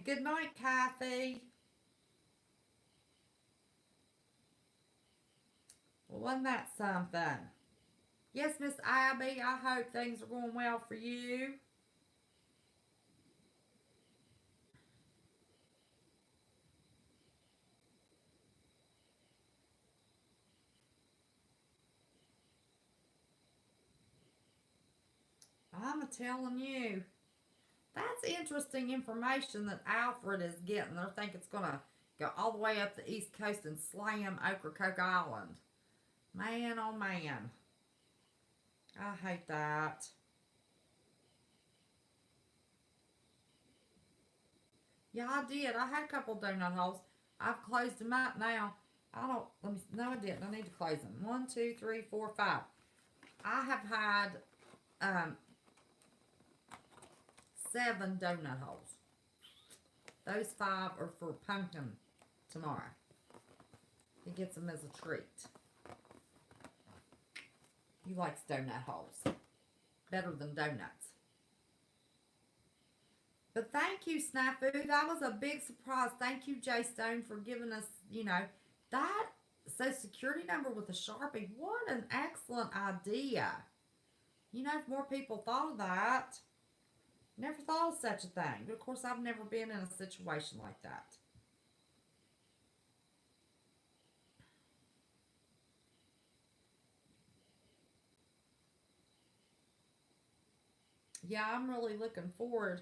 Speaker 1: Good night, Kathy. Well, wasn't that something? Yes, Miss Abby, I hope things are going well for you. I'm telling you, that's interesting information that Alfred is getting. They think it's going to go all the way up the East Coast and slam Ocracoke Island. Man, oh man. I hate that. Yeah, I did. I had a couple donut holes. I've closed them out now. No, I didn't. I need to close them. 1, 2, 3, 4, 5. I have had 7 donut holes. Those 5 are for Pumpkin tomorrow. He gets them as a treat. He likes donut holes. Better than donuts. But thank you, Snafu. That was a big surprise. Thank you, J Stone, for giving us, that Social Security number with a Sharpie. What an excellent idea. If more people thought of that. Never thought of such a thing. But of course, I've never been in a situation like that. Yeah, I'm really looking forward.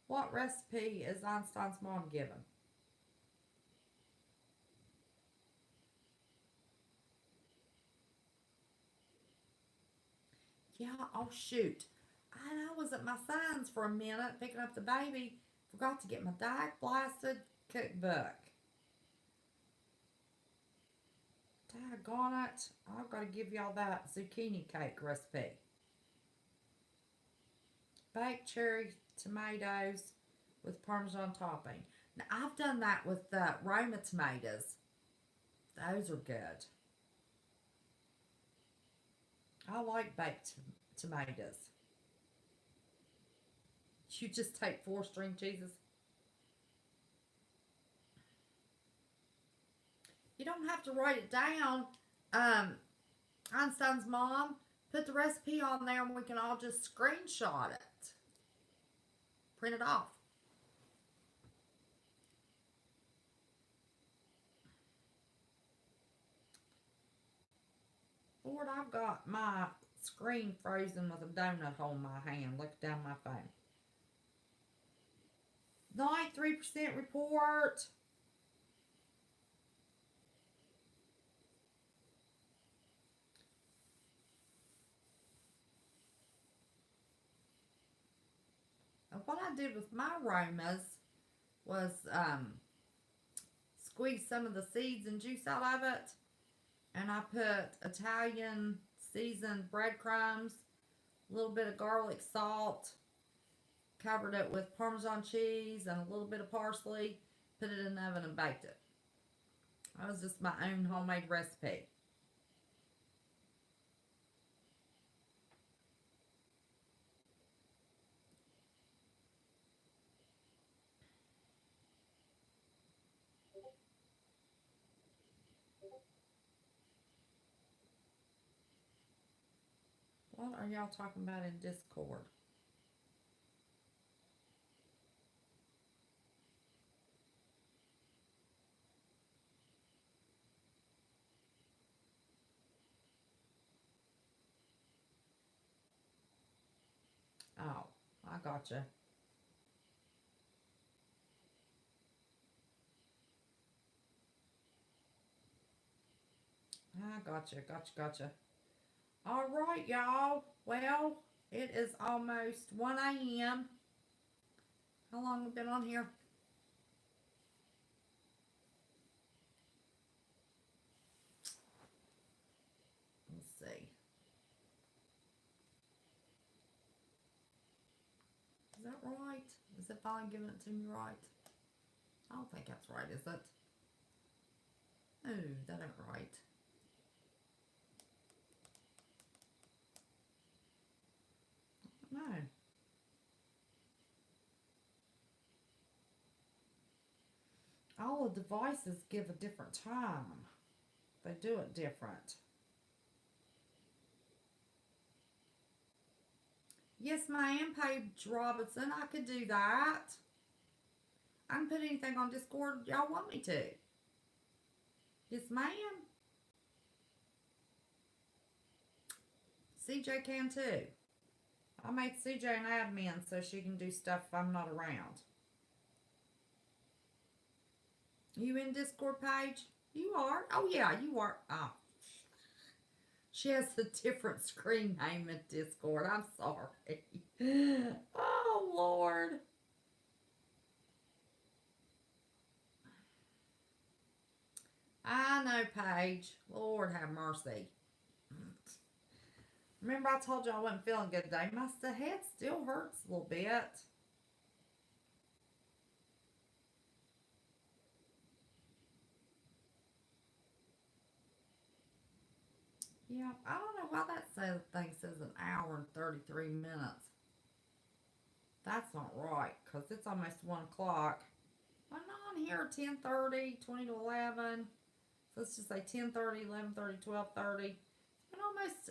Speaker 1: What recipe is Einstein's mom given? Yeah, oh shoot. I was at my signs for a minute picking up the baby. Forgot to get my Diet Blasted cookbook. Daggone it. I've got to give y'all that zucchini cake recipe. Baked cherry tomatoes with Parmesan topping. Now, I've done that with Roma tomatoes. Those are good. I like baked tomatoes. You just take 4 string cheeses. You don't have to write it down. Einstein's mom put the recipe on there and we can all just screenshot it. Print it off. Lord, I've got my screen frozen with a donut hole in my hand. Look down my phone. 93% report. And what I did with my aromas was squeeze some of the seeds and juice out of it. And I put Italian seasoned breadcrumbs, a little bit of garlic salt, covered it with Parmesan cheese and a little bit of parsley, put it in the oven and baked it. That was just my own homemade recipe. What are y'all talking about in Discord? Oh, I gotcha. Gotcha. All right, y'all. Well, it is almost 1 a.m. How long have we been on here? Let's see. Is that right? Is it finally giving it to me right? I don't think that's right, is it? No, that ain't right. No. All the devices give a different time. They do it different. Yes, ma'am, Paige Robinson. I could do that. I can put anything on Discord y'all want me to. Yes, ma'am. CJ can too. I made CJ an admin so she can do stuff if I'm not around. You in Discord, Paige? You are? Oh, yeah, you are. Oh. She has a different screen name in Discord. I'm sorry. Oh, Lord. I know, Paige. Lord have mercy. Remember I told you I wasn't feeling good today. My head still hurts a little bit. Yeah, I don't know why that thing says an hour and 33 minutes. That's not right, because it's almost 1 o'clock. I'm on here 10:30, 20 to 11. So let's just say 10:30, 11:30, 12:30. It's been almost,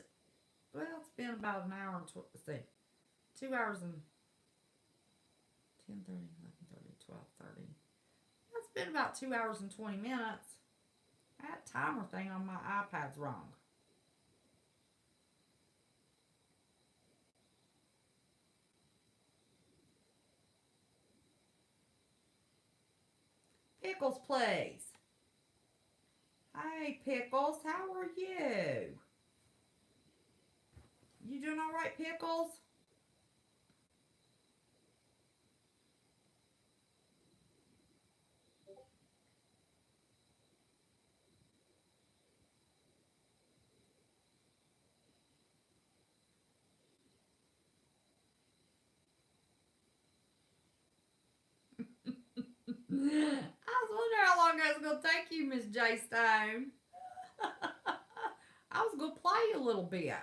Speaker 1: well, it's been about an hour and, let's see, 2 hours and 10:30, 11:30, 12:30. That's been about 2 hours and 20 minutes. That timer thing on my iPad's wrong. Pickles, please. Hey, Pickles, how are you? You doing all right, Pickles? I was wondering how long it was going to take you, Miss J Stone. I was going to play a little bit.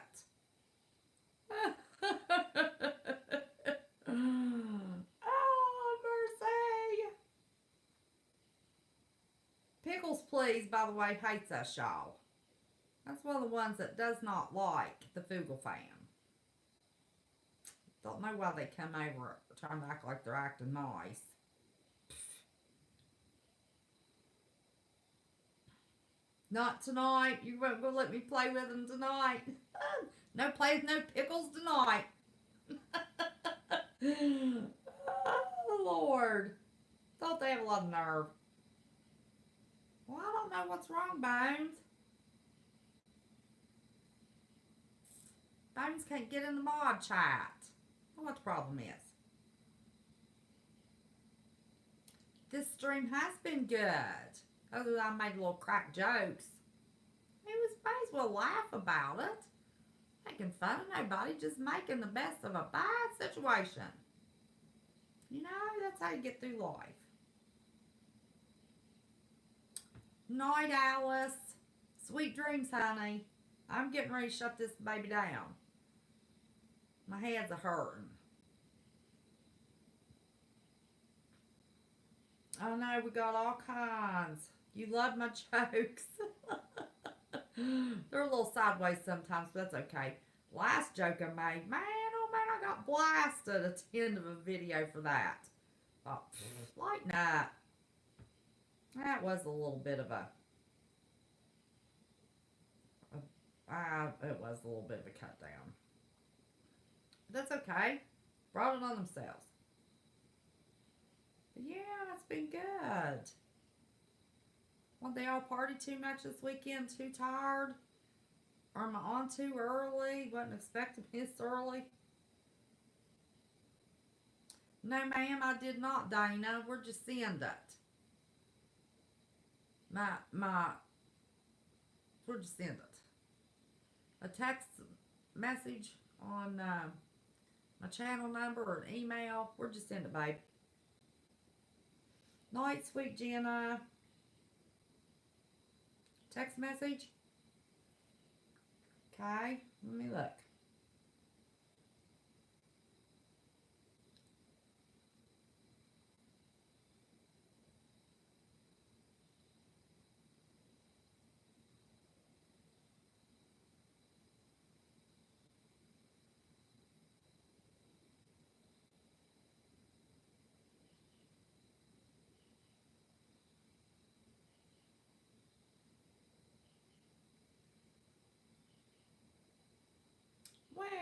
Speaker 1: Louise, by the way, hates us, y'all. That's one of the ones that does not like the Fugel fam. Don't know why they come over trying to act like they're acting nice. Not tonight. You won't go let me play with them tonight. No plays, no pickles tonight. Oh, Lord. Thought they have a lot of nerve. Well, I don't know what's wrong, Bones. Bones can't get in the mod chat. I don't know what the problem is. This stream has been good. Other than I made little crack jokes. It was might as well laugh about it. Making fun of nobody, just making the best of a bad situation. You know, that's how you get through life. Night, Alice. Sweet dreams, honey. I'm getting ready to shut this baby down. My head's a hurting. Oh no, we got all kinds. You love my jokes. They're a little sideways sometimes, but that's okay. Last joke I made, man, oh man, I got blasted at the end of a video for that. Oh, lighten up. That was a little bit of it was a little bit of a cut down. But that's okay. Brought it on themselves. But yeah, it's been good. Won't they all party too much this weekend? Too tired? Or am I on too early? Wasn't expecting this early. No, ma'am, I did not, Dana. We're just seeing that. We're just seeing it. A text message on my channel number or an email. We're just in it, babe. Night, sweet Jenna. Text message. Okay, let me look.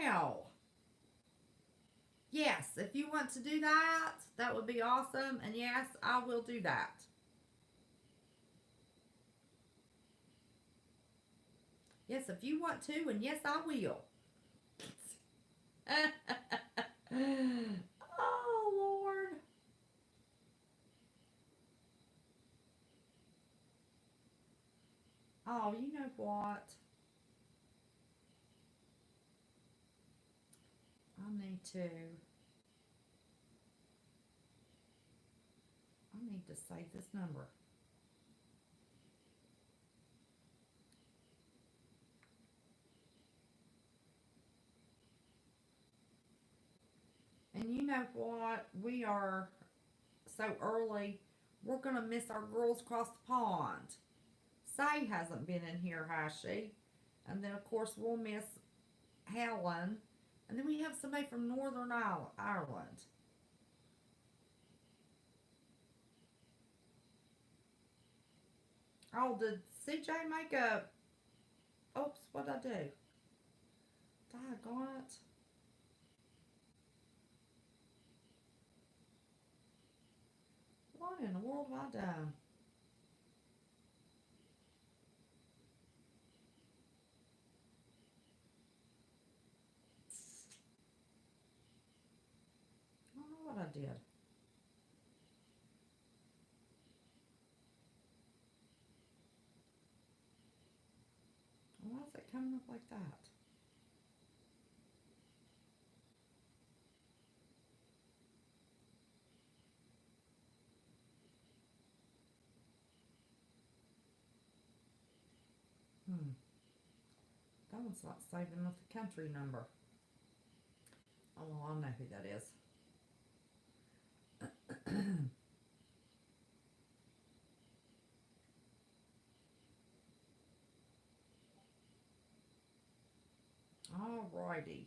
Speaker 1: Wow. Yes, if you want to do that, that would be awesome. And yes, I will do that. Yes, if you want to, and yes, I will. Oh, Lord. Oh, you know what? I need to save this number. And you know what? We are so early. We're going to miss our girls across the pond. Say hasn't been in here, has she? And then, of course, we'll miss Helen. And then we have somebody from Northern Ireland. Oh, did CJ make a... Oops, what did I do? Doggone it. What in the world have I done? I don't know what I did. Why is it coming up like that? That one's not saving with the country number. Oh, well, I know who that is. Alrighty.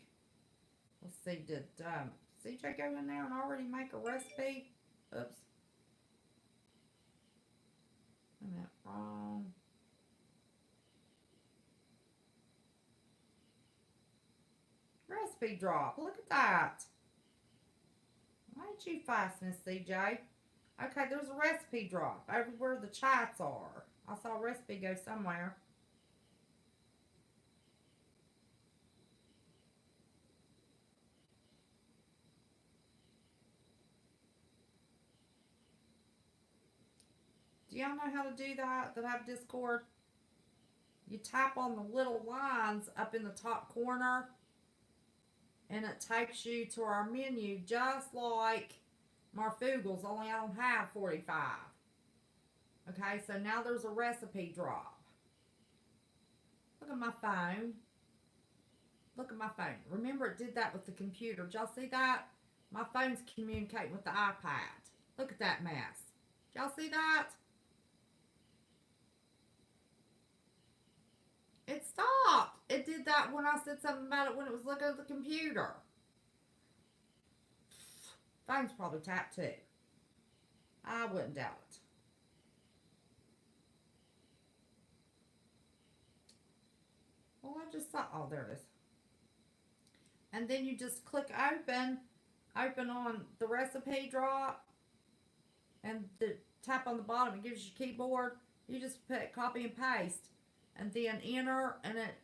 Speaker 1: Let's see, did CJ go in there and already make a recipe? Oops. I meant wrong. Recipe drop. Look at that. Why ain't you fast, Miss CJ? Okay, there's a recipe drop over where the chats are. I saw a recipe go somewhere. Do y'all know how to do that have Discord? You tap on the little lines up in the top corner and it takes you to our menu just like Marfugals, only I don't have 45. Okay, so now there's a recipe drop. Look at my phone. Look at my phone. Remember it did that with the computer. Did y'all see that? My phone's communicating with the iPad. Look at that mess. Did y'all see that? It stopped. It did that when I said something about it when it was looking at the computer. Phone's probably tapped too. I wouldn't doubt it. Well, I just saw. Oh, there it is. And then you just click open on the recipe drop, and tap on the bottom. It gives you keyboard. You just put copy and paste, and then enter, and it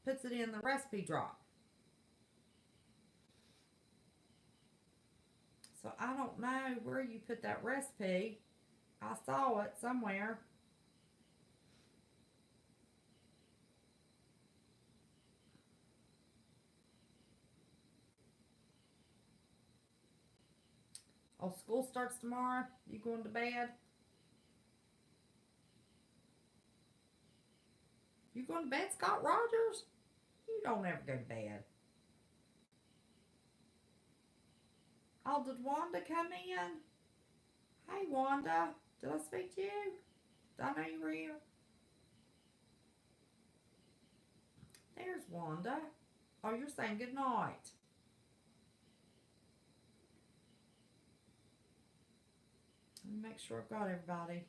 Speaker 1: puts it in the recipe drop. So I don't know where you put that recipe. I saw it somewhere. Oh, school starts tomorrow. You going to bed? You going to bed, Scott Rogers? You don't ever go to bed. Oh, did Wanda come in? Hey, Wanda. Did I speak to you? Did I know you were here? There's Wanda. Oh, you're saying good night. Let me make sure I've got everybody.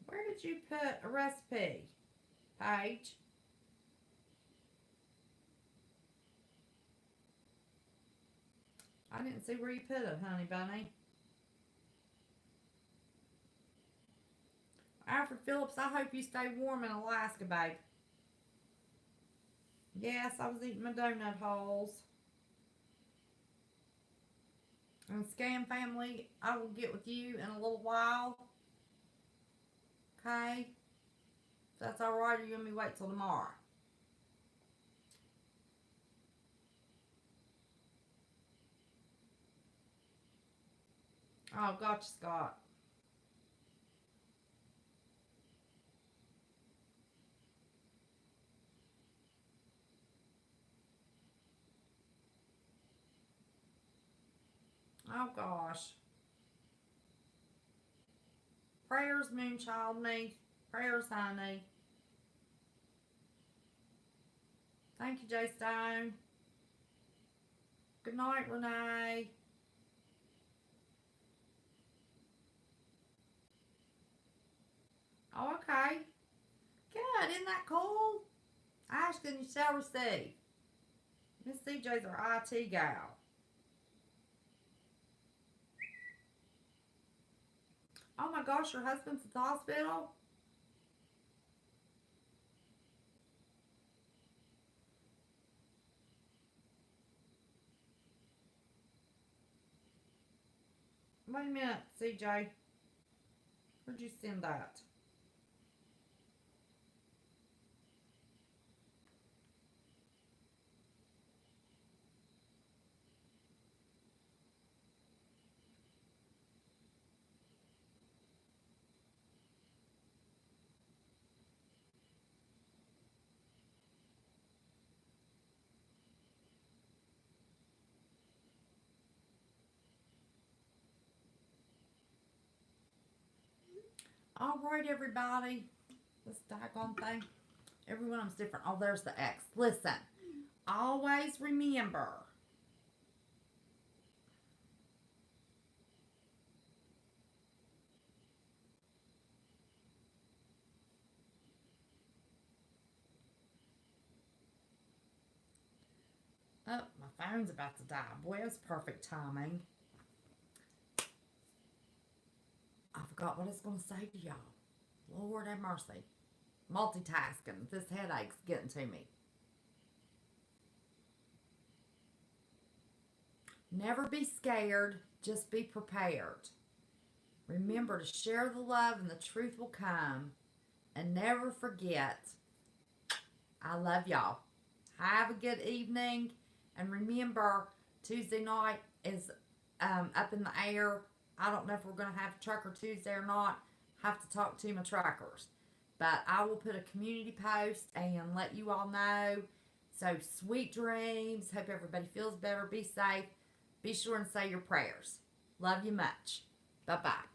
Speaker 1: Where did you put a recipe, Paige? I didn't see where you put it, honey bunny. Alfred Phillips, I hope you stay warm in Alaska, babe. Yes, I was eating my donut holes. And Scam Family, I will get with you in a little while. Okay? If that's alright, or you and me wait till tomorrow? Oh, gotcha, Scott. Oh, gosh. Prayers, Moonchild, me. Prayers, honey. Thank you, Jay Stone. Good night, Renee. Oh, okay. Good. Isn't that cool? Ask and you shall receive. Miss CJ's our IT gal. Oh my gosh, your husband's at the hospital? Wait a minute, CJ. Where'd you send that? All right, everybody. This daggone thing. Every one of them's different. Oh, there's the X. Listen, always remember. Oh, my phone's about to die. Boy, it was perfect timing. I forgot what I was going to say to y'all. Lord have mercy. Multitasking. This headache's getting to me. Never be scared. Just be prepared. Remember to share the love and the truth will come. And never forget, I love y'all. Have a good evening. And remember, Tuesday night is up in the air. I don't know if we're going to have Trucker Tuesday or not. Have to talk to my truckers. But I will put a community post and let you all know. So sweet dreams. Hope everybody feels better. Be safe. Be sure and say your prayers. Love you much. Bye-bye.